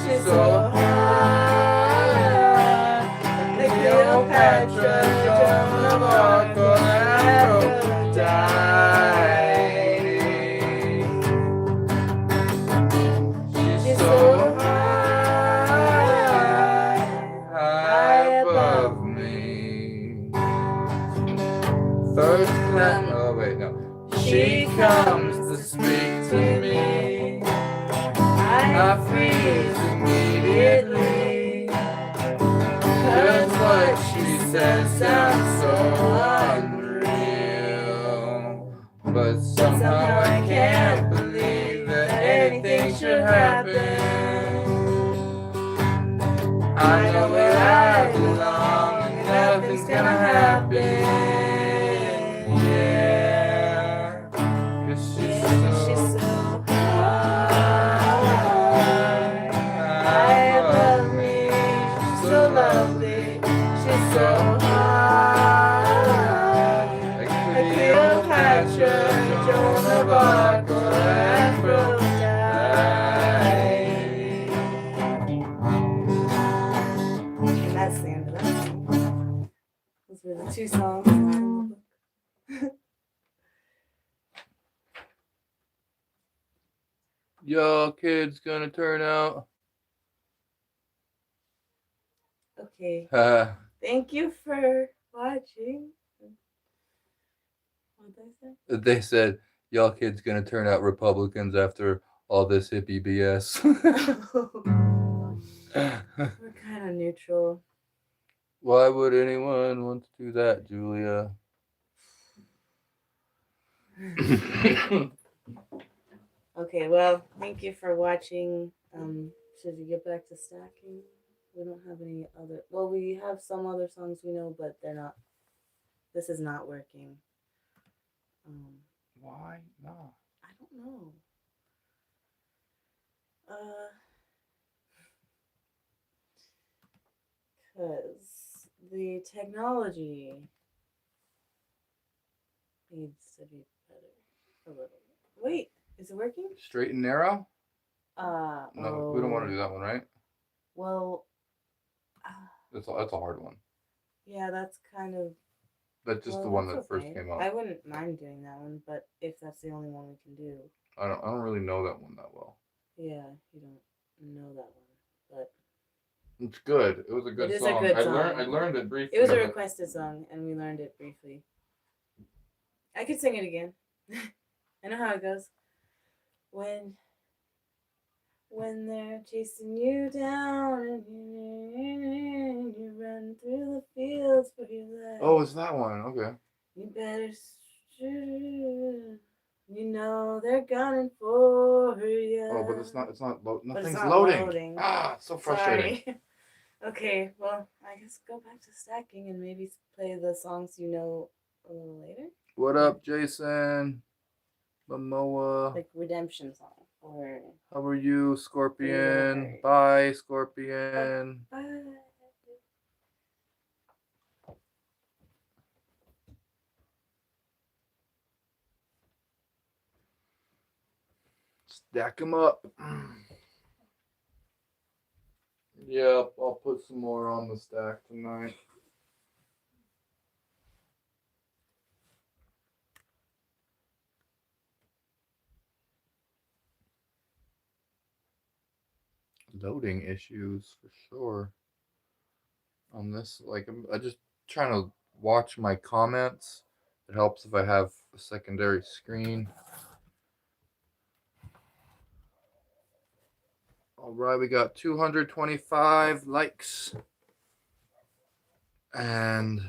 She's so high. Like Cleopatra, Joan of Arc, or Aphrodite. She's so high above me. First class. Oh wait, no. She comes to speak to me. I freeze immediately. 'Cause what she says sounds so unreal. But somehow I can't believe that anything should happen. I know where I belong and nothing's gonna happen. Yeah. 'Cause she's so high above me. She's so lovely. She's so high. Like Cleopatra, Joan of Arc, or Aphrodite. And that's the end of that song. Those were the two songs in the book. Your kid's gonna turn out. Okay. Uh, Thank you for watching. What did I say? they said, y'all kids gonna turn out Republicans after all this hippie BS. We're kind of neutral. Why would anyone want to do that, Julia? Okay, well, thank you for watching. Should we get back to stacking? We don't have any other. Well, we have some other songs we know, but they're not This is not working. Why not? I don't know. Because the technology needs to be better a little bit. Wait, is it working? Straight and narrow? No, we don't want to do Oh. that one, right? Well, That's a hard one. yeah, that's kind of. That's just Well, the one that's that first okay. came up. I wouldn't mind doing that one, but if that's the only one we can do. I don't really know that one that well. Yeah, you don't know that one, but It's good. It was a good it is song. a good I song. learned it briefly. It was a but- requested song, and we learned it briefly. I could sing it again. I know how it goes. When they're chasing you down and you run through the fields for your life. Oh, it's that one. Okay. You better shoot. You know they're gunning for you. Oh, but it's not. But Nothing's it's not loading. loading. Ah, it's so frustrating. Sorry. Okay, well, I guess go back to stacking and maybe play the songs you know a little later. What up, Jason? Momoa. Like Redemption song or How are you, Scorpion? Hurt. Bye, Scorpion. Bye. Stack them up. Yep, I'll put some more on the stack tonight. Loading issues for sure. On this, like, I'm just trying to watch my comments. It helps if I have a secondary screen. All right, we got 225 likes. And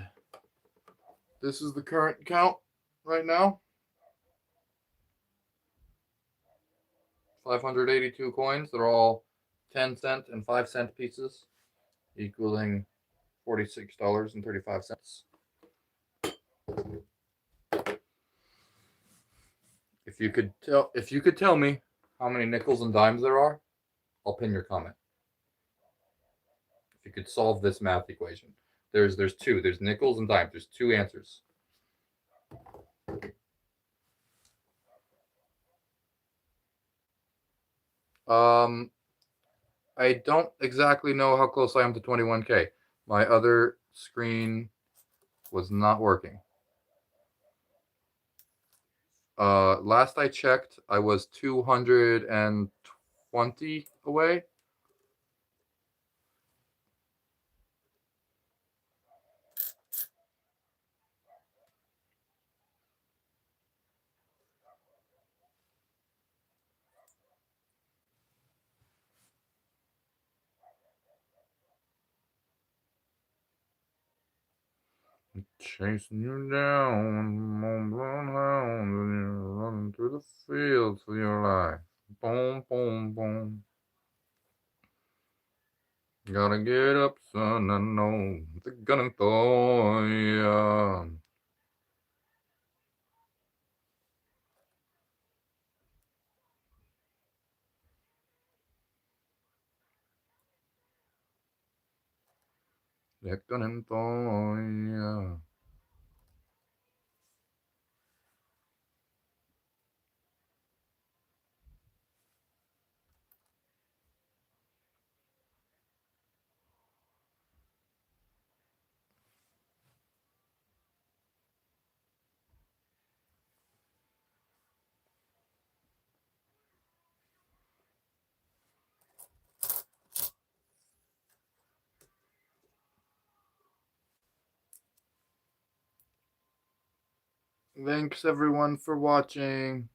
this is the current count right now. 582 coins. They're all 10-cent and 5-cent pieces, equaling $46.35. If you could tell me how many nickels and dimes there are, I'll pin your comment. If you could solve this math equation, there's two. There's nickels and dimes. There's two answers. I don't exactly know how close I am to 21K. My other screen was not working. Last I checked, I was 220 away. Chasing you down, Mont Blanc hound, and you're running through the fields for your life. Boom, boom, boom. Gotta get up, son, I know they're gonna throw you. They're gonna throw you. Thanks everyone for watching.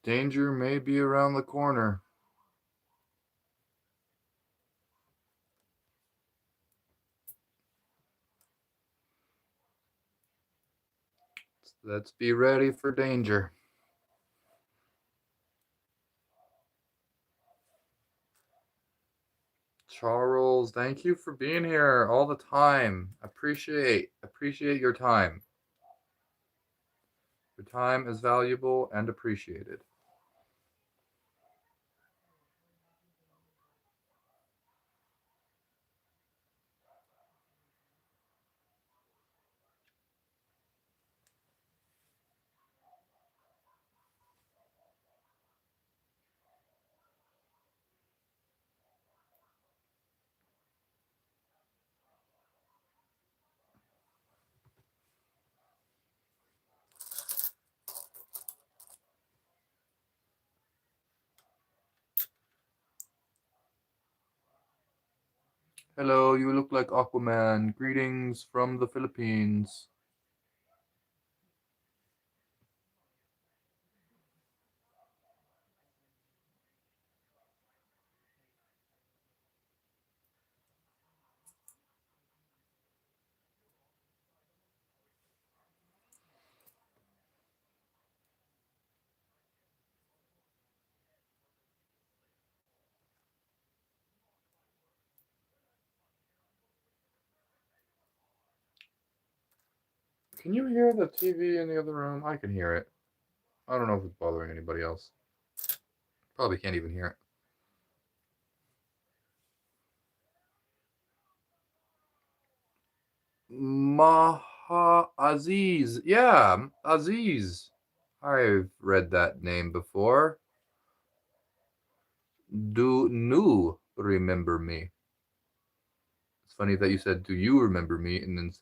Danger may be around the corner. Let's be ready for danger. Charles, thank you for being here all the time. Appreciate your time. Your time is valuable and appreciated. Hello, you look like Aquaman. Greetings from the Philippines. Can you hear the TV in the other room? I can hear it. I don't know if it's bothering anybody else. Probably can't even hear it. Maha Aziz. Yeah, Aziz. I've read that name before. Do you remember me? It's funny that you said, "Do you remember me?" and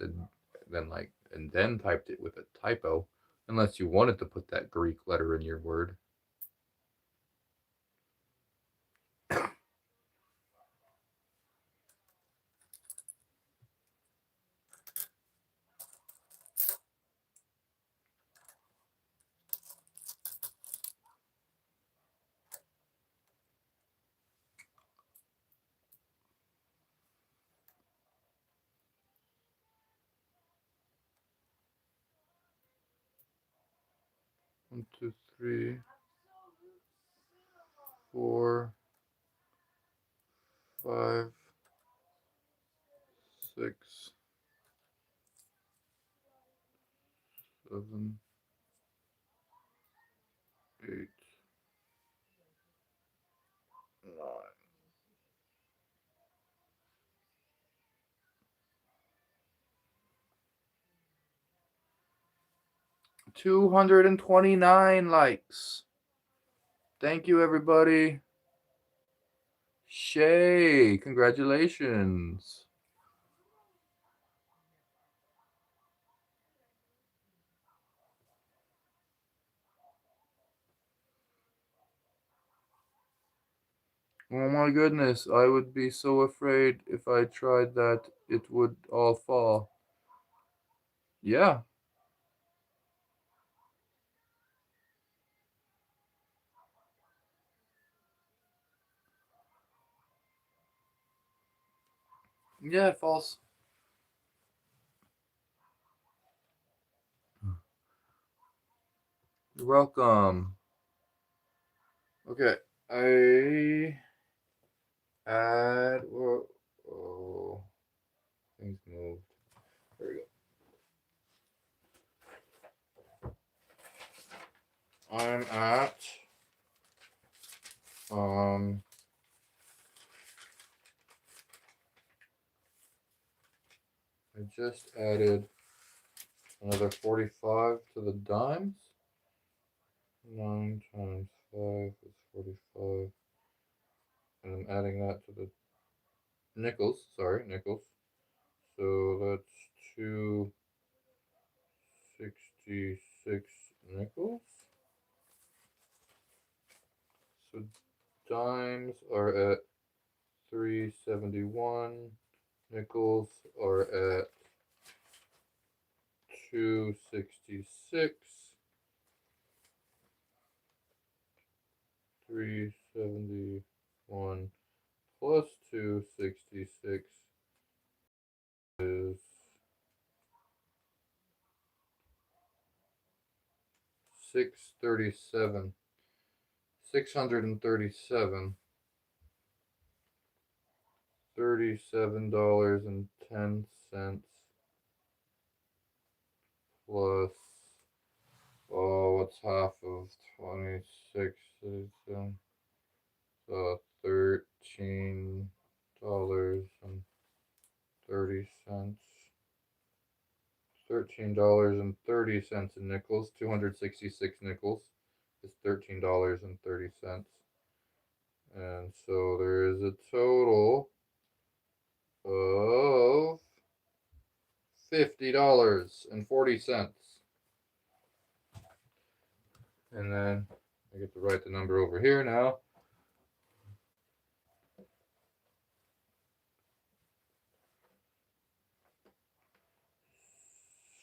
then typed it with a typo, unless you wanted to put that Greek letter in your word. One, two, three, 4, 5, 6, 7, 8, 9. 229 likes. Thank you, everybody. Shay, congratulations. Oh my goodness, I would be so afraid if I tried that it would all fall. Yeah. Yeah, it falls. You're welcome. Okay, I add. Whoa, oh, things moved. There we go. I'm at I just added another 45 to the dimes. 9 times 5 is 45. And I'm adding that to the nickels. Sorry, nickels. So that's 266 nickels. So dimes are at 371. Nickels are at 266. 371 plus 266 is 637. $637. $37.10 plus, oh, what's half of 26? $13.30. $13.30 in nickels. 266 nickels is $13.30. And so there is a total of $50.40. And then I get to write the number over here now.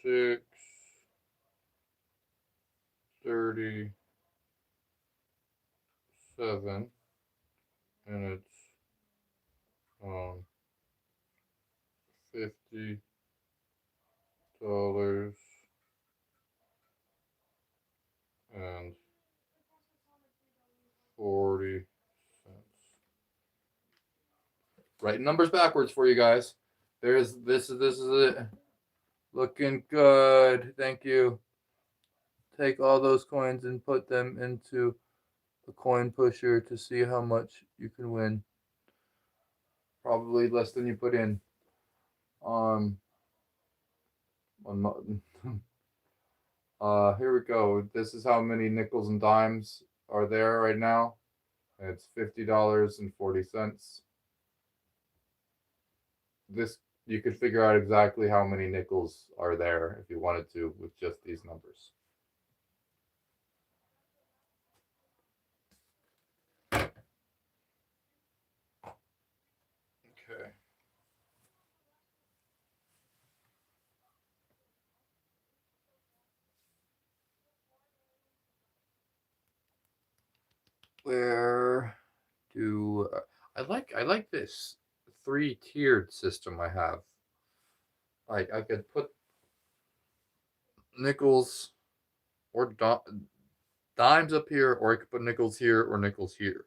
$6.37, and it's $50 and 40 cents. Writing numbers backwards for you guys. This is it. Looking good. Thank you. Take all those coins and put them into the coin pusher to see how much you can win. Probably less than you put in. Here we go. This is how many nickels and dimes are there right now. It's $50.40. This, you could figure out exactly how many nickels are there if you wanted to with just these numbers. Okay. Where do I like this 3-tiered system I have. Like I could put nickels or dimes up here, or I could put nickels here or nickels here.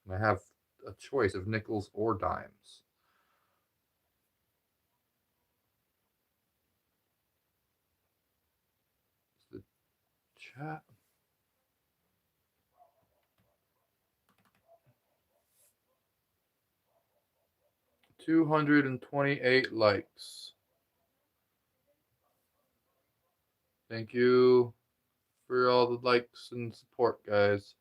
And I have a choice of nickels or dimes. The chat. $228 likes. Thank you for all the likes and support, guys.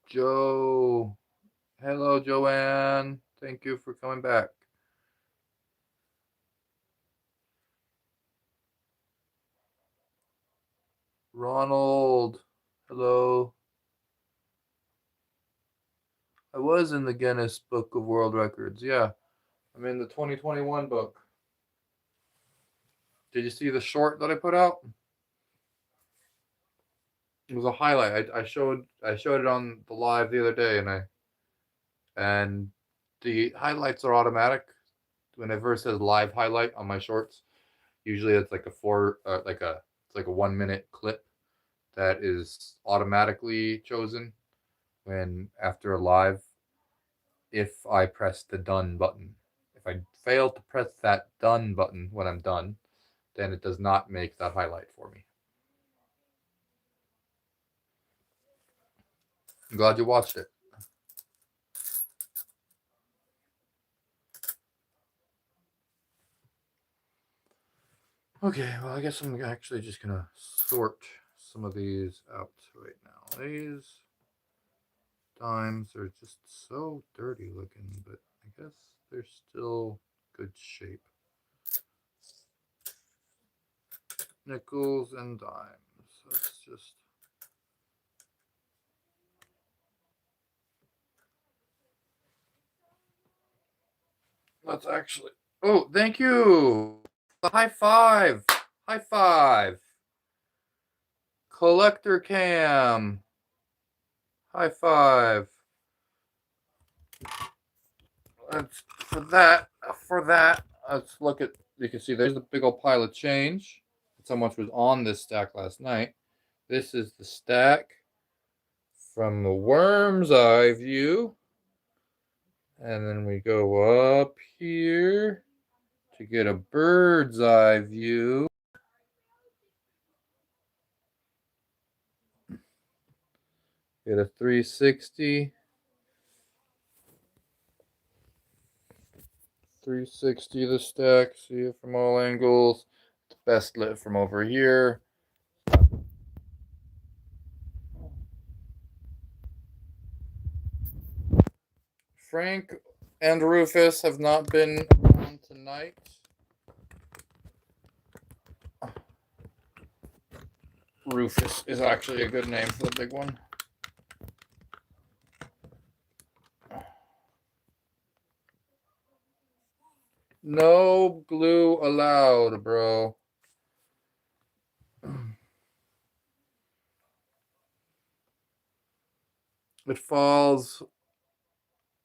Joe. Hello, Joanne. Thank you for coming back. Ronald. Hello. I was in the Guinness Book of World Records. Yeah. I'm in the 2021 book. Did you see the short that I put out? It was a highlight. I showed it on the live the other day, and the highlights are automatic. Whenever it says live highlight on my shorts, usually it's like it's like a 1 minute clip that is automatically chosen when after a live, if I press the done button. If I fail to press that done button when I'm done, then it does not make that highlight for me. I'm glad you watched it. Okay, well, I guess I'm actually just gonna sort some of these out right now. These dimes are just so dirty looking, but I guess they're still good shape. nickels and dimes. Let's just. Let's actually. Oh, thank you. High five. High five. Collector Cam. High five. Let's for that. Let's look at. You can see there's the big old pile of change. That's how much was on this stack last night. This is the stack from the worm's eye view. And then we go up here to get a bird's eye view. Get a 360. 360 the stack. See it from all angles. It's best lit from over here. Frank and Rufus have not been on tonight. Rufus is actually a good name for the big one. No glue allowed, bro. It falls.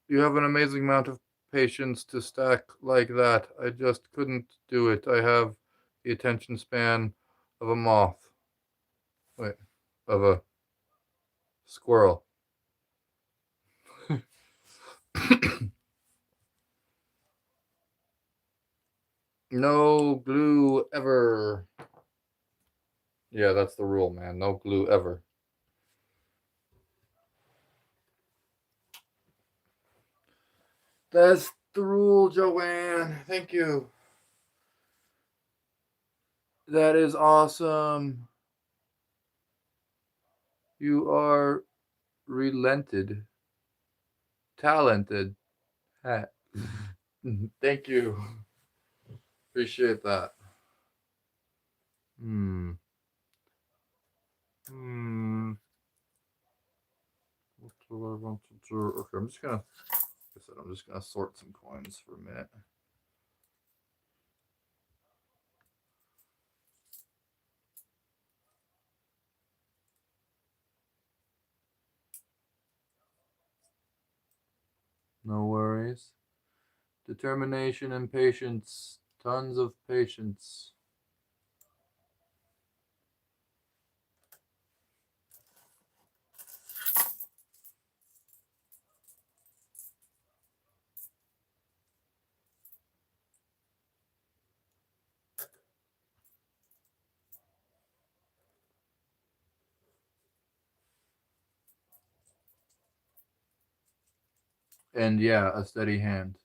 You have an amazing amount of patience to stack like that. I just couldn't do it. I have the attention span of a moth. Wait, of a squirrel. No glue ever. Yeah, that's the rule, man. No glue ever. That's the rule, Joanne. Thank you. That is awesome. You are relented. Talented. Thank you. Appreciate that. What do I want to do? Okay, I'm just gonna. Like I said, I'm just gonna sort some coins for a minute. No worries. Determination and patience. Tons of patience. And yeah, a steady hand.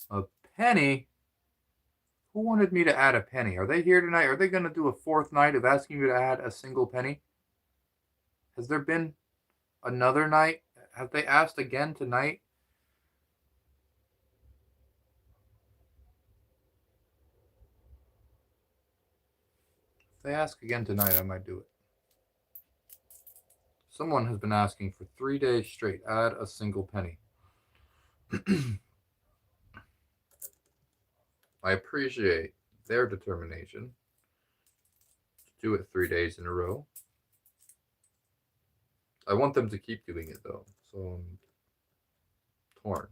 A penny? Who wanted me to add a penny? Are they here tonight? Are they going to do a fourth night of asking you to add a single penny? Has there been another night? Have they asked again tonight? If they ask again tonight, I might do it. Someone has been asking for 3 days straight. Add a single penny. I appreciate their determination to do it 3 days in a row. I want them to keep doing it though, so I'm torn.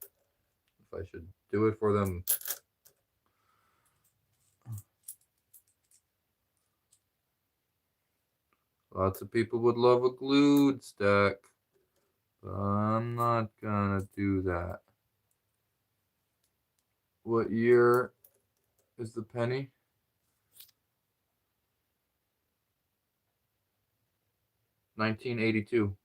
If I should do it for them. Lots of people would love a glued stack, but I'm not gonna do that. What year is the penny? 1982.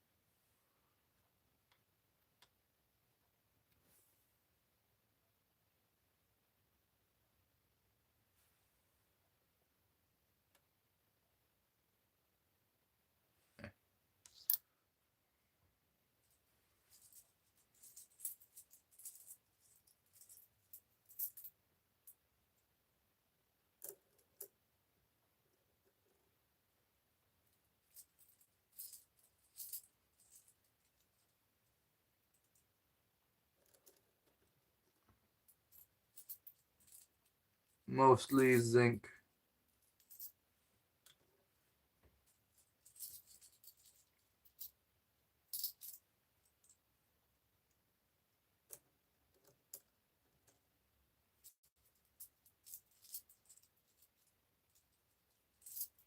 Mostly zinc.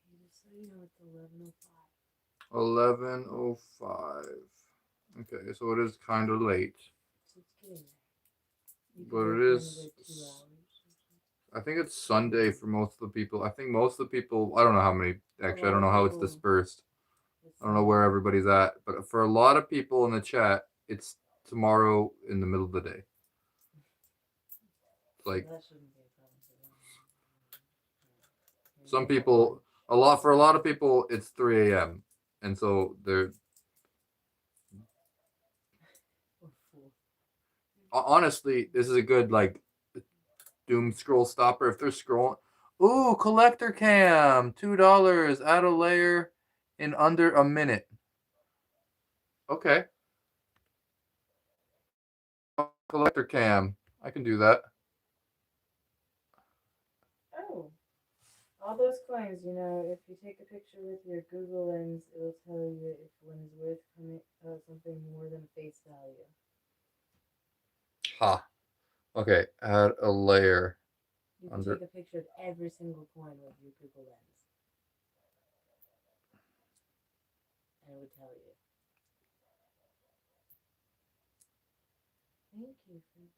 Just so you know, it's 11:05. 11:05. Okay, so it is kind of late. So it's getting there. You But can it go for is- another 2 hours. I think it's Sunday for most of the people. I think most of the people, I don't know how many, actually, I don't know how it's dispersed. I don't know where everybody's at, but for a lot of people in the chat, it's tomorrow in the middle of the day. It's like That shouldn't be a problem for them. some people, for a lot of people, it's 3 a.m. And so they're, Or fool. honestly, this is a good, like, doom scroll stopper. If they're scrolling, ooh, collector cam, $2, add a layer in under a minute. Okay. Collector cam. I can do that. Oh. All those coins, you know, if you take a picture with your Google Lens, it'll tell you if one is worth something more than face value. Ha. Okay, add a layer. You can Under- take a picture of every single coin with your Google Lens. And it would tell you. Thank you.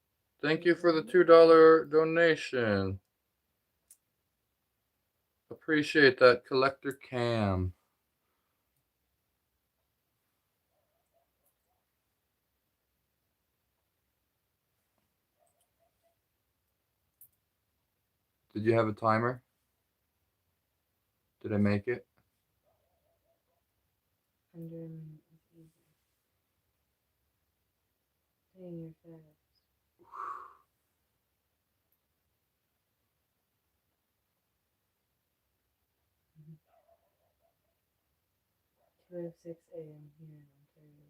Thank you for the $2 donation. Appreciate that, collector cam. Did you have a timer? Did I make it? Under a minute is easy. Dang, you're fast. 2:06 a.m. here in Ontario,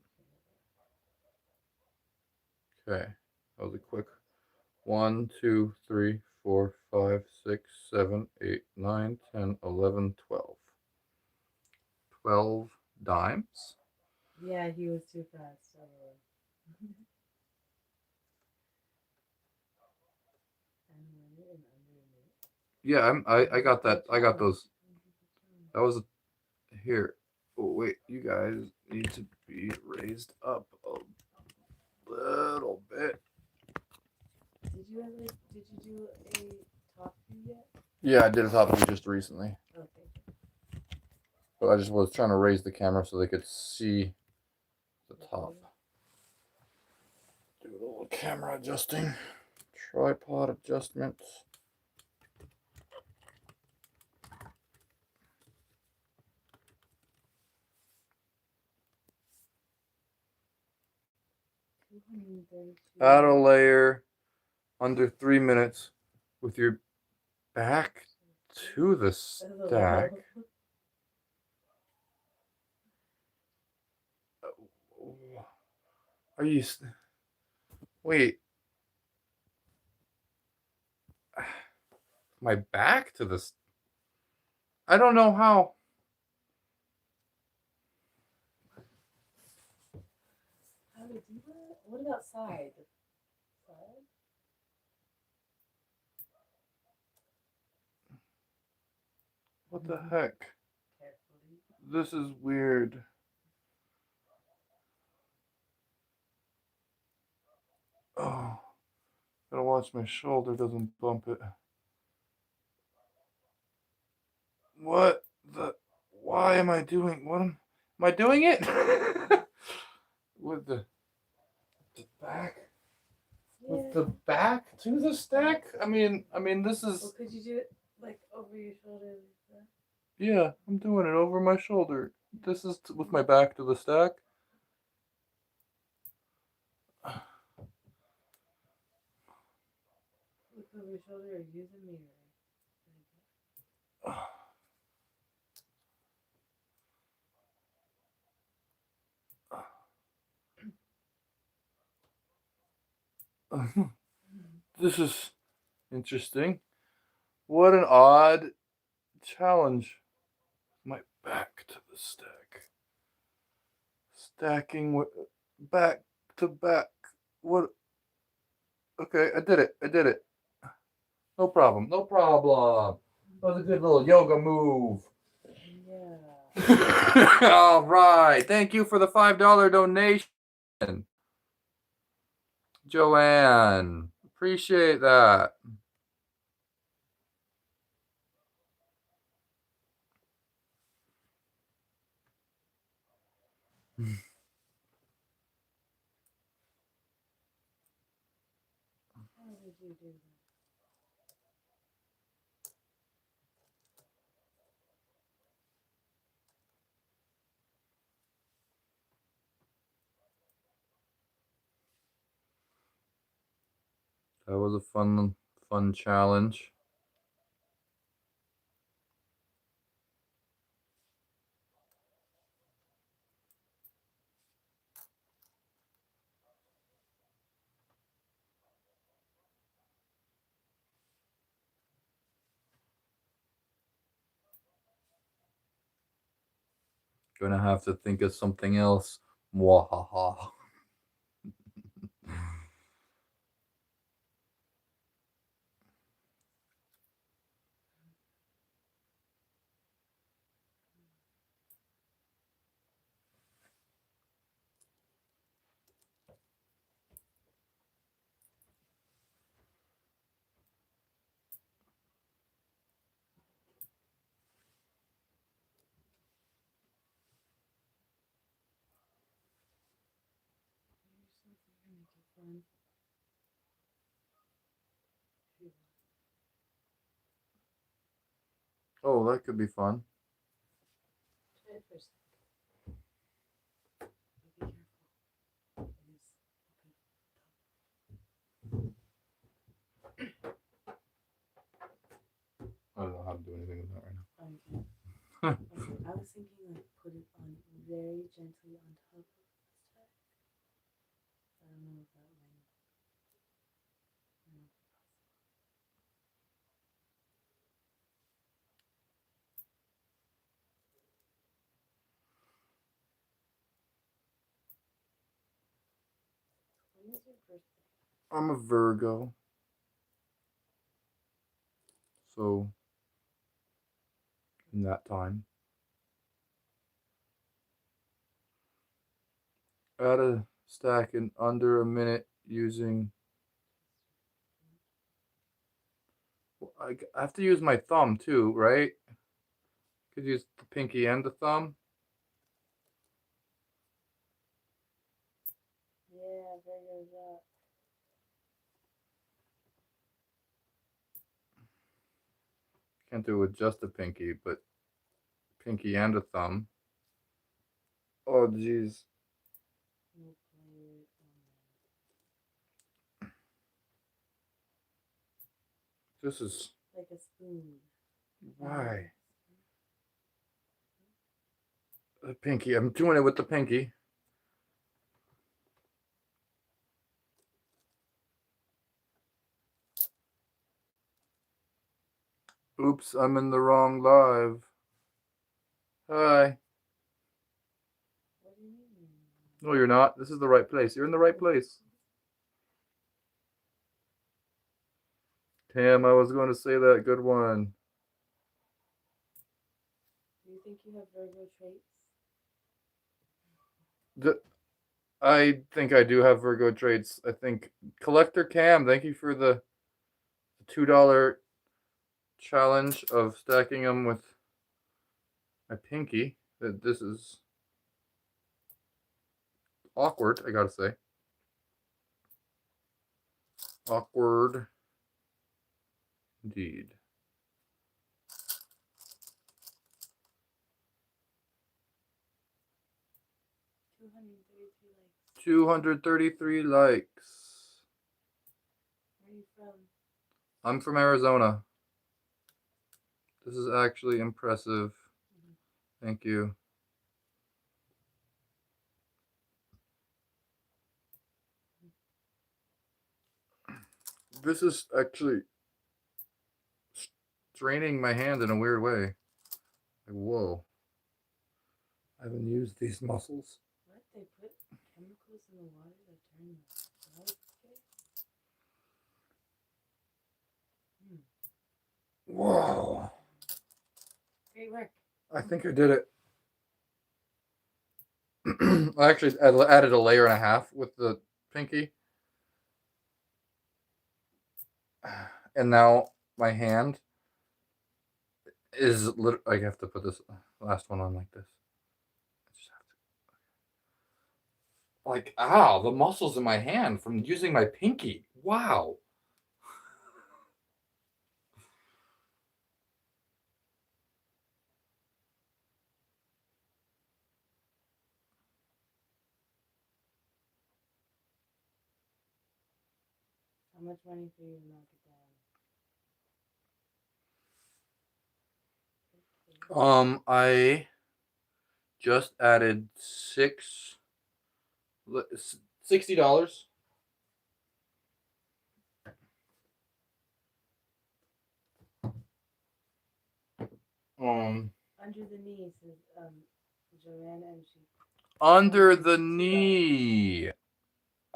Canada. Okay, that was a quick 1, 2, 3, 4, 5, 6, 7, 8, 9, 10, 11, 12. 12 dimes. Yeah, he was too fast. Yeah, I got that. I got those. That was here. Oh wait, you guys need to be raised up a little bit. Did you do a top view yet? Yeah, I did a top view just recently. Okay. But I just was trying to raise the camera so they could see the top. Do a little camera adjusting. Tripod adjustment. Add a layer under 3 minutes with your back to the stack. Are you... Wait. My back to this... I don't know how... How to do that? What about side? Side? What the heck? Carefully. This is weird. Oh, gotta watch my shoulder doesn't bump it. What the? Why am I doing? What am I doing it? With the back? Yeah. With the back to the stack? I mean, this is. Well, could you do it like over your shoulder like that? Yeah, I'm doing it over my shoulder. This is with my back to the stack. Look over your shoulder or use a mirror. This is interesting. What an odd challenge. My back to the stack. Stacking with back to back. What? Okay, I did it. I did it. No problem. No problem. That was a good little yoga move. Yeah. All right. Thank you for the $5 donation, Joanne. Appreciate that. How did you do that? That was a fun challenge. Gonna have to think of something else. Mwahaha. Here's something to make it fun. If you want. Oh, that could be fun. Try it first. But be careful. It is I don't know how to do anything with that right now. okay. Okay. I was thinking like put it on very gently on top of the stack. I don't know if that might. No. When is your birthday? I'm a Virgo. So, in that time. Add a stack in under a minute using. I have to use my thumb too, right? Could use the pinky and the thumb. Yeah, Virgo's up. Can't do it with just a pinky, but pinky and a thumb. Oh, jeez. We'll play it This is like a spoon. why the pinky. I'm doing it with the pinky. Oops, I'm in the wrong live. Hi. What do you mean? No, you're not. This is the right place. You're in the right place. Tam, I was going to say that. Good one. Do you think you have Virgo traits? I think I do have Virgo traits. I think Collector Cam, thank you for the $2 challenge of stacking them with my pinky. This is awkward, I gotta say. Awkward indeed. 233 likes. Where are you from? I'm from Arizona. This is actually impressive. Thank you. This is actually draining my hand in a weird way. Like, whoa. I haven't used these muscles. What? They put chemicals in the water that turn the blood gray? Whoa. Great work. I think I did it. I actually added a layer and a half with the pinky. And now my hand is literally, I have to put this last one on like this. I just have to. Like, ow, the muscles in my hand from using my pinky. Wow. How much money for you to knock it down? Okay. I just added $60. Under the knee says Joanna, and she. Under the knee.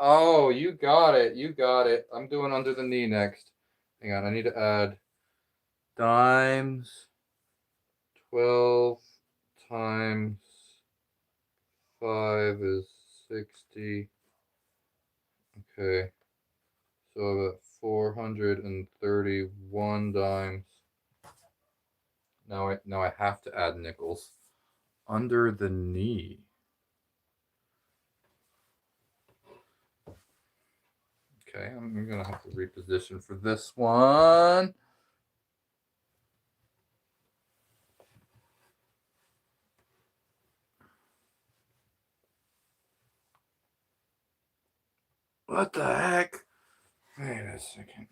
Oh, you got it. You got it. I'm doing under the knee next. Hang on, I need to add dimes. 12 times 5 is 60. Okay. So I've got 431 dimes. Now I have to add nickels. Under the knee. Okay, I'm gonna have to reposition for this one. What the heck? Wait a second.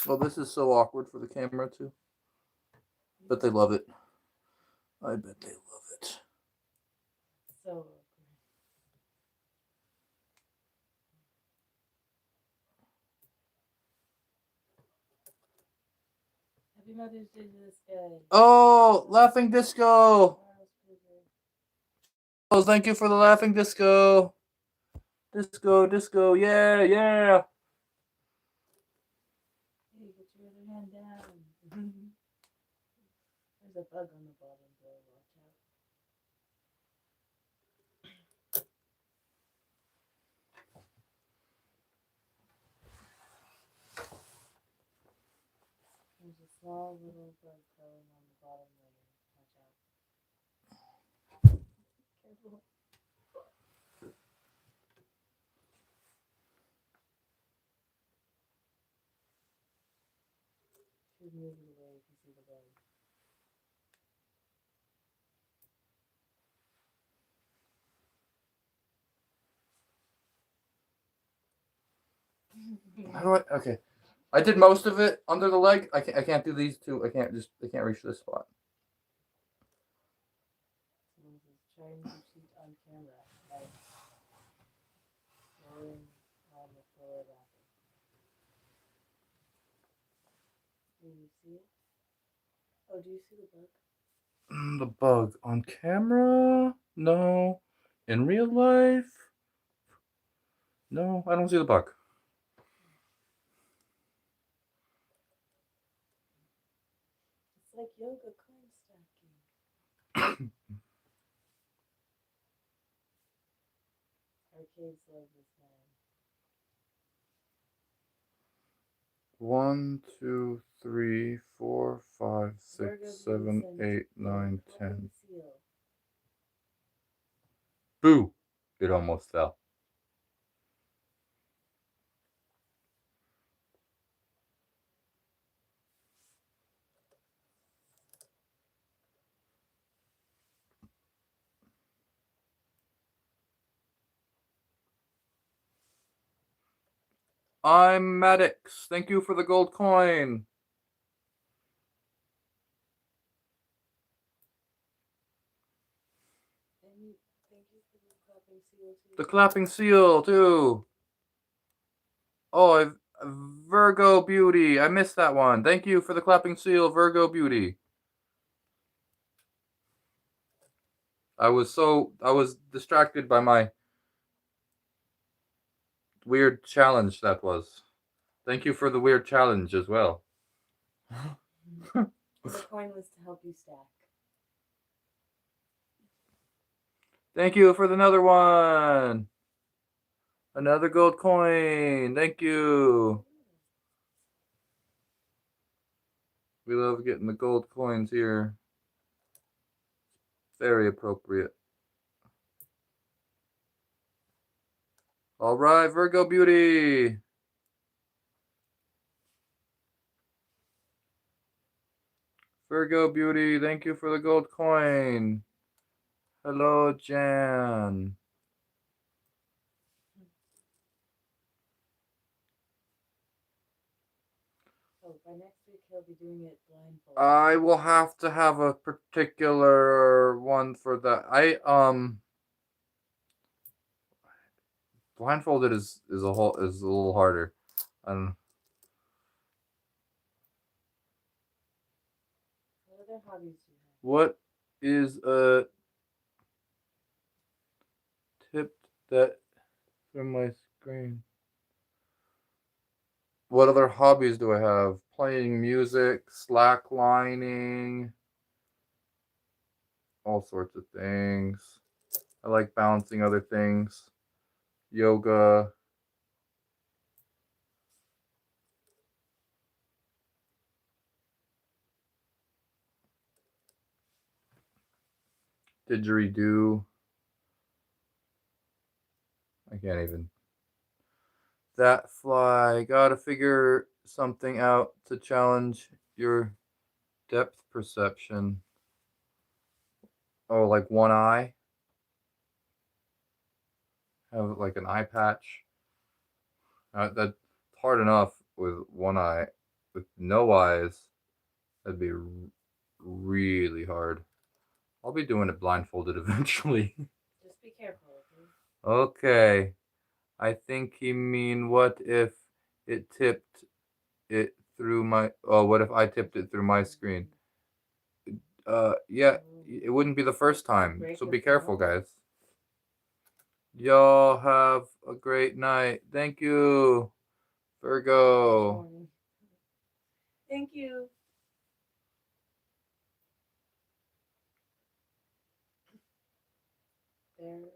Well, this is so awkward for the camera too. But they love it. I bet they love it. So. Happy Mother's Day to this guy. Oh, laughing disco. Oh, thank you for the laughing disco. Disco, yeah, yeah. Hey, get your other hand down. There's a bug on the bottom, though. Watch out. There's a small little bug crawling on the bottom layer. Watch out. Careful. Should move it away if you see the bug. How do I? Okay, I did most of it under the leg. I can't do these two. I can't reach this spot. Someone says, trying to cheat on camera. Like, rolling on the floor laughing. Do you see it? Oh, do you see the bug? The bug on camera? No. In real life? No, I don't see the bug. It's like yoga coin stacking. Arcades love this man. 1, 2, 3, 4, 5, 6, 7, 8, 9, 10. Boo! It almost fell. I'm Maddox. Thank you for the gold coin. The clapping seal too. Oh, Virgo Beauty. I missed that one. Thank you for the clapping seal, Virgo Beauty. I was distracted by my weird challenge that was. Thank you for the weird challenge as well. The coin was to help you stack. Thank you for another one. Another gold coin. Thank you. We love getting the gold coins here. Very appropriate. All right, Virgo Beauty. Virgo Beauty, thank you for the gold coin. Hello, Jan. Oh, by next week he'll be doing it blindfolded. I will have to have a particular one for that. Blindfolded is a little harder. What other hobbies do you have? What is a tip that from my screen? What other hobbies do I have? Playing music, slacklining, all sorts of things. I like balancing other things. Yoga. Didgeridoo. I can't even. That fly. Gotta figure something out to challenge your depth perception. Oh, like one eye? Have like an eye patch? That's hard enough with one eye. With no eyes, that'd be really hard. I'll be doing it blindfolded eventually. Just be careful, okay? Okay. I think he mean what if it tipped it through my what if I tipped it through my screen? Yeah, it wouldn't be the first time. So be careful, guys. Y'all have a great night. Thank you, Virgo. Thank you. There.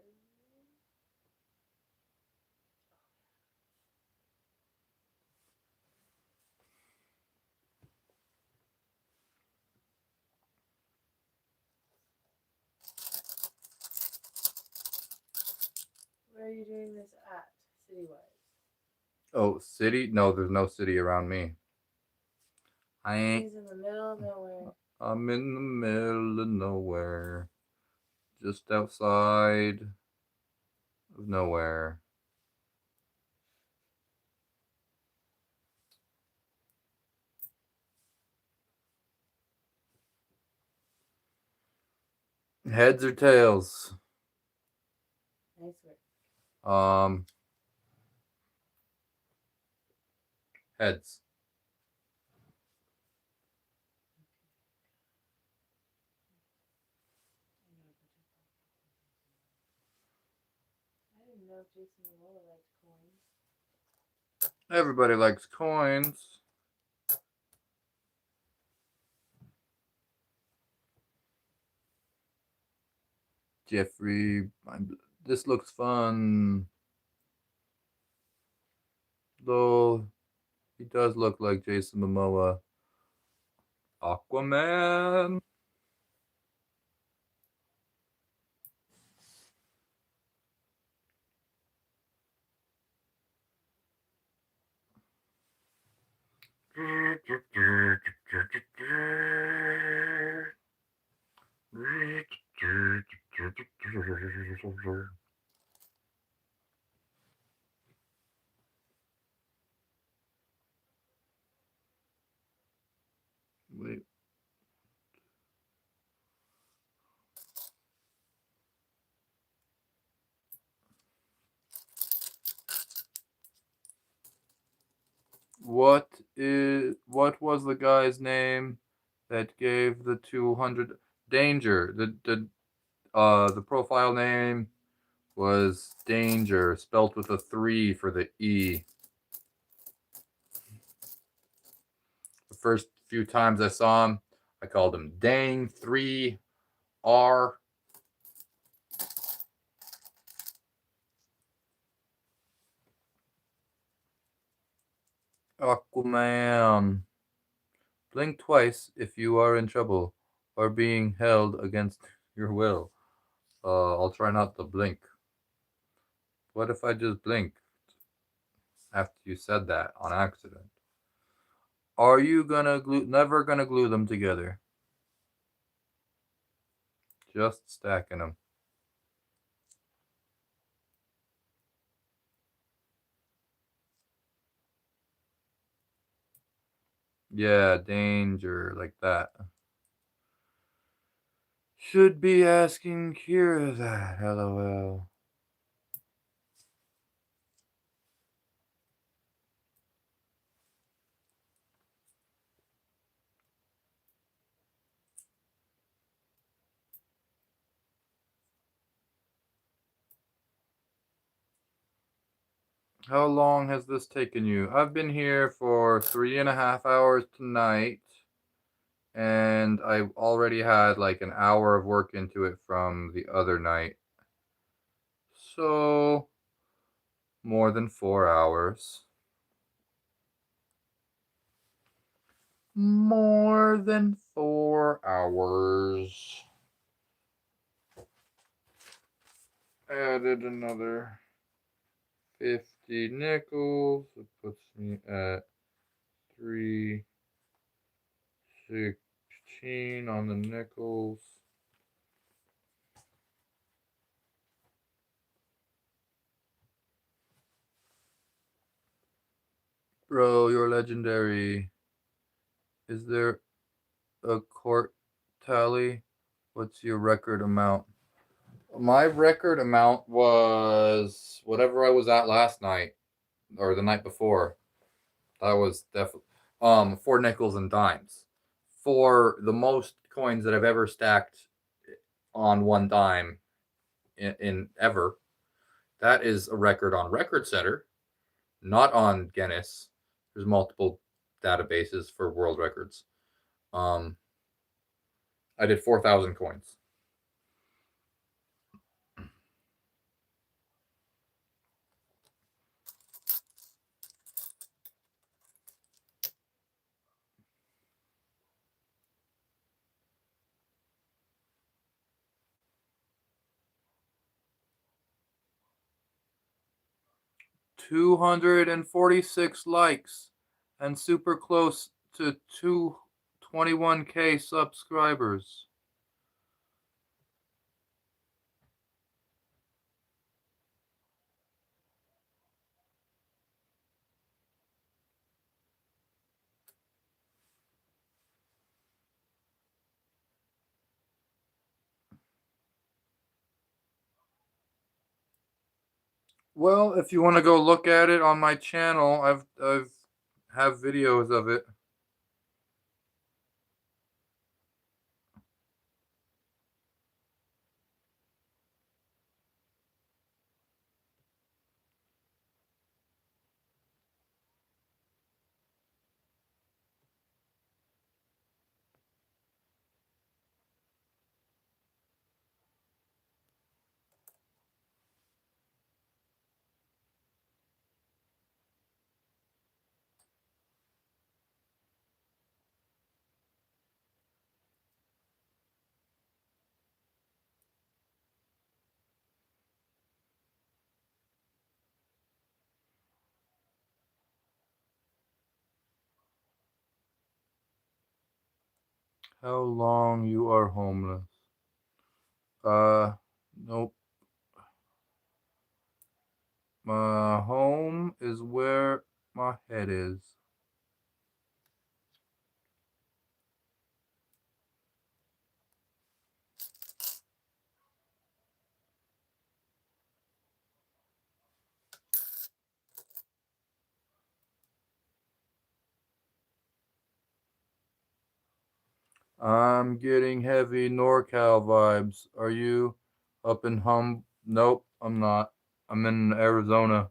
Where are you doing this at, city-wise? Oh, city? No, there's no city around me. I ain't. He's in the middle of nowhere. I'm in the middle of nowhere. Just outside of nowhere. Heads or tails? Nice work. Heads. I didn't know if Jason Momoa liked coins. Everybody likes coins. Jeffrey, this looks fun. Though he does look like Jason Momoa. Aquaman. Wait. What was the guy's name that gave the 200 Danger? The profile name was Danger, spelt with a 3 for the E. The first few times I saw him, I called him Dang 3R. Aquaman. Blink twice if you are in trouble or being held against your will. I'll try not to blink. What if I just blink after you said that on accident? Are you never gonna glue them together? Just stacking them. Yeah, Danger, like that. Should be asking Kira that, lol. How long has this taken you? I've been here for 3.5 hours tonight, and I've already had like an hour of work into it from the other night. So, more than 4 hours. More than 4 hours. Added another 50 nickels. It puts me at 316 on the nickels. Bro, you're legendary. Is there a court tally? What's your record amount? My record amount was whatever I was at last night or the night before. That was definitely 4 nickels and dimes. For the most coins that I've ever stacked on one dime in ever. That is a record on Record Setter, not on Guinness. There's multiple databases for world records. I did 4,000 coins. $246 likes and super close to 221K subscribers. Well, if you want to go look at it on my channel, I've have videos of it. How long you are homeless? Nope. My home is where my head is. I'm getting heavy NorCal vibes. Are you up in Nope, I'm not. I'm in Arizona.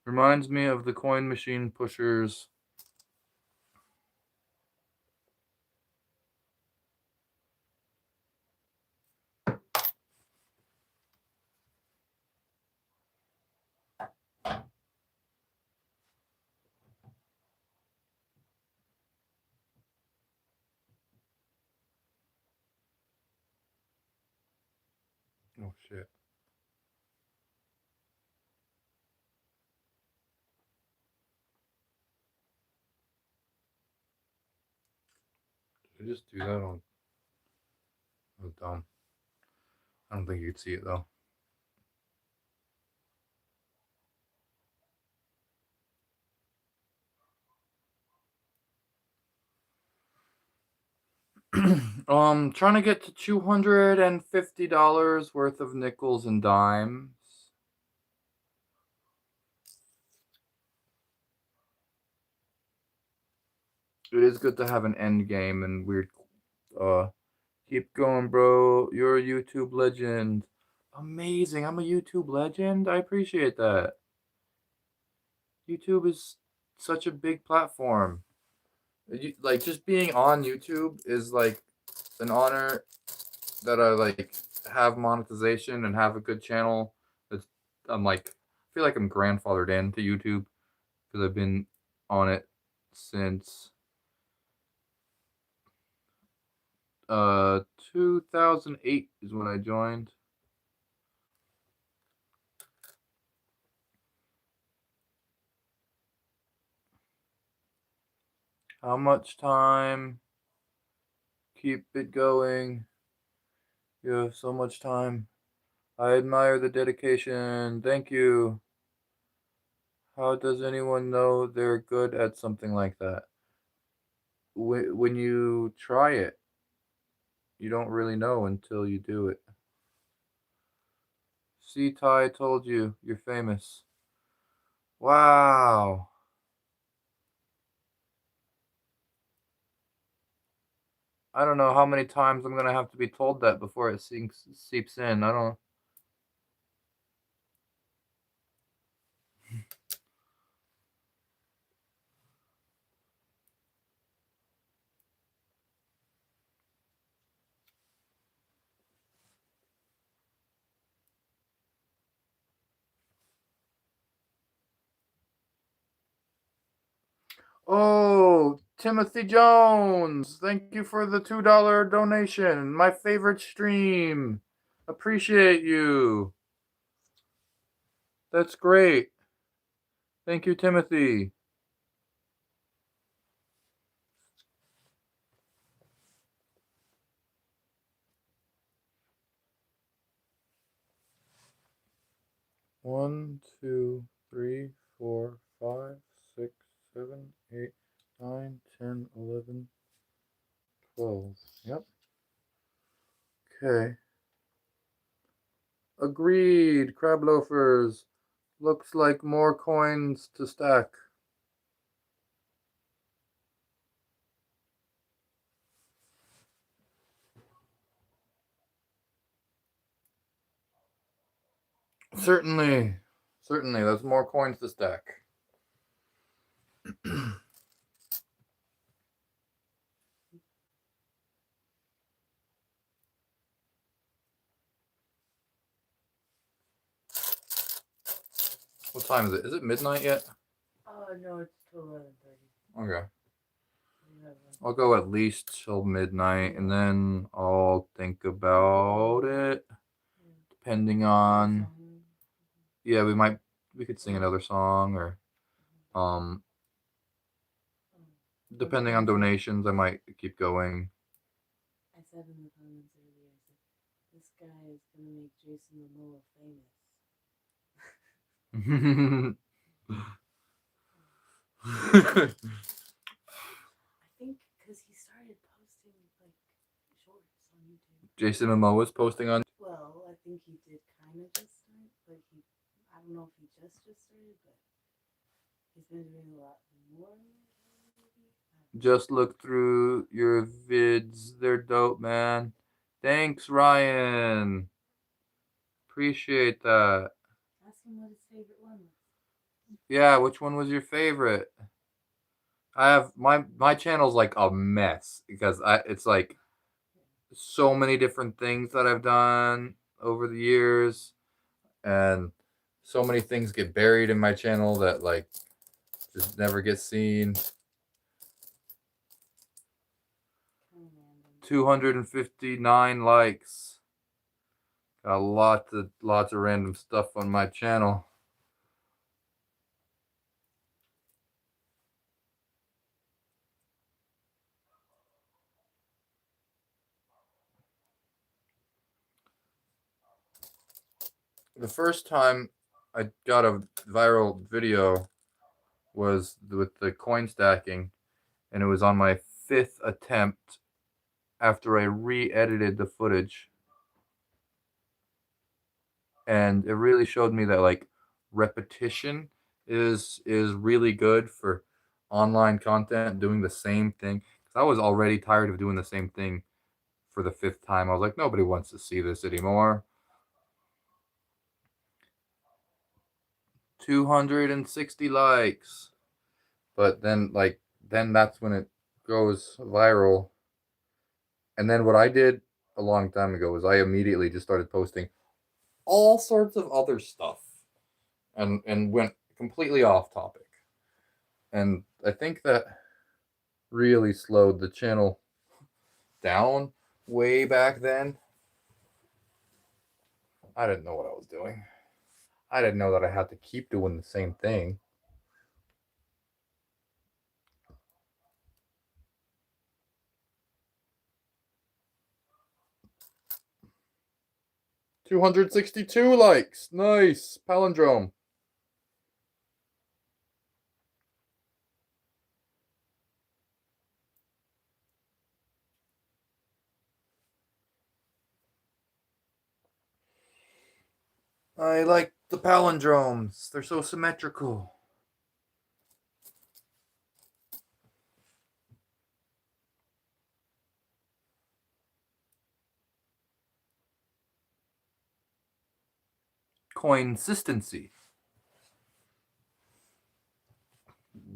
Reminds me of the coin machine pushers. Oh shit. Did I just do that on? That was dumb. I don't think you could see it though. Trying to get to $250 worth of nickels and dimes. It is good to have an end game and weird. Keep going, bro. You're a YouTube legend. Amazing. I'm a YouTube legend. I appreciate that. YouTube is such a big platform. Like just being on YouTube is like an honor that I like have monetization and have a good channel. It's I'm like I feel like I'm grandfathered into YouTube because I've been on it since 2008 is when I joined. How much time? Keep it going. You have so much time. I admire the dedication. Thank you. How does anyone know they're good at something like that? When you try it, you don't really know until you do it. See, Tai told you, you're famous. Wow. I don't know how many times I'm gonna have to be told that before it seeps in. I don't. Oh, Timothy Jones, thank you for the $2 donation. My favorite stream. Appreciate you. That's great. Thank you, Timothy. One, two, three, 4, 5, 6, 7, 8, 9, 10, 11, 12. Yep. Okay. Agreed, crab loafers. Looks like more coins to stack. Certainly. Certainly, there's more coins to stack. What time is it? Is it midnight yet? Oh no, it's till 11:30. Okay. We have I'll go at least till midnight and then I'll think about it. Depending on yeah, we could sing another song or depending on donations I might keep going. I said in the comments earlier, I said, this guy is gonna make Jason Momoa famous. I think because he started posting like shorts on YouTube. Jason Momoa was posting on. Well, I think he did kind of just start, but I don't know if he just started, but he's been doing a lot more. Maybe. Just look through your vids. They're dope, man. Thanks, Ryan. Appreciate that. Ask him what his favorite one was. Yeah, which one was your favorite? I have my channel's like a mess because it's like so many different things that I've done over the years, and so many things get buried in my channel that like just never get seen. Kind of random. 259 likes. Got lots of random stuff on my channel. The first time I got a viral video was with the coin stacking, and it was on my 5th attempt after I re-edited the footage. And it really showed me that like repetition is really good for online content, doing the same thing. Because I was already tired of doing the same thing for the 5th time. I was like, nobody wants to see this anymore. 260 likes. But then that's when it goes viral. And then what I did a long time ago was I immediately just started posting all sorts of other stuff and went completely off topic. And I think that really slowed the channel down way back then. I didn't know what I was doing. I didn't know that I had to keep doing the same thing. $262 likes. Nice. Palindrome. I like the palindromes. They're so symmetrical. Consistency.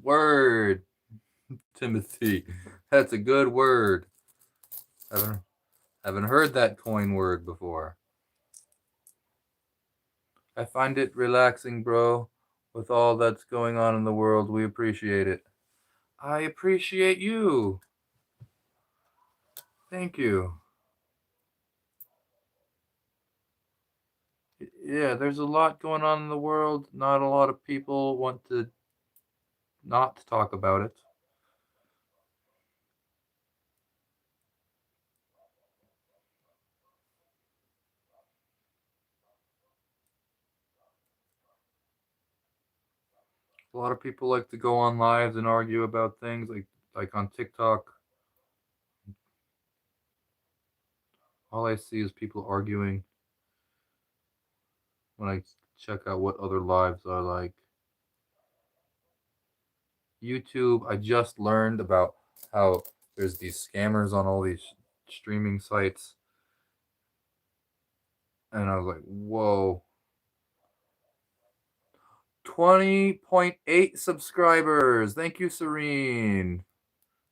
Word, Timothy. That's a good word. Haven't heard that coin word before. I find it relaxing, bro. With all that's going on in the world, we appreciate it. I appreciate you. Thank you. Yeah, there's a lot going on in the world. Not a lot of people want to not talk about it. A lot of people like to go on lives and argue about things like on TikTok. All I see is people arguing when I check out what other lives are like. YouTube, I just learned about how there's these scammers on all these streaming sites. And I was like, whoa. 20.8 subscribers. Thank you, Serene,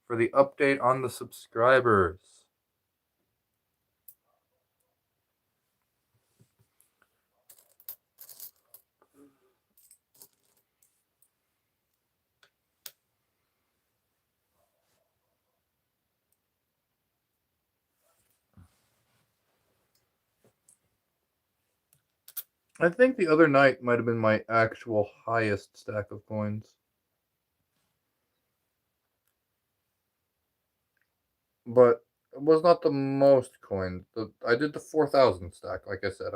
for the update on the subscribers. I think the other night might have been my actual highest stack of coins. But it was not the most coins. I did the 4,000 stack, like I said.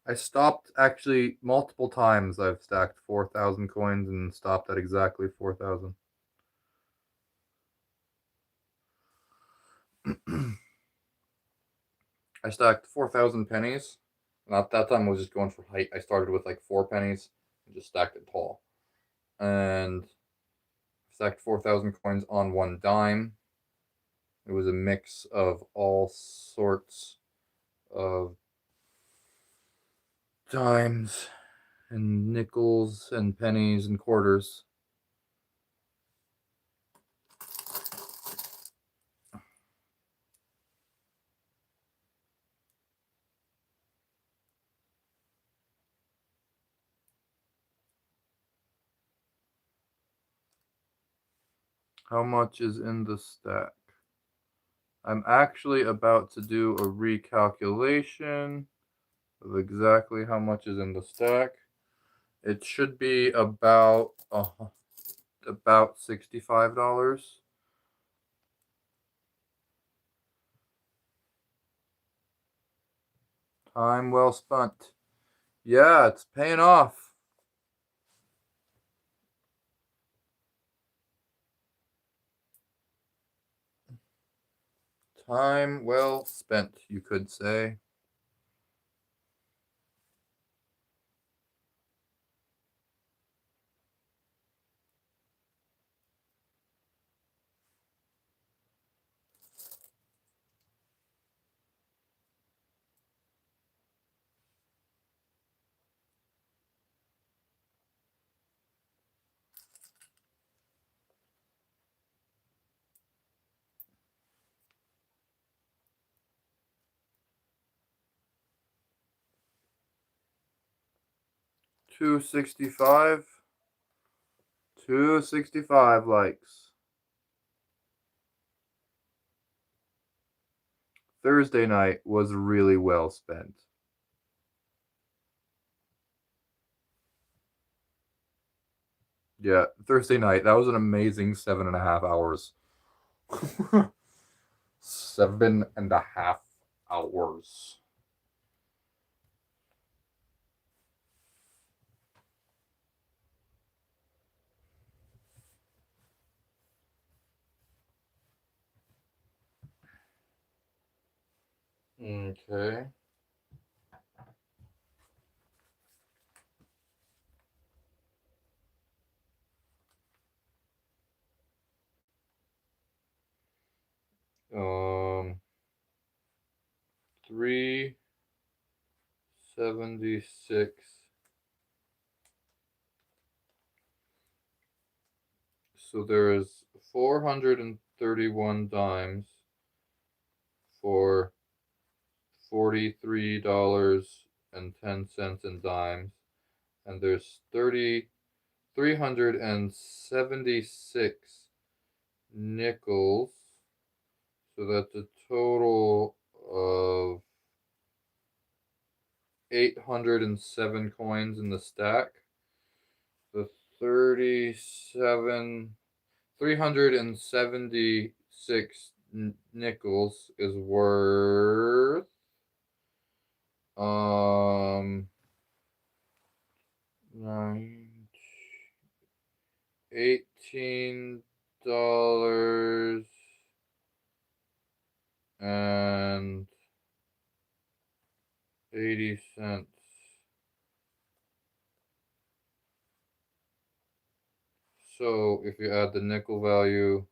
I stopped actually multiple times. I've stacked 4,000 coins and stopped at exactly 4,000. I stacked 4,000 pennies. Not that time I was just going for height. I started with like 4 pennies and just stacked it tall. And stacked 4,000 coins on one dime. It was a mix of all sorts of dimes and nickels and pennies and quarters. How much is in the stack? I'm actually about to do a recalculation of exactly how much is in the stack. It should be about $65. Time well spent. Yeah, it's paying off. Time well spent, you could say. $265. 265 likes. Thursday night was really well spent. Yeah, Thursday night. That was an amazing 7.5 hours. 7.5 hours. Okay. Um, 376. So there is 431 dimes for $43.10 in dimes, and there's 376 nickels. So that's a total of 807 coins in the stack. The 376 nickels is worth um nine $18 and 80 cents. So if you add the nickel value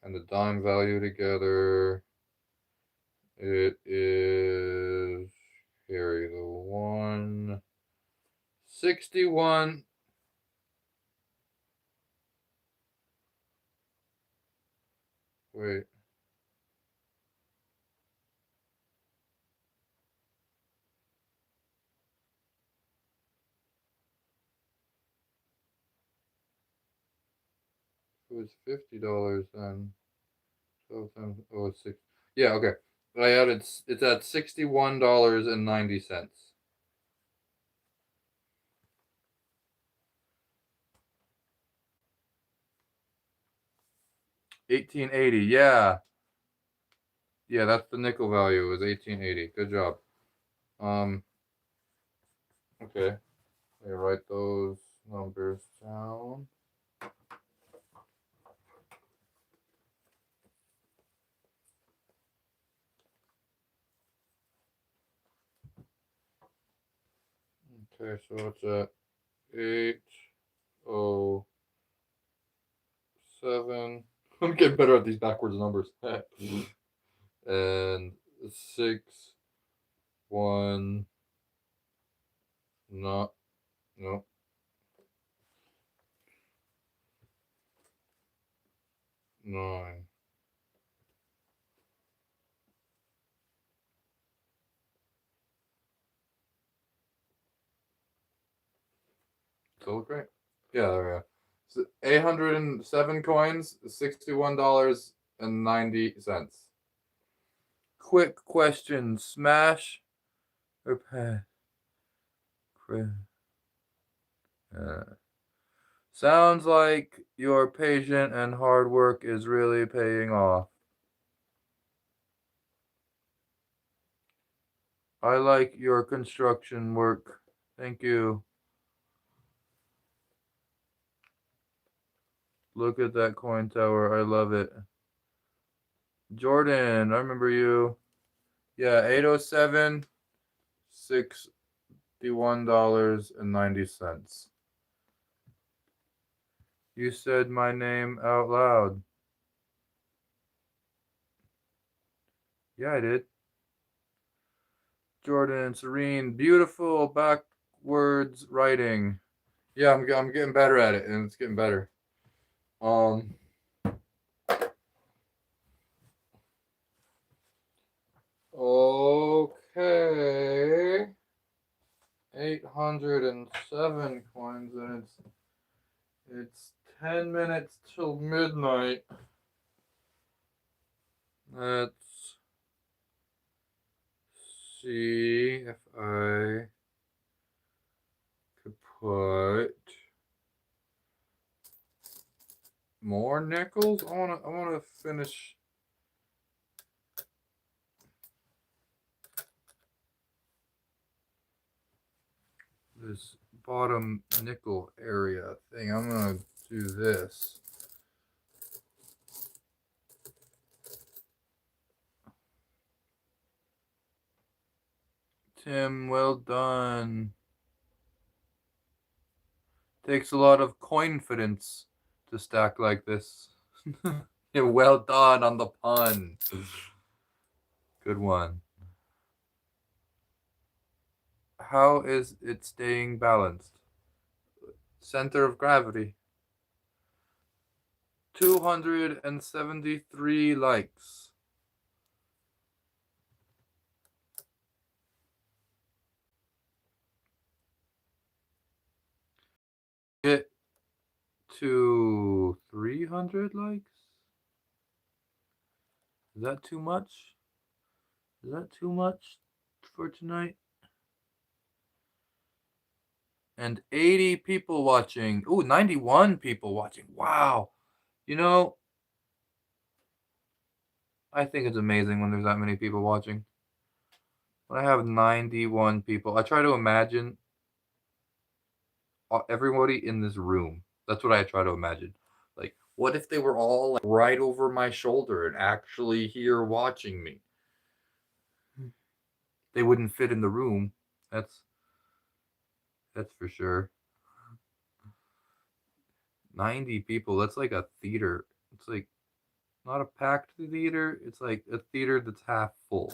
and the dime value together, it is, carry the 161. Wait, it was $50 then. 12 times, oh, it's six. Yeah, okay. I added, it's at $61.90. 1880, yeah. Yeah, that's the nickel value, is 1880. Good job. Okay. Let me write those numbers down. Okay, so it's at 80 7. I'm getting better at these backwards numbers. And 6, 1, no, no, 9. So great. Yeah, there we go. So 807 coins, $61.90. Quick question: smash or pass? Sounds like your patient and hard work is really paying off. I like your construction work. Thank you. Look at that coin tower. I love it. Jordan, I remember you. Yeah, 807, $61.90. You said my name out loud. Yeah, I did. Jordan, Serene, beautiful backwards writing. Yeah, I'm getting better at it, and it's getting better. Okay. 807 coins, and it's 10 minutes till midnight. Let's see if I could put more nickels. I wanna finish this bottom nickel area thing. I'm gonna do this. Tim, well done. Takes a lot of confidence to stack like this. Yeah, well done on the pun. Good one. How is it staying balanced? Center of gravity. 273 likes. Get to 300 likes? Is that too much? Is that too much for tonight? And 80 people watching. Ooh, 91 people watching. Wow. You know, I think it's amazing when there's that many people watching. When I have 91 people, I try to imagine everybody in this room. That's what I try to imagine. Like, what if they were all like, right over my shoulder and actually here watching me? They wouldn't fit in the room. That's for sure. 90 people. That's like a theater. It's like not a packed theater. It's like a theater that's half full.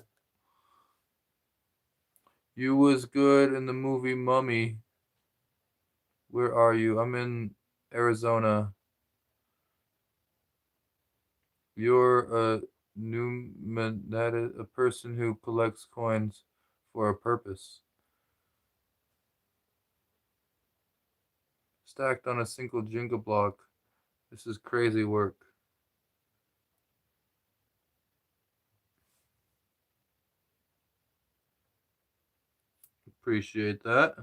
You was good in the movie Mummy. Where are you? I'm in Arizona. You're a that is a person who collects coins for a purpose. Stacked on a single Jenga block. This is crazy work. Appreciate that.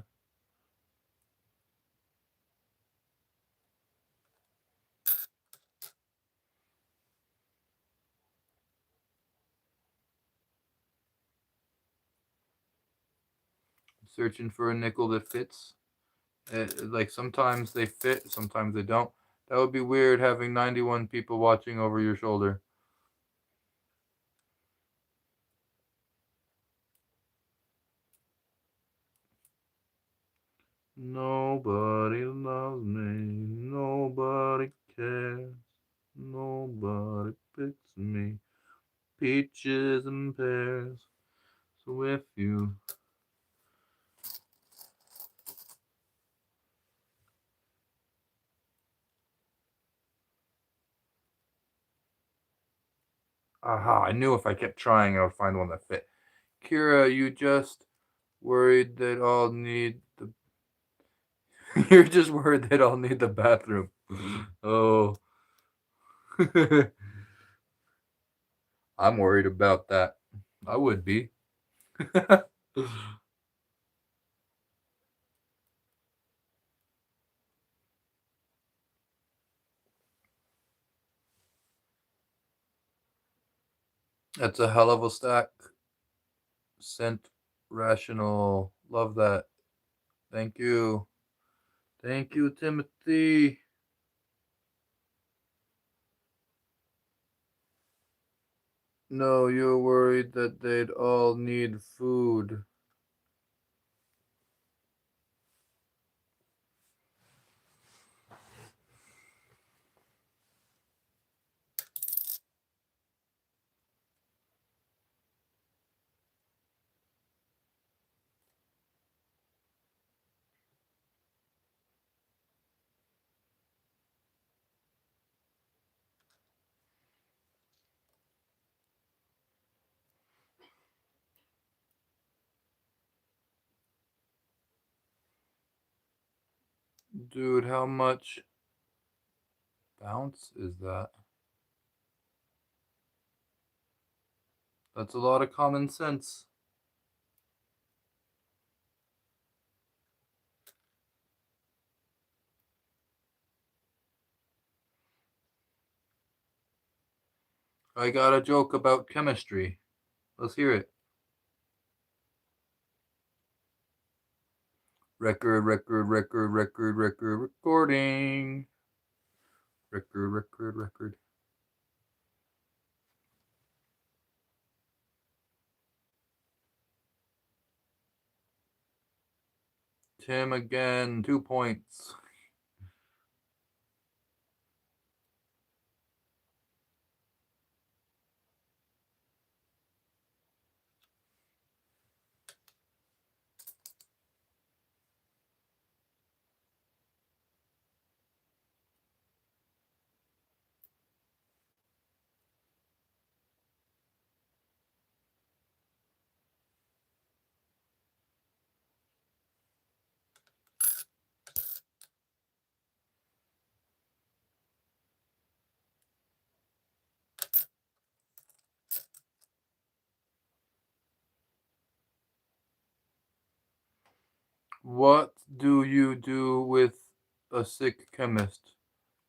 Searching for a nickel that fits. Like sometimes they fit, sometimes they don't. That would be weird having 91 people watching over your shoulder. Nobody loves me. Nobody cares. peaches and pears. So if you aha, I knew if I kept trying I would find one that fit. Kira, you just worried that I'll need the you're just worried that I'll need the bathroom. Oh. I'm worried about that. I would be. That's a hell of a stack. Cent rational. Love that. Thank you. Thank you, Timothy. No, you're worried that they'd all need food. Dude, how much bounce is that? That's a lot of common sense. I got a joke about chemistry. Let's hear it. Record, recording. Record. Tim again, 2 points. What do you do with a sick chemist?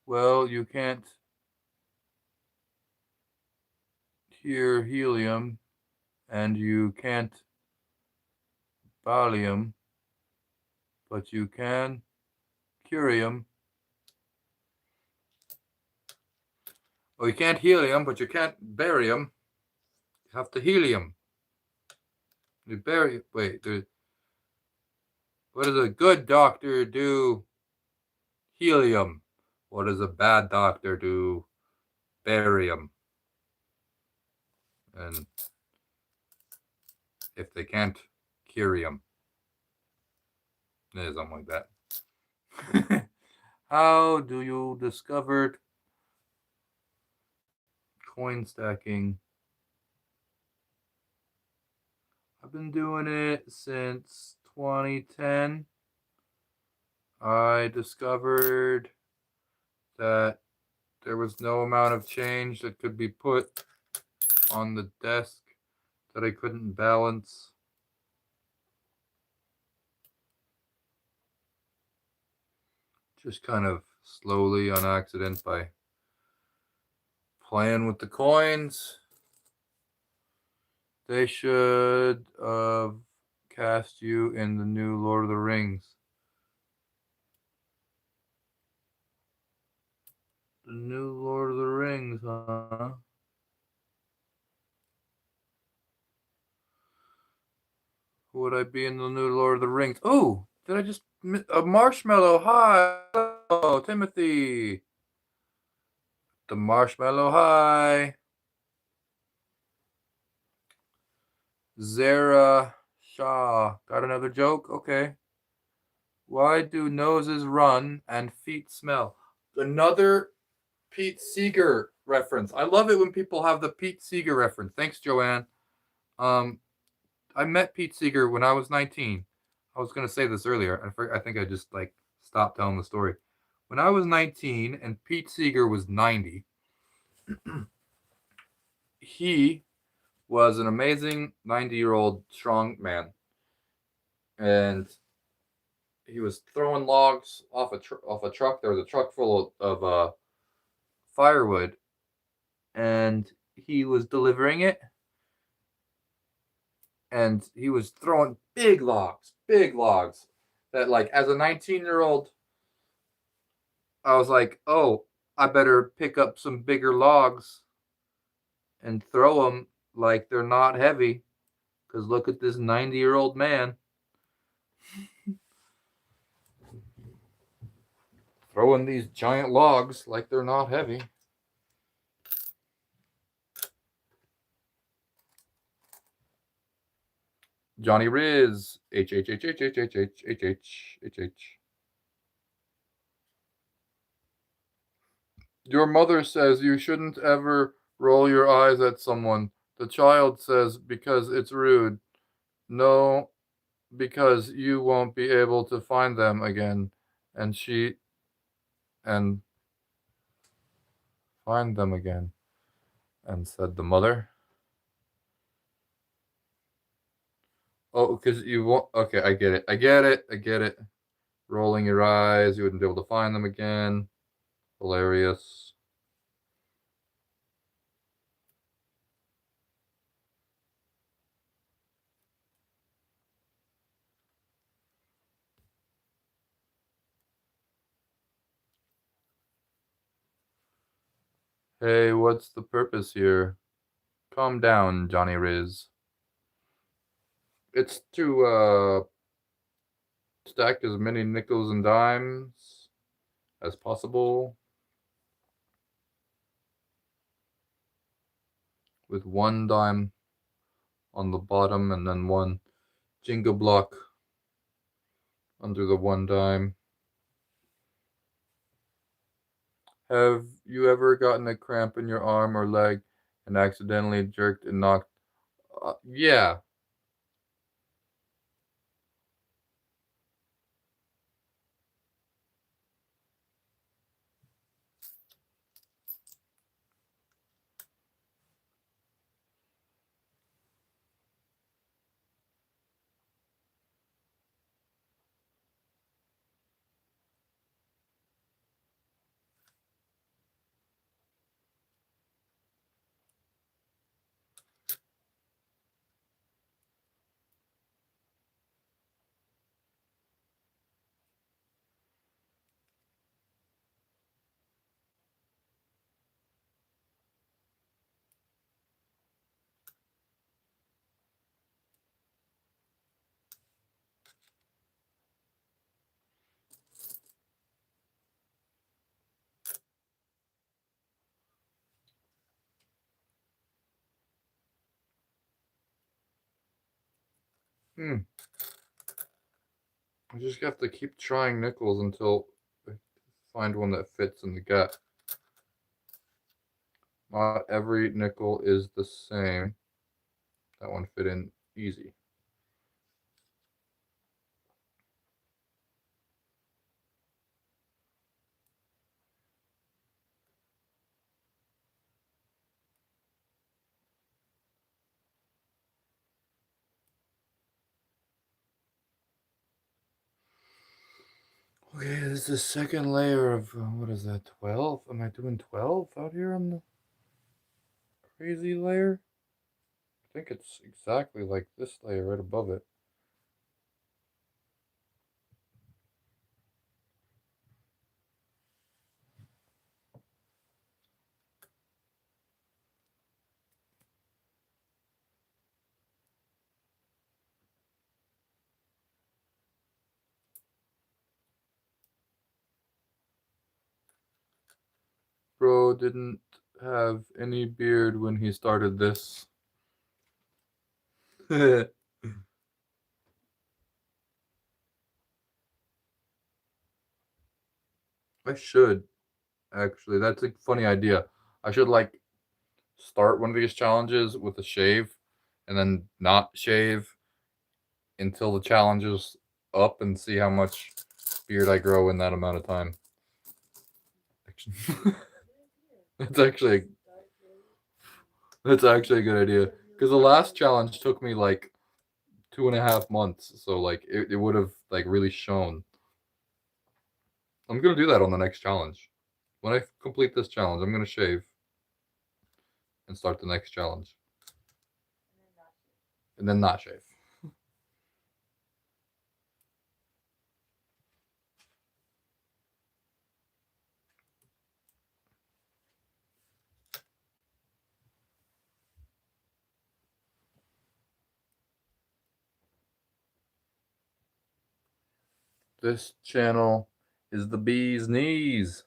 Well, you can't hear helium, and you can't barium, but you can curium. Oh, you can't helium, but you can't barium. You have to helium. You bury. Wait, what does a good doctor do? Helium. What does a bad doctor do? Barium. And if they can't, curium. Yeah, something like that. How do you discover coin stacking? I've been doing it since 2010. I discovered that there was no amount of change that could be put on the desk that I couldn't balance. Just kind of slowly on accident by playing with the coins. They should cast you in the new Lord of the Rings. The new Lord of the Rings, huh? Who would I be in the new Lord of the Rings? Oh, did I just a marshmallow? Hi, hello, Timothy. The marshmallow. Hi. Zara Shaw. Got another joke? Okay. Why do noses run and feet smell? Another Pete Seeger reference. I love it when people have the Pete Seeger reference. Thanks, Joanne. I met Pete Seeger when I was 19. I was gonna say this earlier. I think I just like stopped telling the story. When I was 19 and Pete Seeger was 90, he was an amazing 90-year-old strong man, and he was throwing logs off a truck. There was a truck full of firewood, and he was delivering it, and he was throwing big logs that, like, as a 19-year-old, I was like, oh, I better pick up some bigger logs and throw them like they're not heavy, because look at this 90-year-old man throwing these giant logs like they're not heavy. Johnny Riz, H H H H H H H H H H H. Your mother says you shouldn't ever roll your eyes at someone. The child says because it's rude. No, because you won't be able to find them again. And and find them again. And said the mother. Oh, because you won't. Okay, I get it. I get it. I get it. Rolling your eyes, you wouldn't be able to find them again. Hilarious. Hey, what's the purpose here? Calm down, Johnny Riz. It's to stack as many nickels and dimes as possible with one dime on the bottom and then one Jenga block under the one dime. Have you ever gotten a cramp in your arm or leg and accidentally jerked and knocked? Yeah. Hmm. I just have to keep trying nickels until I find one that fits in the gap. Not every nickel is the same. That one fit in easy. Okay, this is the second layer of, what is that, 12? Am I doing 12 out here on the crazy layer? I think it's exactly like this layer right above it. Bro didn't have any beard when he started this. I should actually. That's a funny idea. I should like start one of these challenges with a shave and then not shave until the challenge is up and see how much beard I grow in that amount of time. That's actually that's actually a good idea because the last challenge took me like 2.5 months, so like it would have like really shown. I'm gonna do that on the next challenge. When I complete this challenge, I'm gonna shave and start the next challenge, and then not shave. This channel is the bee's knees.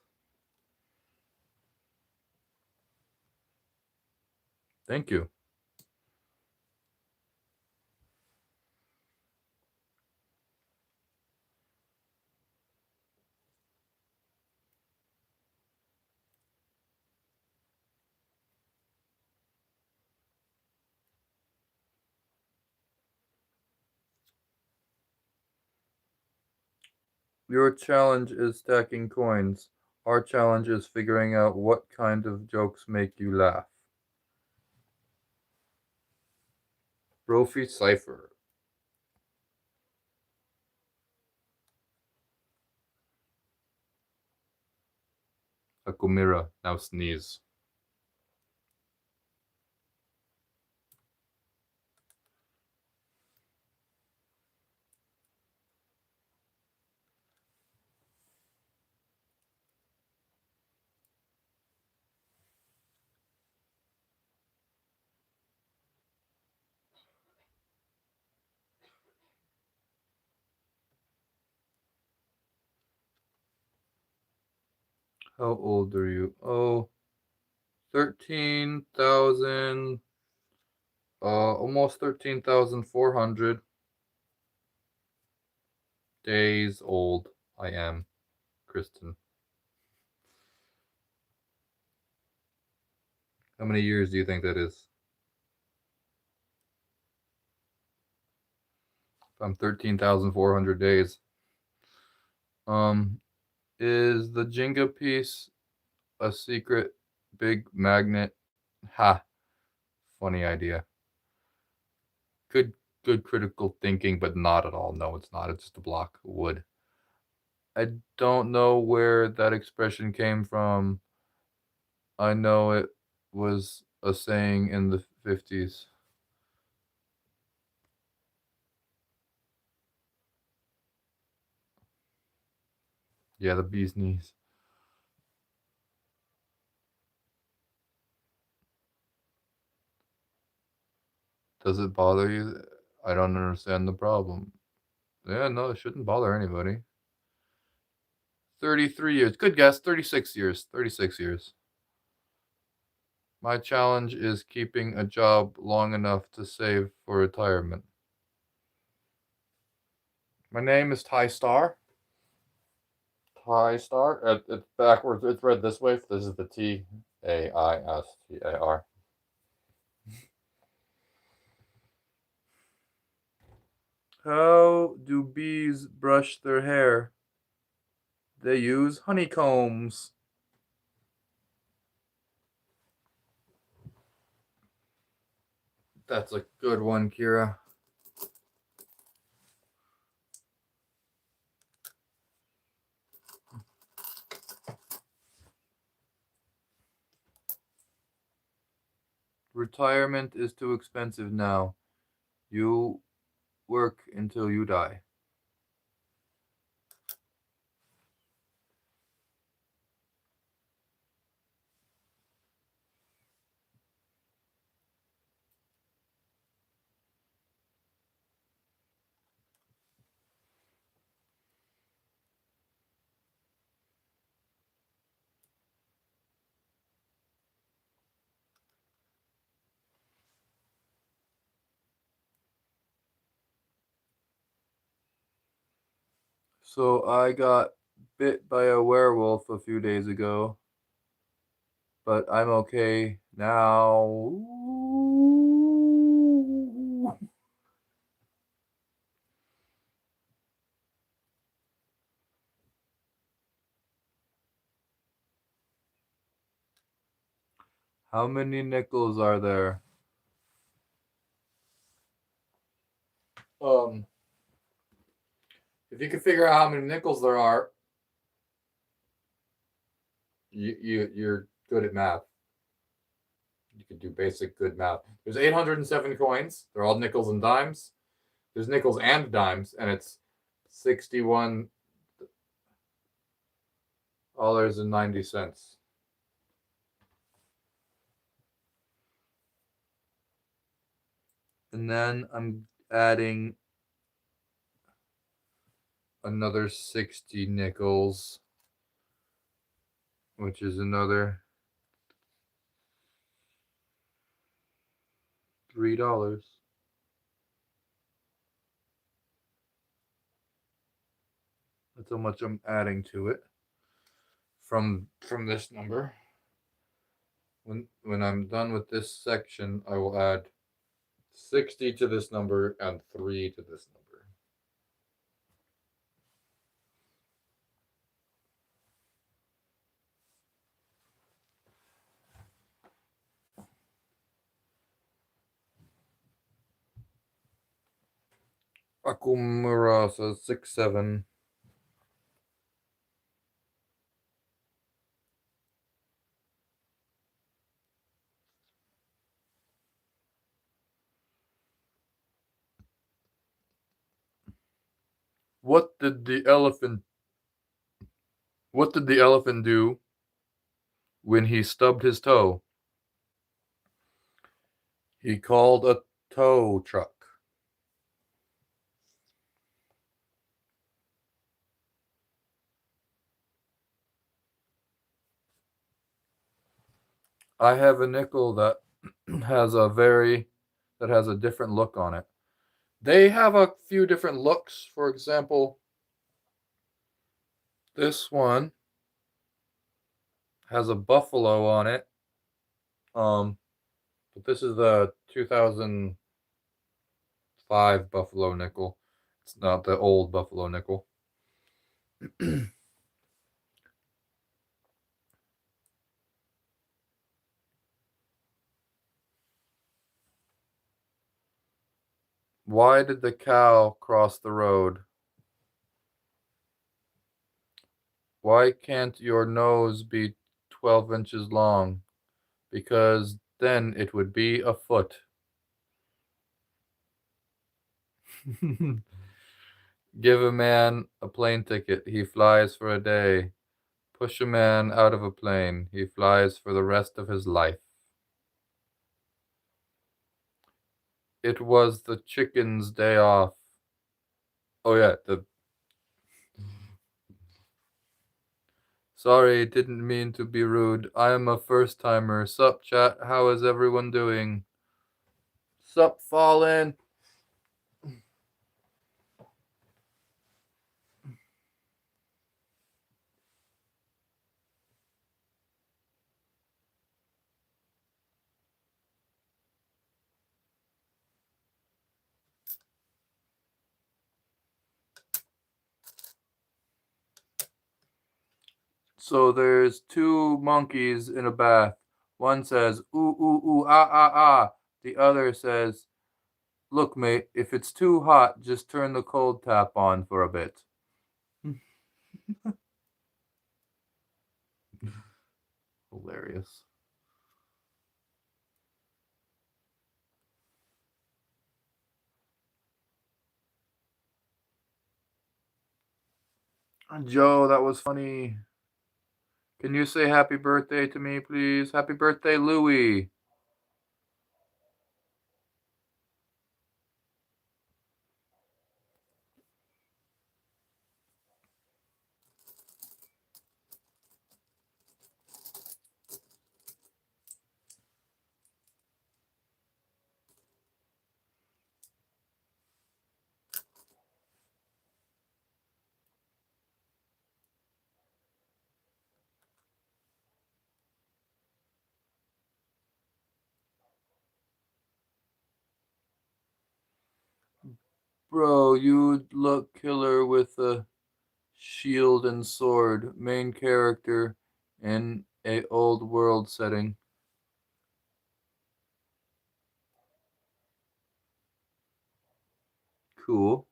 Thank you. Your challenge is stacking coins. Our challenge is figuring out what kind of jokes make you laugh. Brophy Cipher. Akumira, now sneeze. How old are you? Oh, 13,000, almost 13,400 days old I am, Kristen. How many years do you think that is? I'm 13,400 days. Um, is the Jenga piece a secret big magnet? Ha, funny idea. Good, good critical thinking, but not at all. No, it's not. It's just a block of wood. I don't know where that expression came from. I know it was a saying in the 50s. Yeah, the bee's knees. Does it bother you? I don't understand the problem. Yeah, no, it shouldn't bother anybody. 33 years. Good guess. 36 years. 36 years. My challenge is keeping a job long enough to save for retirement. My name is TaiStar. TaiStar. It's backwards. It's read this way. This is the TAISTAR. How do bees brush their hair? They use honeycombs. That's a good one, Kira. Retirement is too expensive now. You work until you die. So I got bit by a werewolf a few days ago, but I'm okay now. How many nickels are there? If you can figure out how many nickels there are, you're good at math. You can do basic good math. There's 807 coins. They're all nickels and dimes. There's nickels and dimes, and it's $61.90. And then I'm adding another 60 nickels, which is another $3. That's how much I'm adding to it from this number. When I'm done with this section, I will add 60 to this number and 3 to this number. Akumura says 6-7. What did the elephant do when he stubbed his toe? He called a tow truck. I have a nickel that has a different look on it. They have a few different looks. For example, this one has a buffalo on it. But this is the 2005 Buffalo nickel. It's not the old Buffalo nickel. Why did the cow cross the road? Why can't your nose be 12 inches long? Because then it would be a foot. Give a man a plane ticket, he flies for a day. Push a man out of a plane, he flies for the rest of his life. It was the chicken's day off. Oh yeah, Sorry, didn't mean to be rude. I am a first timer. Sup, chat? How is everyone doing? Sup, Fallen? So there's two monkeys in a bath. One says, ooh, ooh, ooh, ah, ah, ah. The other says, look, mate, if it's too hot, just turn the cold tap on for a bit. Hilarious. Joe, that was funny. Can you say happy birthday to me, please? Happy birthday, Louie. Bro, you look killer with a shield and sword. Main character in a old world setting. Cool.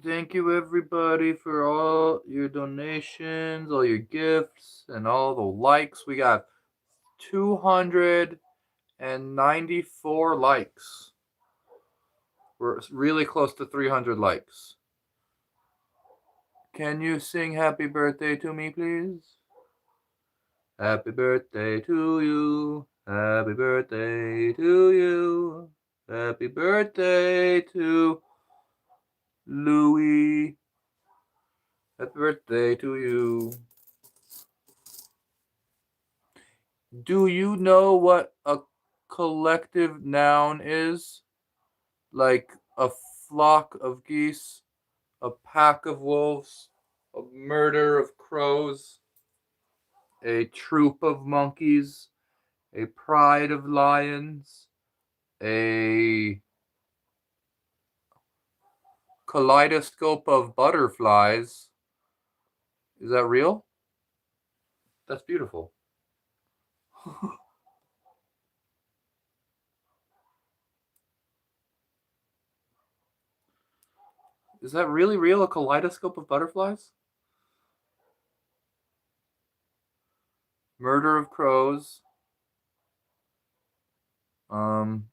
Thank you, everybody, for all your donations, all your gifts, and all the likes. We got 294 likes. We're really close to 300 likes. Can you sing happy birthday to me, please? Happy birthday to you. Happy birthday to you. Happy birthday to Louie. Happy birthday to you. Do you know what a collective noun is? Like a flock of geese, a pack of wolves, a murder of crows, a troop of monkeys, a pride of lions, a kaleidoscope of butterflies. Is that real? That's beautiful. Is that really real? A kaleidoscope of butterflies? Murder of crows. Um.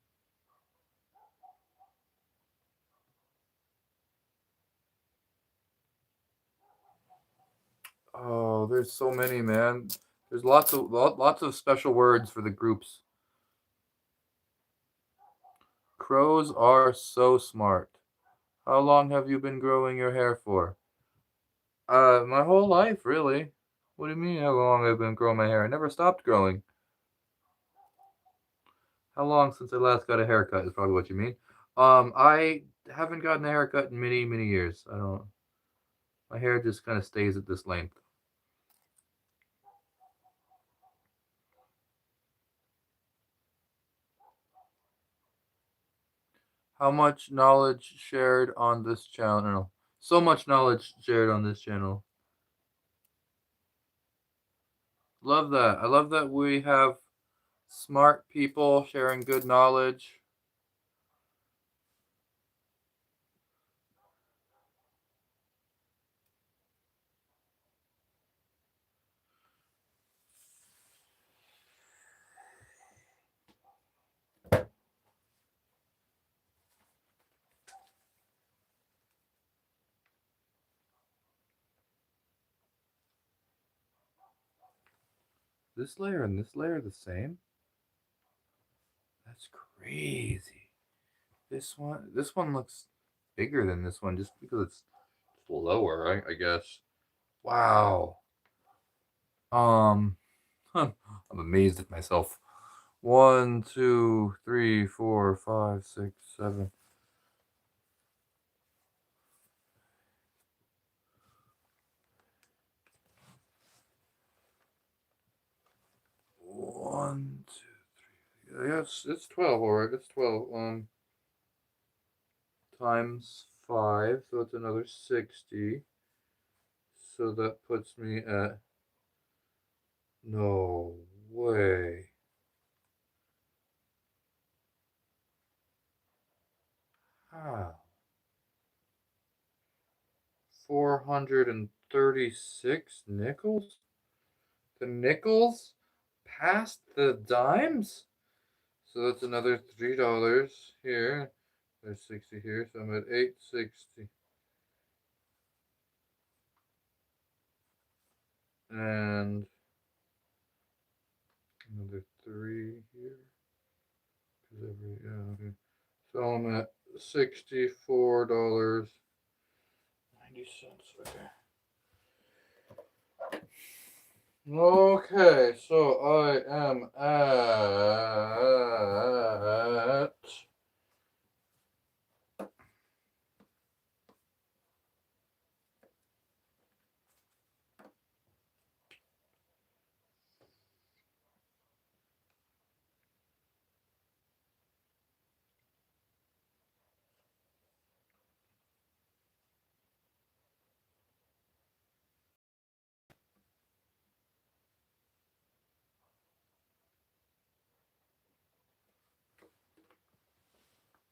Oh, there's so many, man. There's lots of special words for the groups. Crows are so smart. How long have you been growing your hair for? My whole life, really. What do you mean how long I've been growing my hair? I never stopped growing. How long since I last got a haircut is probably what you mean. I haven't gotten a haircut in many, many years. I don't. My hair just kind of stays at this length. How much knowledge shared on this channel? So much knowledge shared on this channel. Love that. I love that we have smart people sharing good knowledge. This layer and this layer are the same? That's crazy. This one looks bigger than this one just because it's lower, I guess. Wow. Um, I'm amazed at myself. 1, 2, 3, 4, 5, 6, 7. One, two, three. Yes, it's 12. All right, it's 12. Times 5, so it's another 60. So that puts me at. No way. How? 436 nickels? The nickels past the dimes? So that's another $3 here. There's 60 here, so I'm at 860. And another 3 here. Yeah, okay. So I'm at $64.90 right there. Okay, so I am at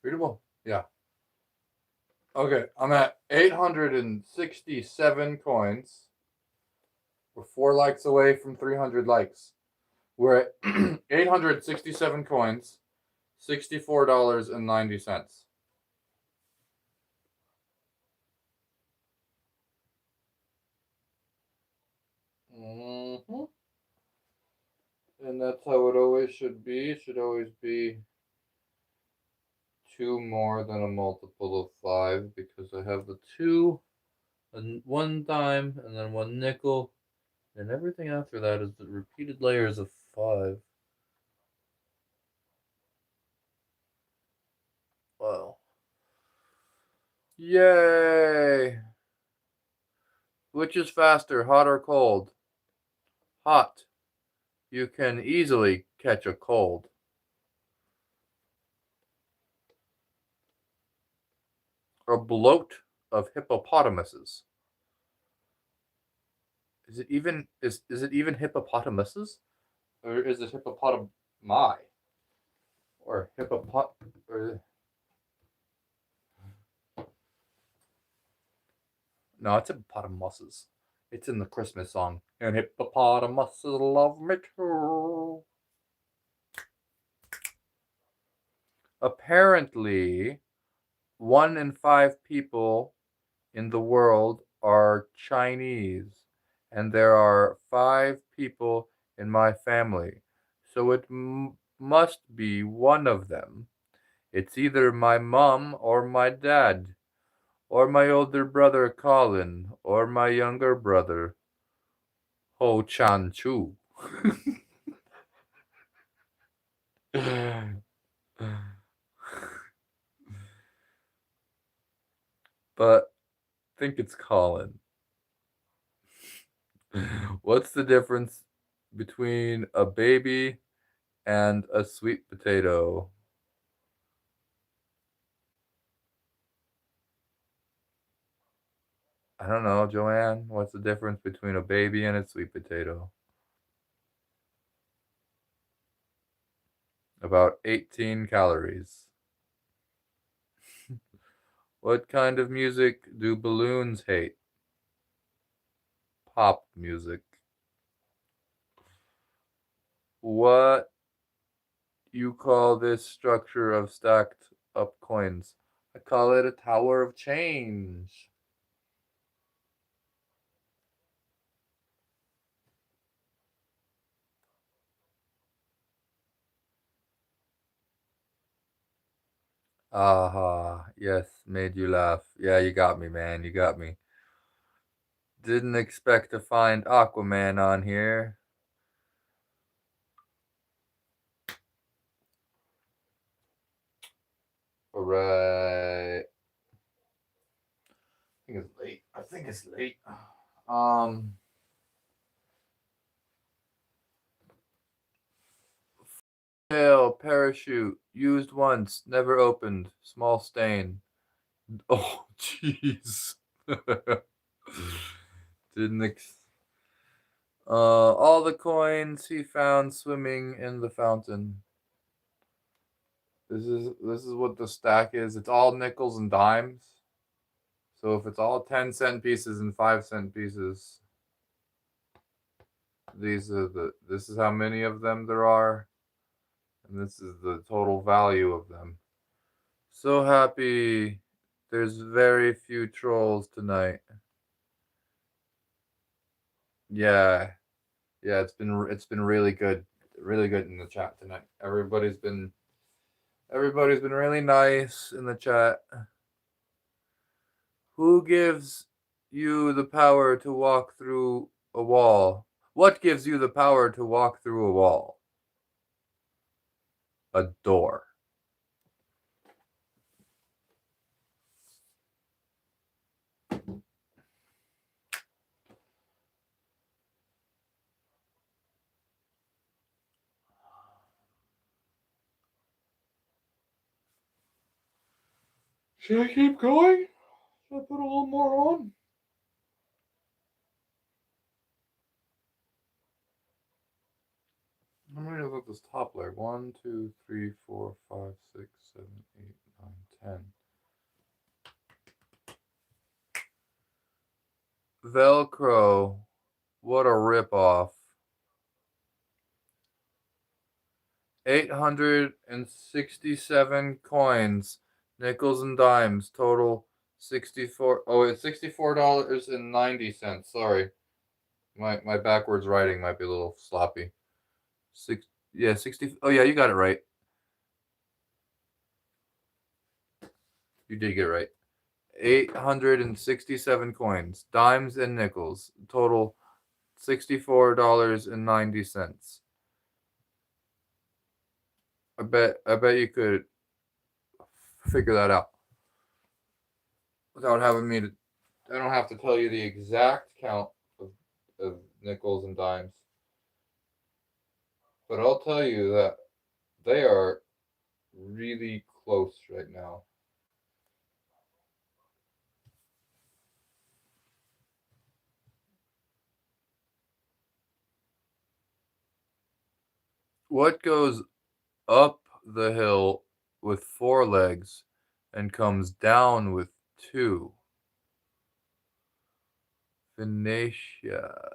Readable? Yeah. Okay, I'm at 867 coins. We're 4 likes away from 300 likes. We're at 867 coins, $64.90. Mm-hmm. And that's how it always should be. It should always be 2 more than a multiple of 5 because I have the 2, and 1 dime, and then 1 nickel, and everything after that is the repeated layers of 5. Wow. Yay! Which is faster, hot or cold? Hot. You can easily catch a cold. A bloat of hippopotamuses. Is it even hippopotamuses? Or is it hippopotami? Or hippopot or no, it's hippopotamuses. It's in the Christmas song. And hippopotamuses love me too. Apparently, 1 in 5 people in the world are Chinese, and there are 5 people in my family. So it must be one of them. It's either my mom or my dad, or my older brother Colin, or my younger brother Ho Chan Chu. But I think it's Colin. What's the difference between a baby and a sweet potato? I don't know, Joanne. What's the difference between a baby and a sweet potato? About 18 calories. What kind of music do balloons hate? Pop music. What you call this structure of stacked up coins? I call it a tower of change. Aha, yes, made you laugh. Yeah, you got me, man. You got me. Didn't expect to find Aquaman on here. Alright. I think it's late. I think it's late. Um, Tail, parachute, used once, never opened, small stain. Oh, jeez. Didn't all the coins he found swimming in the fountain. This is what the stack is. It's all nickels and dimes. So if it's all 10-cent pieces and 5-cent pieces, this is how many of them there are, and this is the total value of them. So happy. There's very few trolls tonight. Yeah. Yeah, it's been really good in the chat tonight. Everybody's been really nice in the chat. Who gives you the power to walk through a wall? What gives you the power to walk through a wall? A door. Should I keep going? Should I put a little more on? How many of this top leg? 1, 2, 3, 4, 5, 6, 7, 8, 9, 10. Velcro. What a ripoff. 867 coins, nickels and dimes, total 64. Oh, it's $64.90. Sorry. My backwards writing might be a little sloppy. Yeah, 60. Oh yeah, you got it right. You did get it right. 867 coins, dimes and nickels, total $64.90. I bet you could figure that out without having me to. I don't have to tell you the exact count of nickels and dimes, but I'll tell you that they are really close right now. What goes up the hill with 4 legs and comes down with 2? Venetia.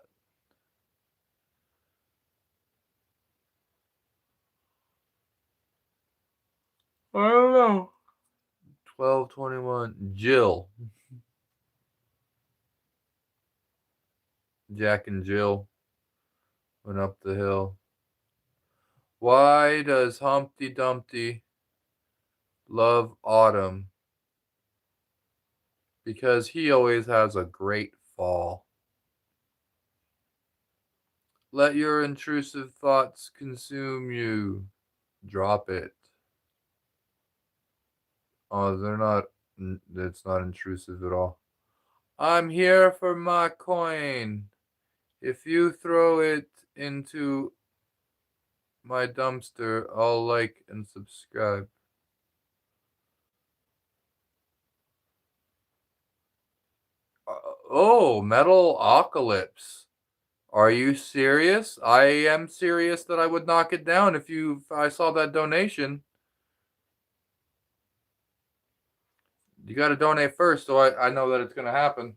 I don't know. 1221. Jill. Jack and Jill went up the hill. Why does Humpty Dumpty love autumn? Because he always has a great fall. Let your intrusive thoughts consume you. Drop it. Oh, they're not. It's not intrusive at all. I'm here for my coin. If you throw it into my dumpster, I'll like and subscribe. Oh, Metalocalypse. Are you serious? I am serious that I would knock it down if I saw that donation. You got to donate first, so I know that it's gonna happen.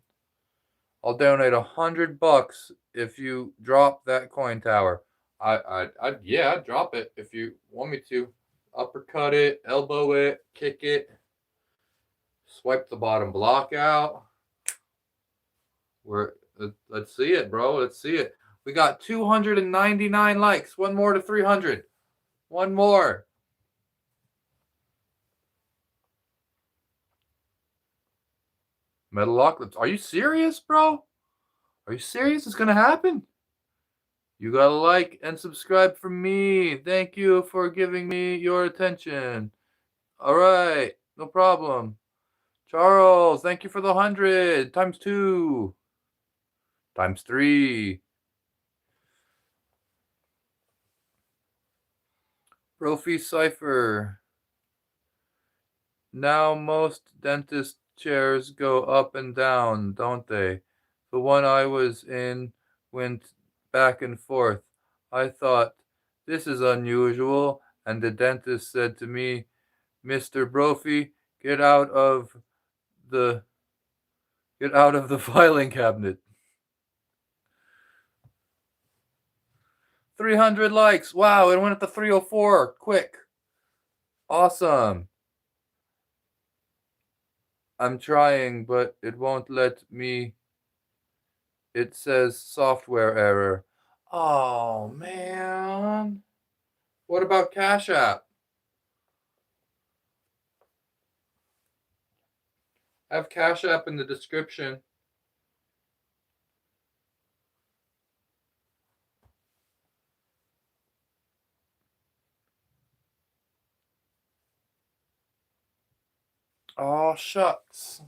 I'll donate $100 if you drop that coin tower. I'd drop it if you want me to. Uppercut it, elbow it, kick it, swipe the bottom block out. Let's see it, bro. Let's see it. We got 299 likes. One more to 300. One more. Metalocalypse. Are you serious, bro? Are you serious? It's gonna happen. You gotta like and subscribe for me. Thank you for giving me your attention. All right, no problem. Charles, thank you for the 100 times 2 times 3. Brophy Cipher. Now most dentist chairs go up and down, don't they? The one I was in went back and forth. I thought, this is unusual, and the dentist said to me, Mr. Brophy, get out of the filing cabinet. 300 likes. Wow, it went up to 304. Quick. Awesome. I'm trying, but it won't let me. It says software error. Oh, man. What about Cash App? I have Cash App in the description. Oh, shucks.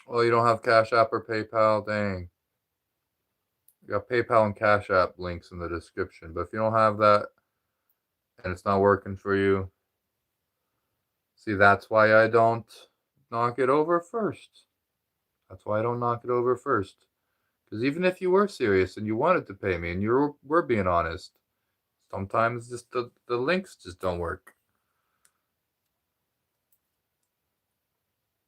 Oh, you don't have Cash App or PayPal? Dang. You got PayPal and Cash App links in the description. But if you don't have that and it's not working for you, see, that's why I don't knock it over first. That's why I don't knock it over first. Because even if you were serious and you wanted to pay me and you were being honest, sometimes just the links just don't work.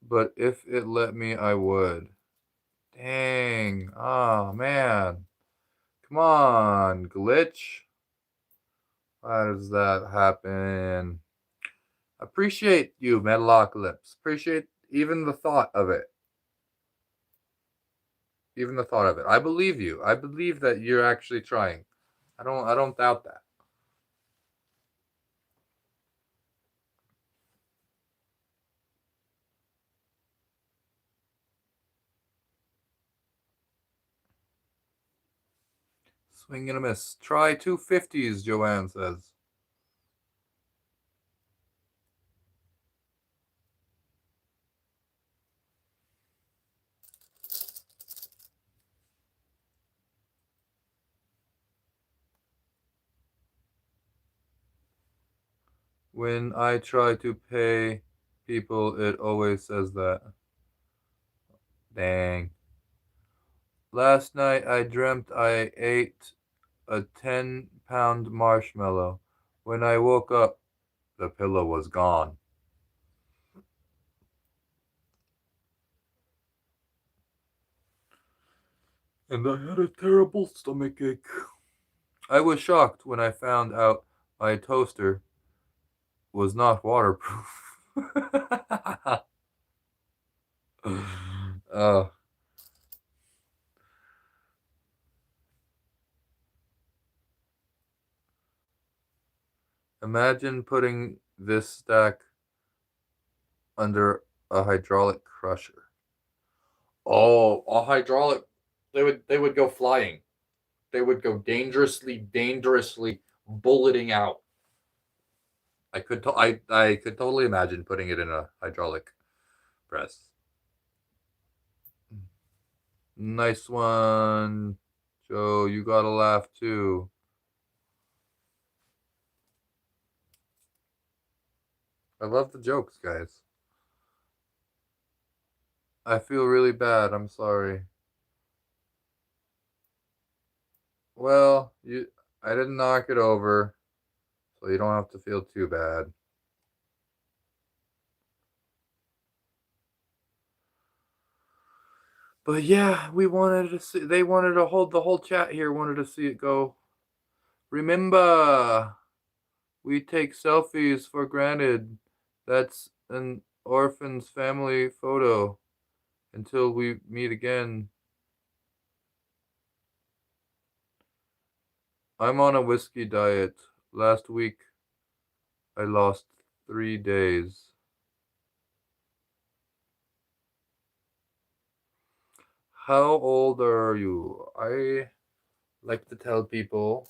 But if it let me, I would. Dang. Oh, man. Come on, glitch. Why does that happen? Appreciate you, Metalocalypse. Appreciate even the thought of it. Even the thought of it. I believe you. I believe that you're actually trying. I don't doubt that. Swing and a miss. Try 250s, Joanne says. When I try to pay people, it always says that. Dang. Last night I dreamt I ate a 10-pound marshmallow. When I woke up, the pillow was gone. And I had a terrible stomachache. I was shocked when I found out my toaster was not waterproof. uh, Imagine putting this stack under a hydraulic crusher. Oh, a hydraulic. They would go flying. They would go dangerously bulleting out. I could totally imagine putting it in a hydraulic press. Nice one, Joe. You gotta laugh too. I love the jokes, guys. I feel really bad. I'm sorry. Well, I didn't knock it over, so you don't have to feel too bad. But yeah, we wanted to see. They wanted to hold the whole chat here. Wanted to see it go. Remember, we take selfies for granted. That's an orphan's family photo. Until we meet again. I'm on a whiskey diet. Last week, I lost 3 days. How old are you? I like to tell people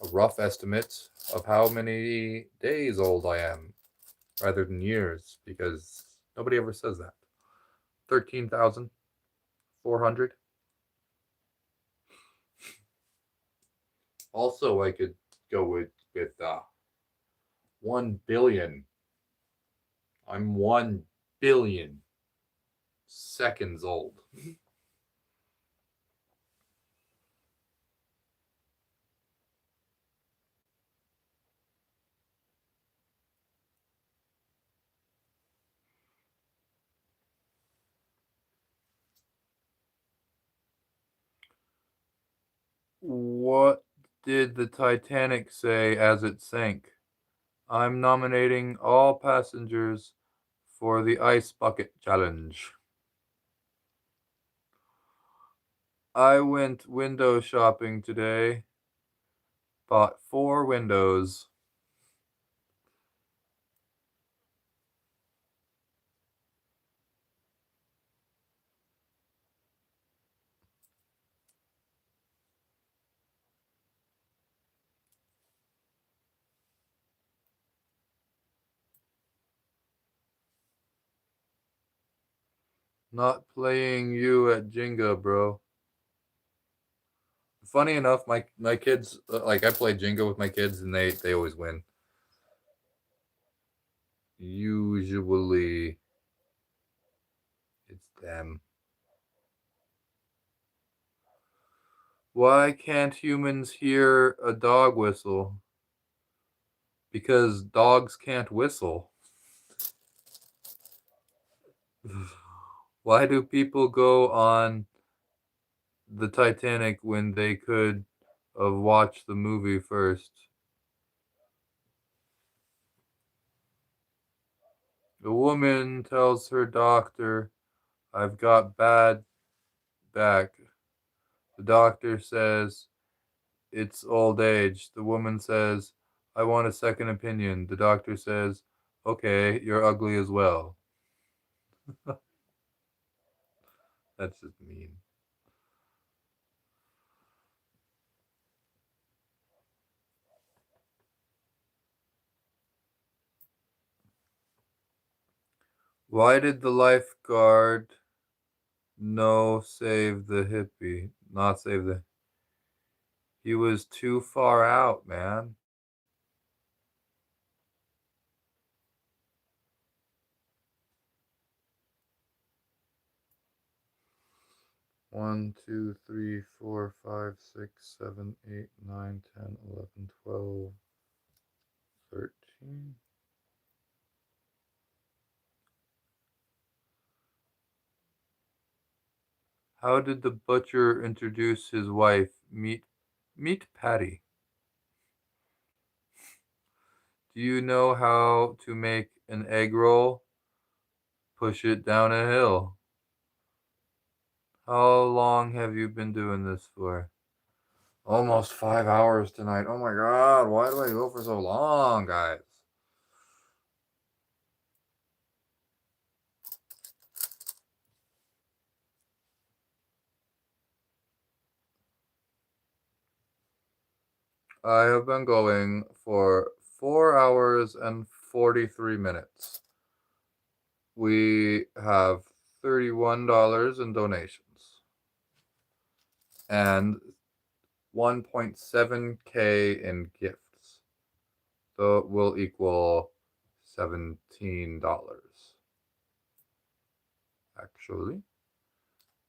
a rough estimate of how many days old I am rather than years because nobody ever says that. 13,400. Also, I could go with 1 billion. I'm 1 billion seconds old. What did the Titanic say as it sank? I'm nominating all passengers for the Ice Bucket Challenge. I went window shopping today. Bought 4 windows. Not playing you at Jenga, bro. Funny enough, my kids like I play Jenga with my kids and they always win. Usually it's them. Why can't humans hear a dog whistle? Because dogs can't whistle. Why do people go on the Titanic when they could have watched the movie first? The woman tells her doctor, I've got bad back. The doctor says, it's old age. The woman says, I want a second opinion. The doctor says, okay, you're ugly as well. That's just mean. Why did the lifeguard save the hippie? Not save the. He was too far out, man. One, 2, 3, 4, 5, 6, 7, 8, 9, 10, 11, 12, 13. How did the butcher introduce his wife? Meet Patty. Do you know how to make an egg roll? Push it down a hill. How long have you been doing this for? Almost 5 hours tonight. Oh my god, why do I go for so long, guys? I have been going for 4 hours and 43 minutes. We have $31 in donations and 1.7K in gifts. So it will equal $17 actually.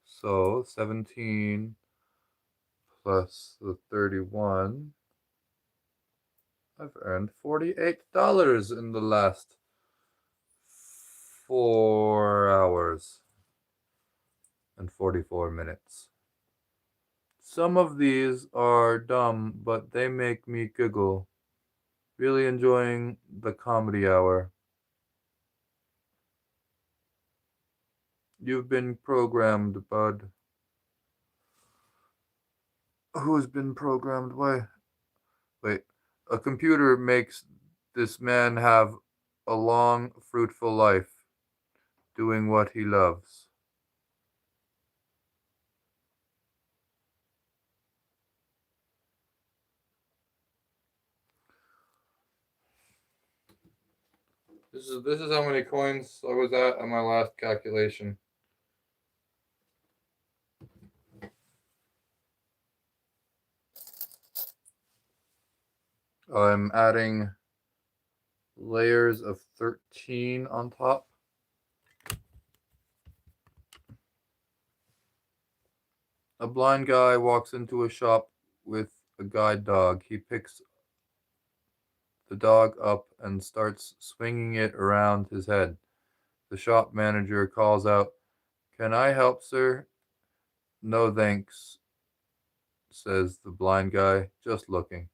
So 17 plus the 31. I've earned $48 in the last 4 hours and 44 minutes. Some of these are dumb, but they make me giggle. Really enjoying the comedy hour. You've been programmed, bud. Who's been programmed? Why? Wait. A computer makes this man have a long, fruitful life, doing what he loves. This is how many coins I was at on my last calculation. I'm adding layers of 13 on top. A blind guy walks into a shop with a guide dog. He picks the dog up and starts swinging it around his head. The shop manager calls out, Can I help, sir? No thanks, says the blind guy, just looking.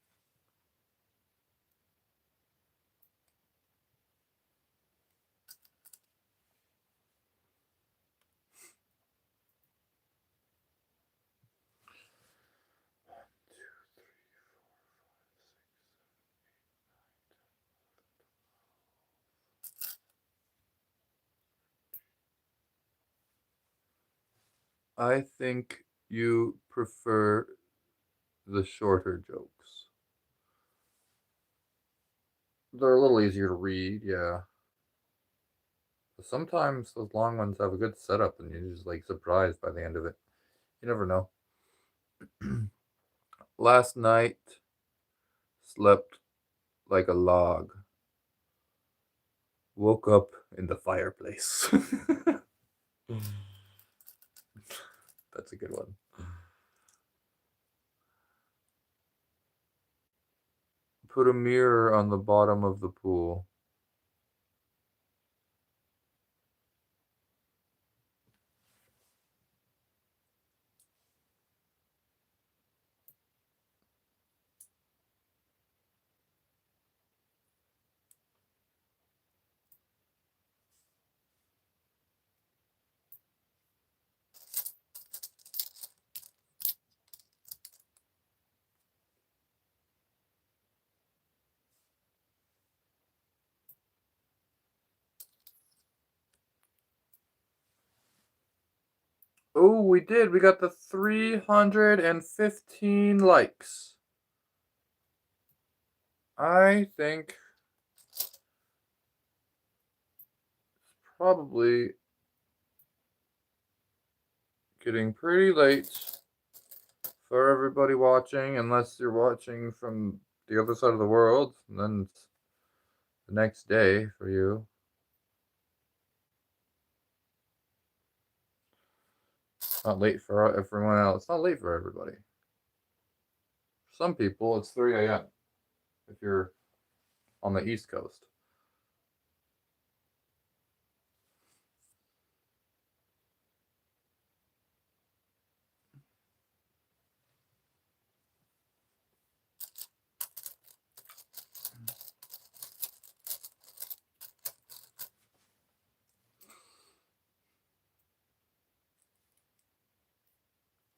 I think you prefer the shorter jokes. They're a little easier to read, yeah. Sometimes those long ones have a good setup and you're just like surprised by the end of it. You never know. Last night, slept like a log. Woke up in the fireplace. That's a good one. Put a mirror on the bottom of the pool. Oh, we did. We got the 315 likes. I think it's probably getting pretty late for everybody watching, unless you're watching from the other side of the world, and then it's the next day for you. Not late for everyone else. It's not late for everybody. For some people, it's 3 a.m. if you're on the East Coast.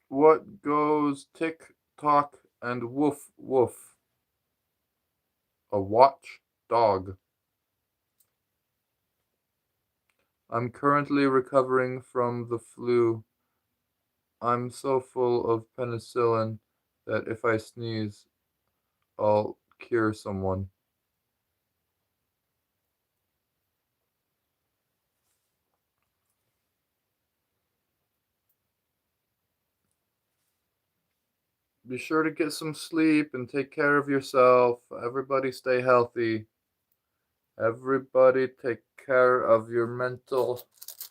What goes tick tock and woof woof? A watch dog. I'm currently recovering from the flu. I'm so full of penicillin that if I sneeze, I'll cure someone. Be sure to get some sleep and take care of yourself. Everybody stay healthy. Everybody take care of your mental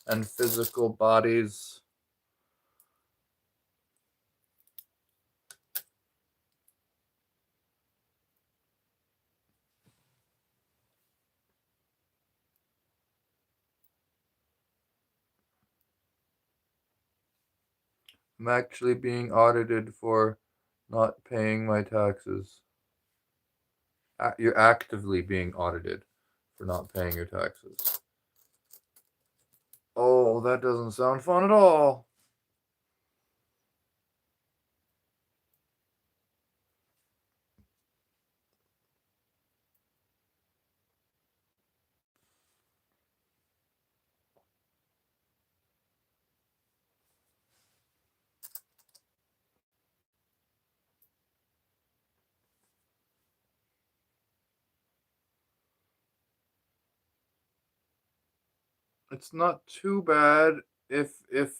and physical bodies. I'm actually being audited for not paying my taxes. You're actively being audited for not paying your taxes. Oh, that doesn't sound fun at all. It's not too bad if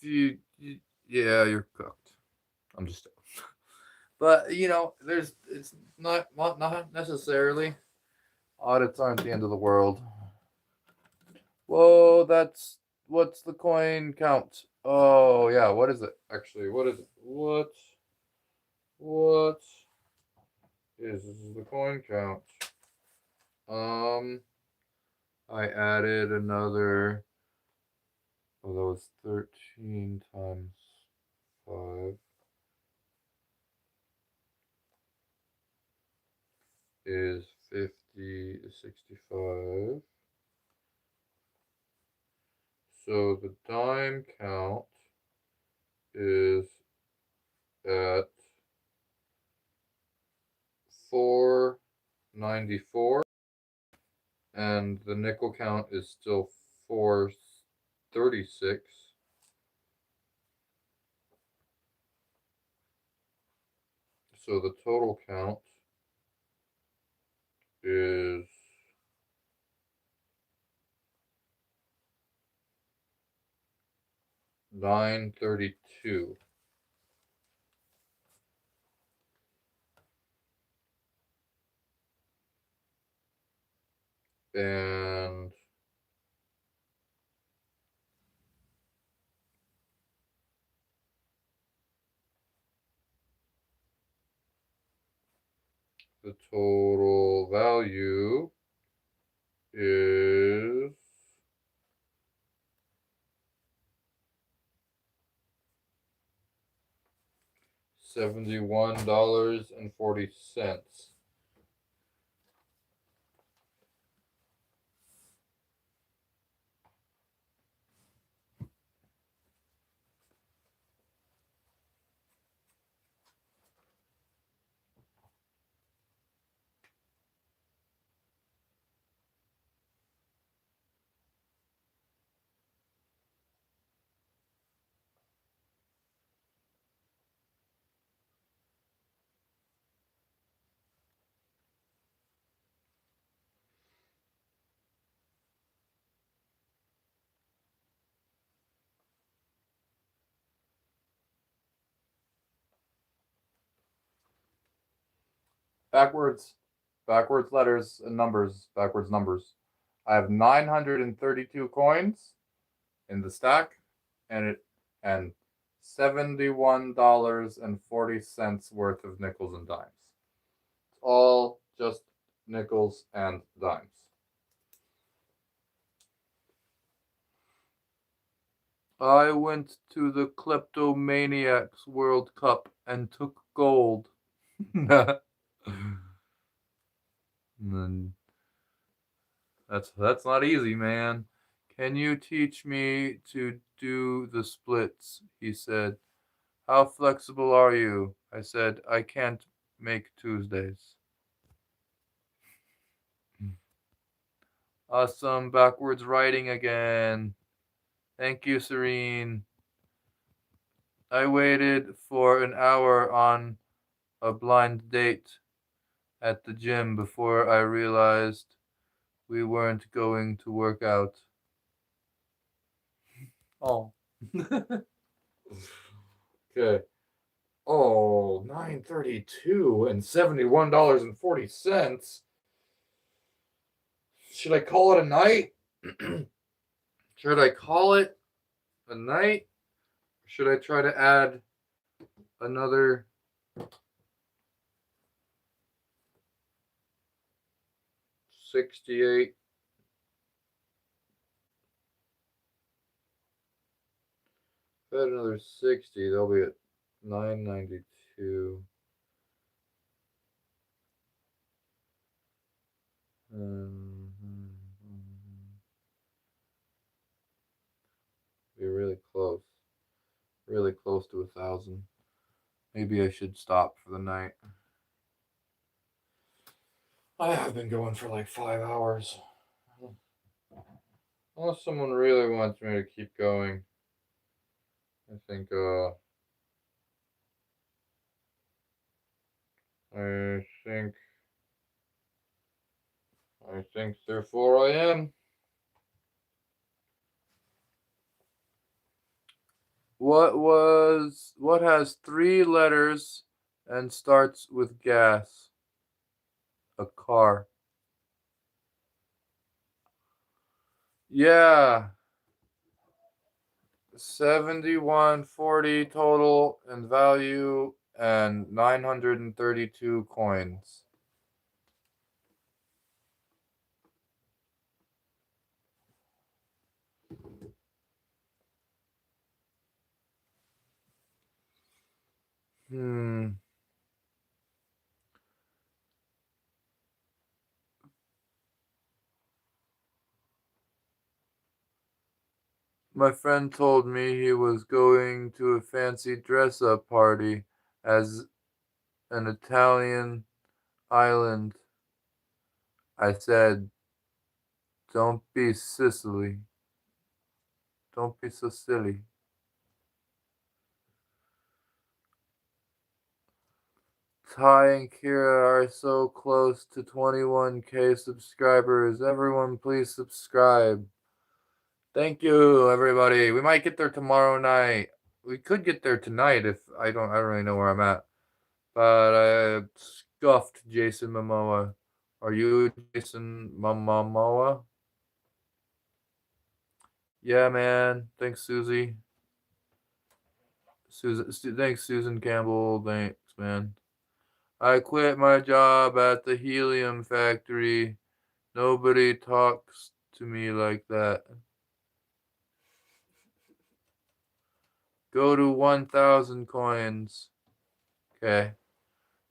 you yeah, you're cooked. I'm just but you know, it's not necessarily. Audits aren't the end of the world. Whoa, that's what's the coin count? Oh yeah, what is it actually? What is it? What is this is the coin count? I added another. Oh, that was 13 times 5 is 50, 65. So the dime count is at 494, and the nickel count is still 436. So the total count is 932. And the total value is $71.40. Backwards letters and numbers, backwards numbers. I have 932 coins in the stack, and $71.40 worth of nickels and dimes. It's all just nickels and dimes. I went to the Kleptomaniacs World Cup and took gold. And that's not easy, man. Can you teach me to do the splits? He said. How flexible are you? I said, I can't make Tuesdays. Awesome backwards writing again. Thank you, Serene. I waited for an hour on a blind date at the gym before I realized we weren't going to work out. Oh. Okay. Oh, 932 and $71.40. Should I call it a night? Should I call it a night? Should I try to add another 68? If I add another 60, they'll be at 992. Be really close. Really close to 1,000. Maybe I should stop for the night. I have been going for like 5 hours. Unless someone really wants me to keep going. I think I think therefore I am. What has 3 letters and starts with gas? A car. Yeah. 71.40 total in value and 932 coins. My friend told me he was going to a fancy dress-up party as an Italian island. I said, don't be Sicily. Don't be so silly. Ty and Kira are so close to 21K subscribers. Everyone please subscribe. Thank you, everybody. We might get there tomorrow night. We could get there tonight if I don't really know where I'm at. But I scuffed Jason Momoa. Are you Jason Momoa? Yeah, man. Thanks, Susie. Thanks, Susan Campbell. Thanks, man. I quit my job at the helium factory. Nobody talks to me like that. Go to 1,000 coins. Okay.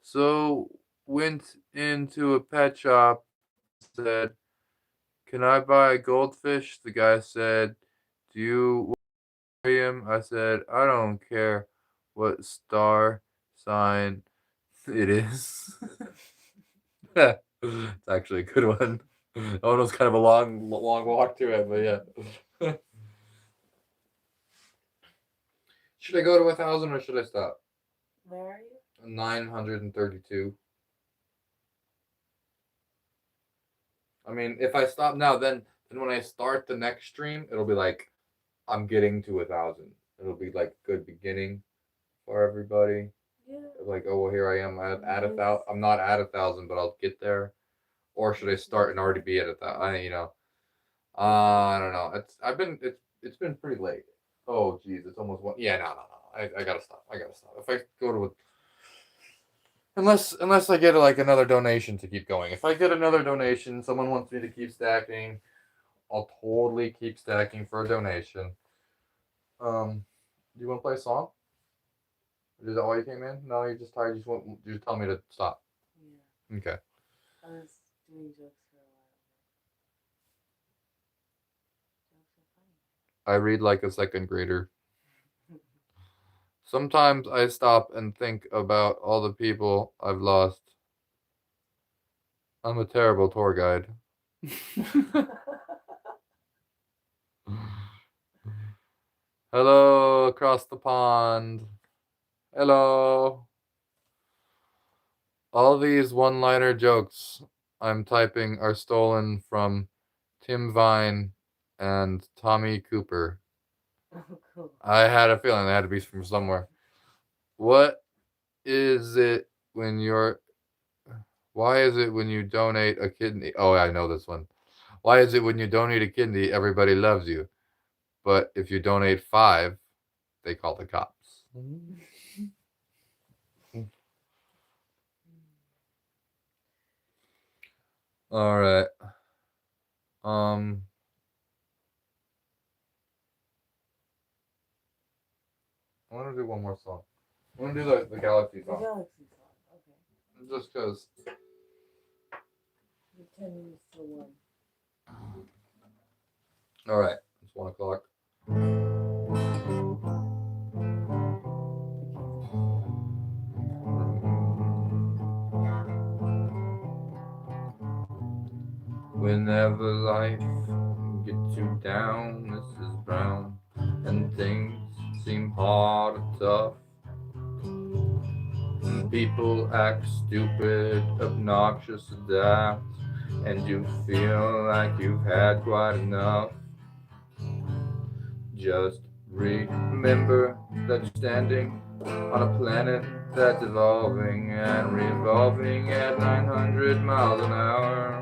So went into a pet shop, said, "Can I buy a goldfish?" The guy said, "Do you aquarium?" I said, "I don't care what star sign it is." It's actually a good one. That one was kind of a long walk to it, but yeah. Should I go to 1,000 or should I stop? Where are you? 932. I mean, if I stop now, then when I start the next stream, it'll be like I'm getting to 1,000. It'll be like good beginning for everybody. Yeah. Like, oh well, here I am at 1,000. I'm not at 1,000, but I'll get there. Or should I start and already be at 1,000? I don't know. It's been pretty late. Oh geez, it's almost one. Yeah, no. I gotta stop. I gotta stop. If I go to unless I get like another donation to keep going. If I get another donation, someone wants me to keep stacking, I'll totally keep stacking for a donation. Do you want to play a song? Is that why you came in? No, you're just tired. You just tell me to stop. Yeah. Okay. I was doing jokes for a while. Jokes are funny. I read like a second grader. Sometimes I stop and think about all the people I've lost. I'm a terrible tour guide. Hello, across the pond. Hello. All these one-liner jokes I'm typing are stolen from Tim Vine and Tommy Cooper. Oh, cool. I had a feeling they had to be from somewhere. What is it when you're Why is it when you donate a kidney? Oh, I know this one. Why is it when you donate a kidney, everybody loves you, but if you donate 5, they call the cops? All right. I want to do one more song. I want to do the Galaxy The song. Galaxy song. Okay. Just because. The 10 minutes to 1. All right. It's 1 o'clock. Whenever life gets you down, Mrs. Brown, and things seem hard or tough, people act stupid, obnoxious, daft, and you feel like you've had quite enough. Just remember that you're standing on a planet that's evolving and revolving at 900 miles an hour.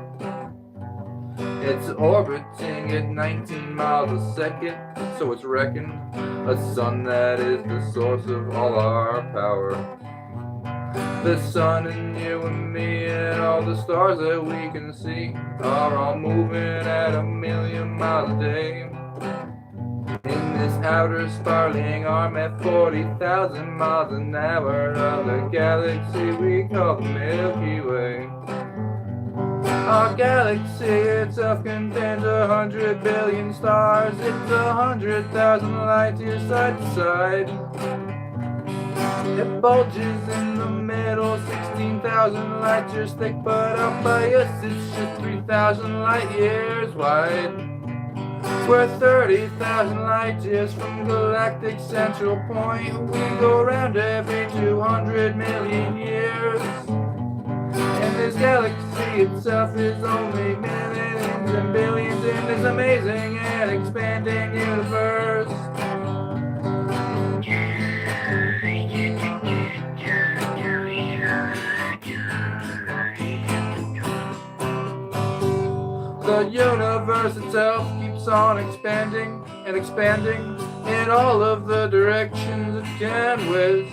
It's orbiting at 19 miles a second, so it's reckoned a sun that is the source of all our power. The sun and you and me and all the stars that we can see are all moving at 1,000,000 miles a day. In this outer spiraling arm at 40,000 miles an hour of the galaxy we call the Milky Way. Our galaxy itself contains 100 billion stars. It's 100,000 light years side to side. It bulges in the middle, 16,000 light years thick, but up by us it's just 3,000 light years wide. We're 30,000 light years from galactic central point. We go round every 200 million years. And this galaxy itself is only millions and billions in this amazing and expanding universe. The universe itself keeps on expanding and expanding in all of the directions it can whiz.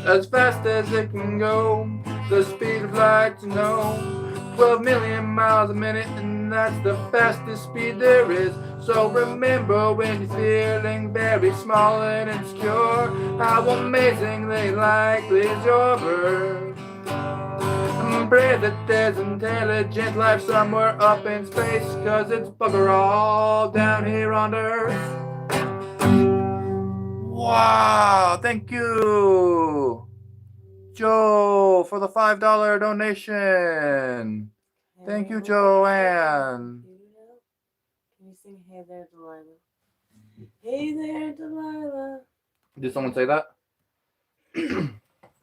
As fast as it can go, the speed of light, 12 million miles a minute, and that's the fastest speed there is. So remember, when you're feeling very small and insecure, how amazingly likely is your birth. Pray that there's intelligent life somewhere up in space, 'cause it's bugger all down here on Earth. Wow, thank you, Joe, for the $5 donation. Thank you, Joanne. Can you sing Hey There, Delilah? Hey there, Delilah. Did someone say that?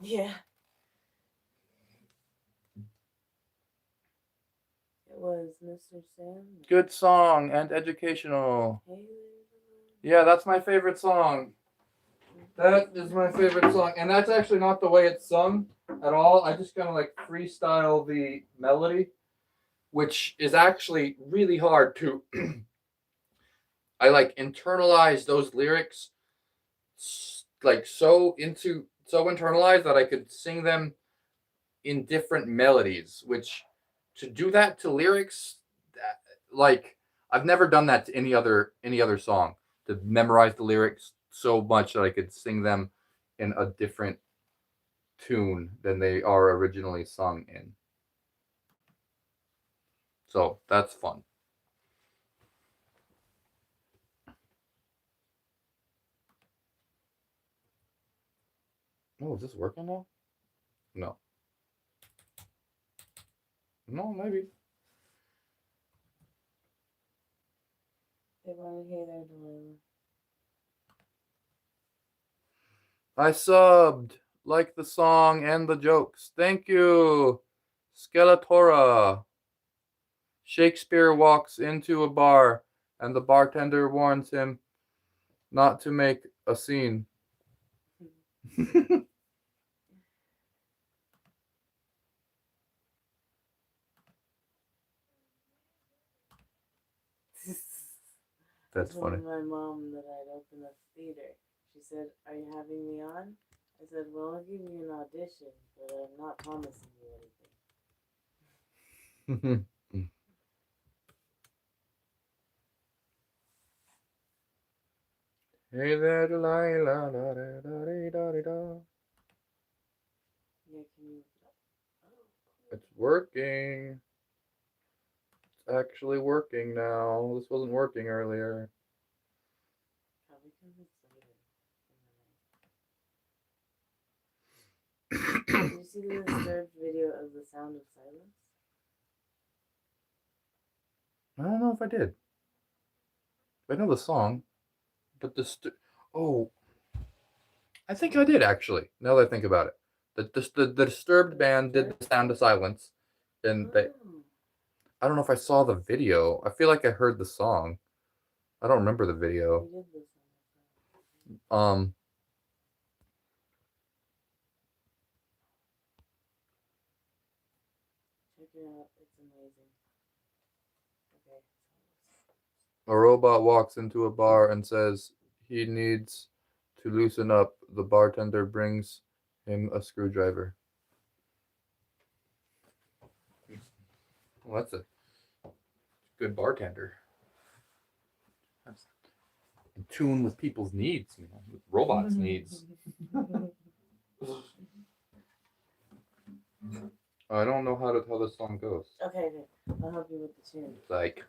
Yeah. It was Mr. Sam. Good song and educational. Hey there, Delilah. Yeah, that's my favorite song. That is my favorite song. And that's actually not the way it's sung at all. I just kind of like freestyle the melody, which is actually really hard to. I like internalize those lyrics like so internalized that I could sing them in different melodies, which to do that to lyrics, like I've never done that to any other song, to memorize the lyrics so much that I could sing them in a different tune than they are originally sung in. So that's fun. Oh, is this working now? No. No, maybe. They want to hear their Delilah. I subbed. Like the song and the jokes. Thank you, Skeletora. Shakespeare walks into a bar, and the bartender warns him not to make a scene. That's funny. My mom that I'd open a theater. She said, "Are you having me on?" I said, "Well, I'll give you an audition, but I'm not promising you anything." Hey there, Delilah. Da, da, da, da, da, da. Yeah, can you? It's working. It's actually working now. This wasn't working earlier. Probably because it's later. Did you see the disturbed video of the sound of silence? I don't know if I did. I know the song, but oh, I think I did actually. Now that I think about it, the Disturbed band did the Sound of Silence, and they. I don't know if I saw the video. I feel like I heard the song. I don't remember the video. We did this Check it out. It's amazing. Okay. A robot walks into a bar and says he needs to loosen up. The bartender brings him a screwdriver. Well, that's a good bartender. That's in tune with people's needs, with robots' needs. I don't know how this song goes. Okay, I'll help you with the tune. It's like.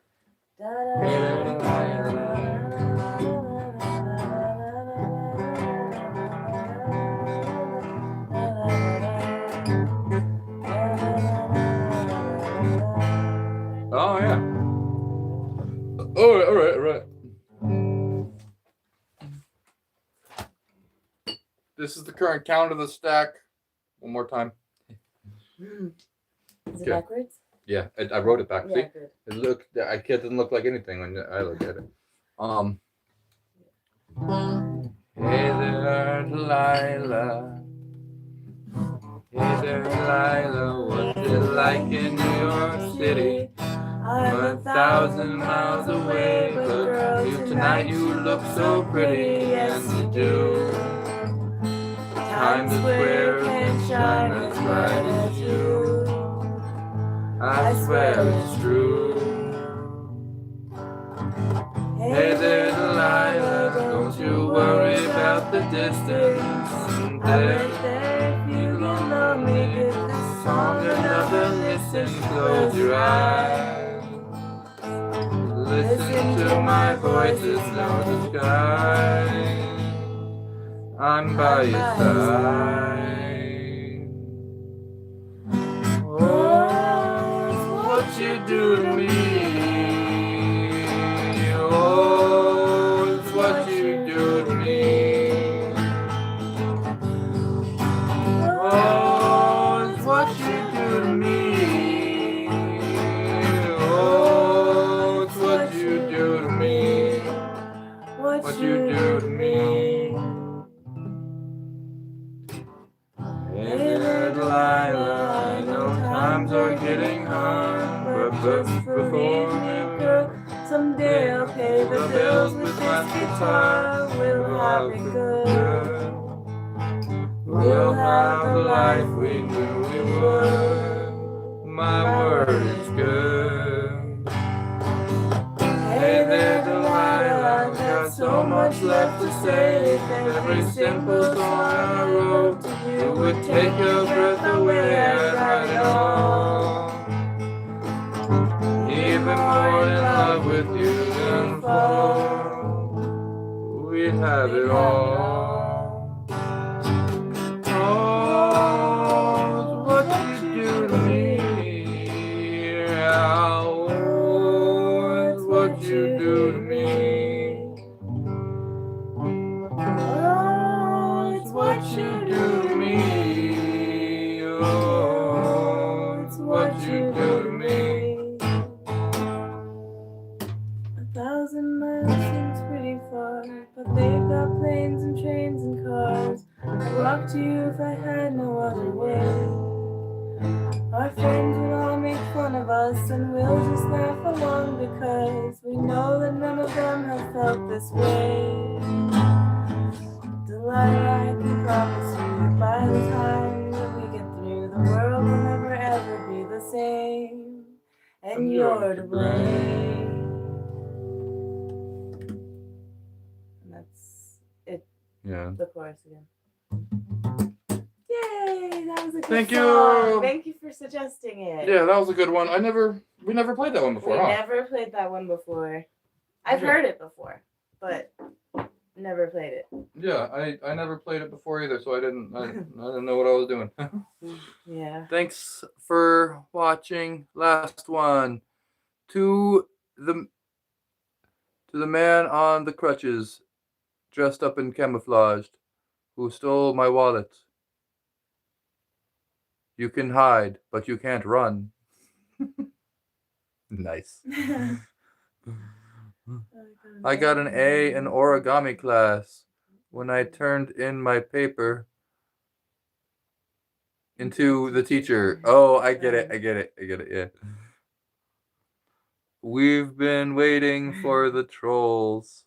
Oh yeah. All right. This is the current count of the stack. One more time. Is it Okay. backwards? Yeah, I wrote it back. Yeah, See, good. it looked. I kid didn't look like anything when I look at it. Hey there, Delilah. Hey there, Delilah. What's it like in New York City? I'm 1,000 miles away, but girl, tonight you look so pretty. Yes, you do. Times Square can shine as bright as you. I swear it's true. Hey there, Delilah, don't you worry about the distance. I'm right there if you get lonely. Give this song another listen. Close your eyes. Listen to my voice, it's no disguise. I'm by your side. Oh, what you do to me? Oh, it's what you do to me. Oh, it's what you do to me. Oh, it's what you do to me. What you do to me. Hey there, Delilah, I know times are getting hard, but just believe me, girl, someday I'll pay the bills with this guitar. We'll have it good. We'll have the life we knew we would. My word is good. Hey there, Delilah, I've got so much left to say. If every simple song I wrote to you would take your breath away, I'd write it all. Even more in love with you than fall. We'd have it all. Oh, what you do to me. Oh, it's what you do to me. Oh, it's what you do to me. Oh, it's what you do to me. 1,000 miles seems pretty far, but they've got planes and trains and cars. I'd walk to you if I had no other way. Our friends would all make fun of us, and we'll just laugh along because we know that none of them have felt this way. Delilah, I can promise you that by the time that we get through, the world will never ever be the same, and you're to blame. And that's it. Yeah. The chorus again. Yay! That was a good Thank song. you. Thank you for suggesting it. Yeah, that was a good one. We never played that one before, We huh? never played that one before. I've Okay. heard it before, but never played it. Yeah, I never played it before either, so I didn't know what I was doing. Yeah. Thanks for watching. Last one. To the man on the crutches, dressed up and camouflaged, who stole my wallet. You can hide, but you can't run. Nice. I got an A in origami class when I turned in my paper into the teacher. Oh, I get it, yeah. We've been waiting for the trolls.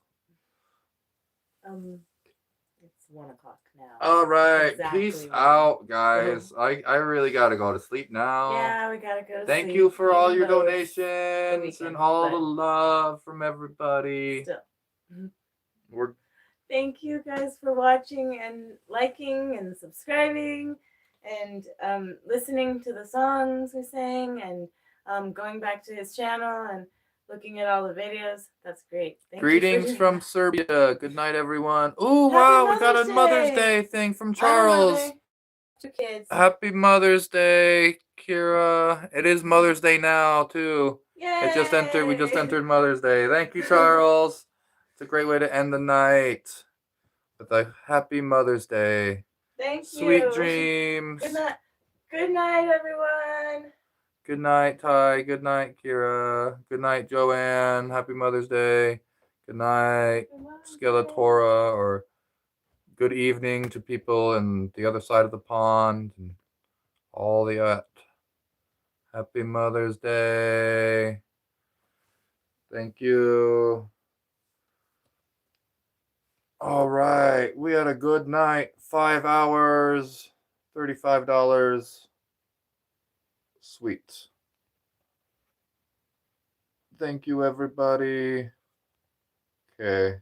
It's 1 o'clock now. All right, Exactly peace 1. out, guys. I really gotta go to sleep now. Yeah, we gotta go to Thank sleep. you for all even your though it's donations weekend, and all the but love from everybody. Still. We're Thank you guys for watching and liking and subscribing and listening to the songs we sang and going back to his channel and looking at all the videos. That's great. Thank greetings you for from Serbia. Good night, everyone. Oh Happy wow, we got a Mother's Mother's Day. Day thing from I'm a Charles. mother, 2 kids. Happy Mother's Day, Kira. It is Mother's Day now too. Yay! It just entered. We just entered Mother's Day. Thank you, Charles. It's a great way to end the night with a happy Mother's Day. Thank Sweet you. dreams. Good night. Good night, everyone. Good night, Ty. Good night, Kira. Good night, Joanne. Happy Mother's Day. Good night, Skeletora, or good evening to people in the other side of the pond and all the Happy Mother's Day. Thank you. All right. We had a good night. 5 hours, $35. Sweet. Thank you, everybody. Okay.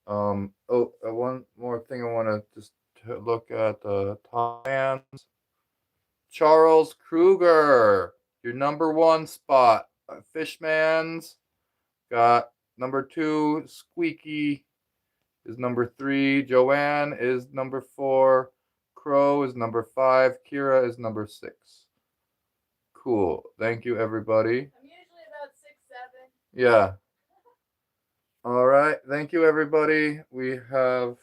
One more thing I want to just look at the top hands. Charles Kruger, your number 1 spot. Fishman's got number 2. Squeaky is number 3. Joanne is number 4. Crow is number 5. Kira is number 6. Cool. Thank you, everybody. I'm usually about 6'7". Yeah. All right. Thank you, everybody. We have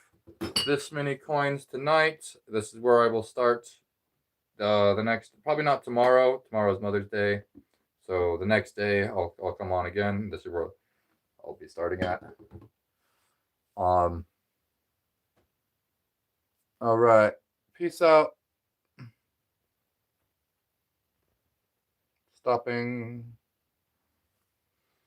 this many coins tonight. This is where I will start the next, probably not tomorrow. Tomorrow's Mother's Day. So the next day I'll come on again. This is where I'll be starting at. All right. Peace out. Stopping.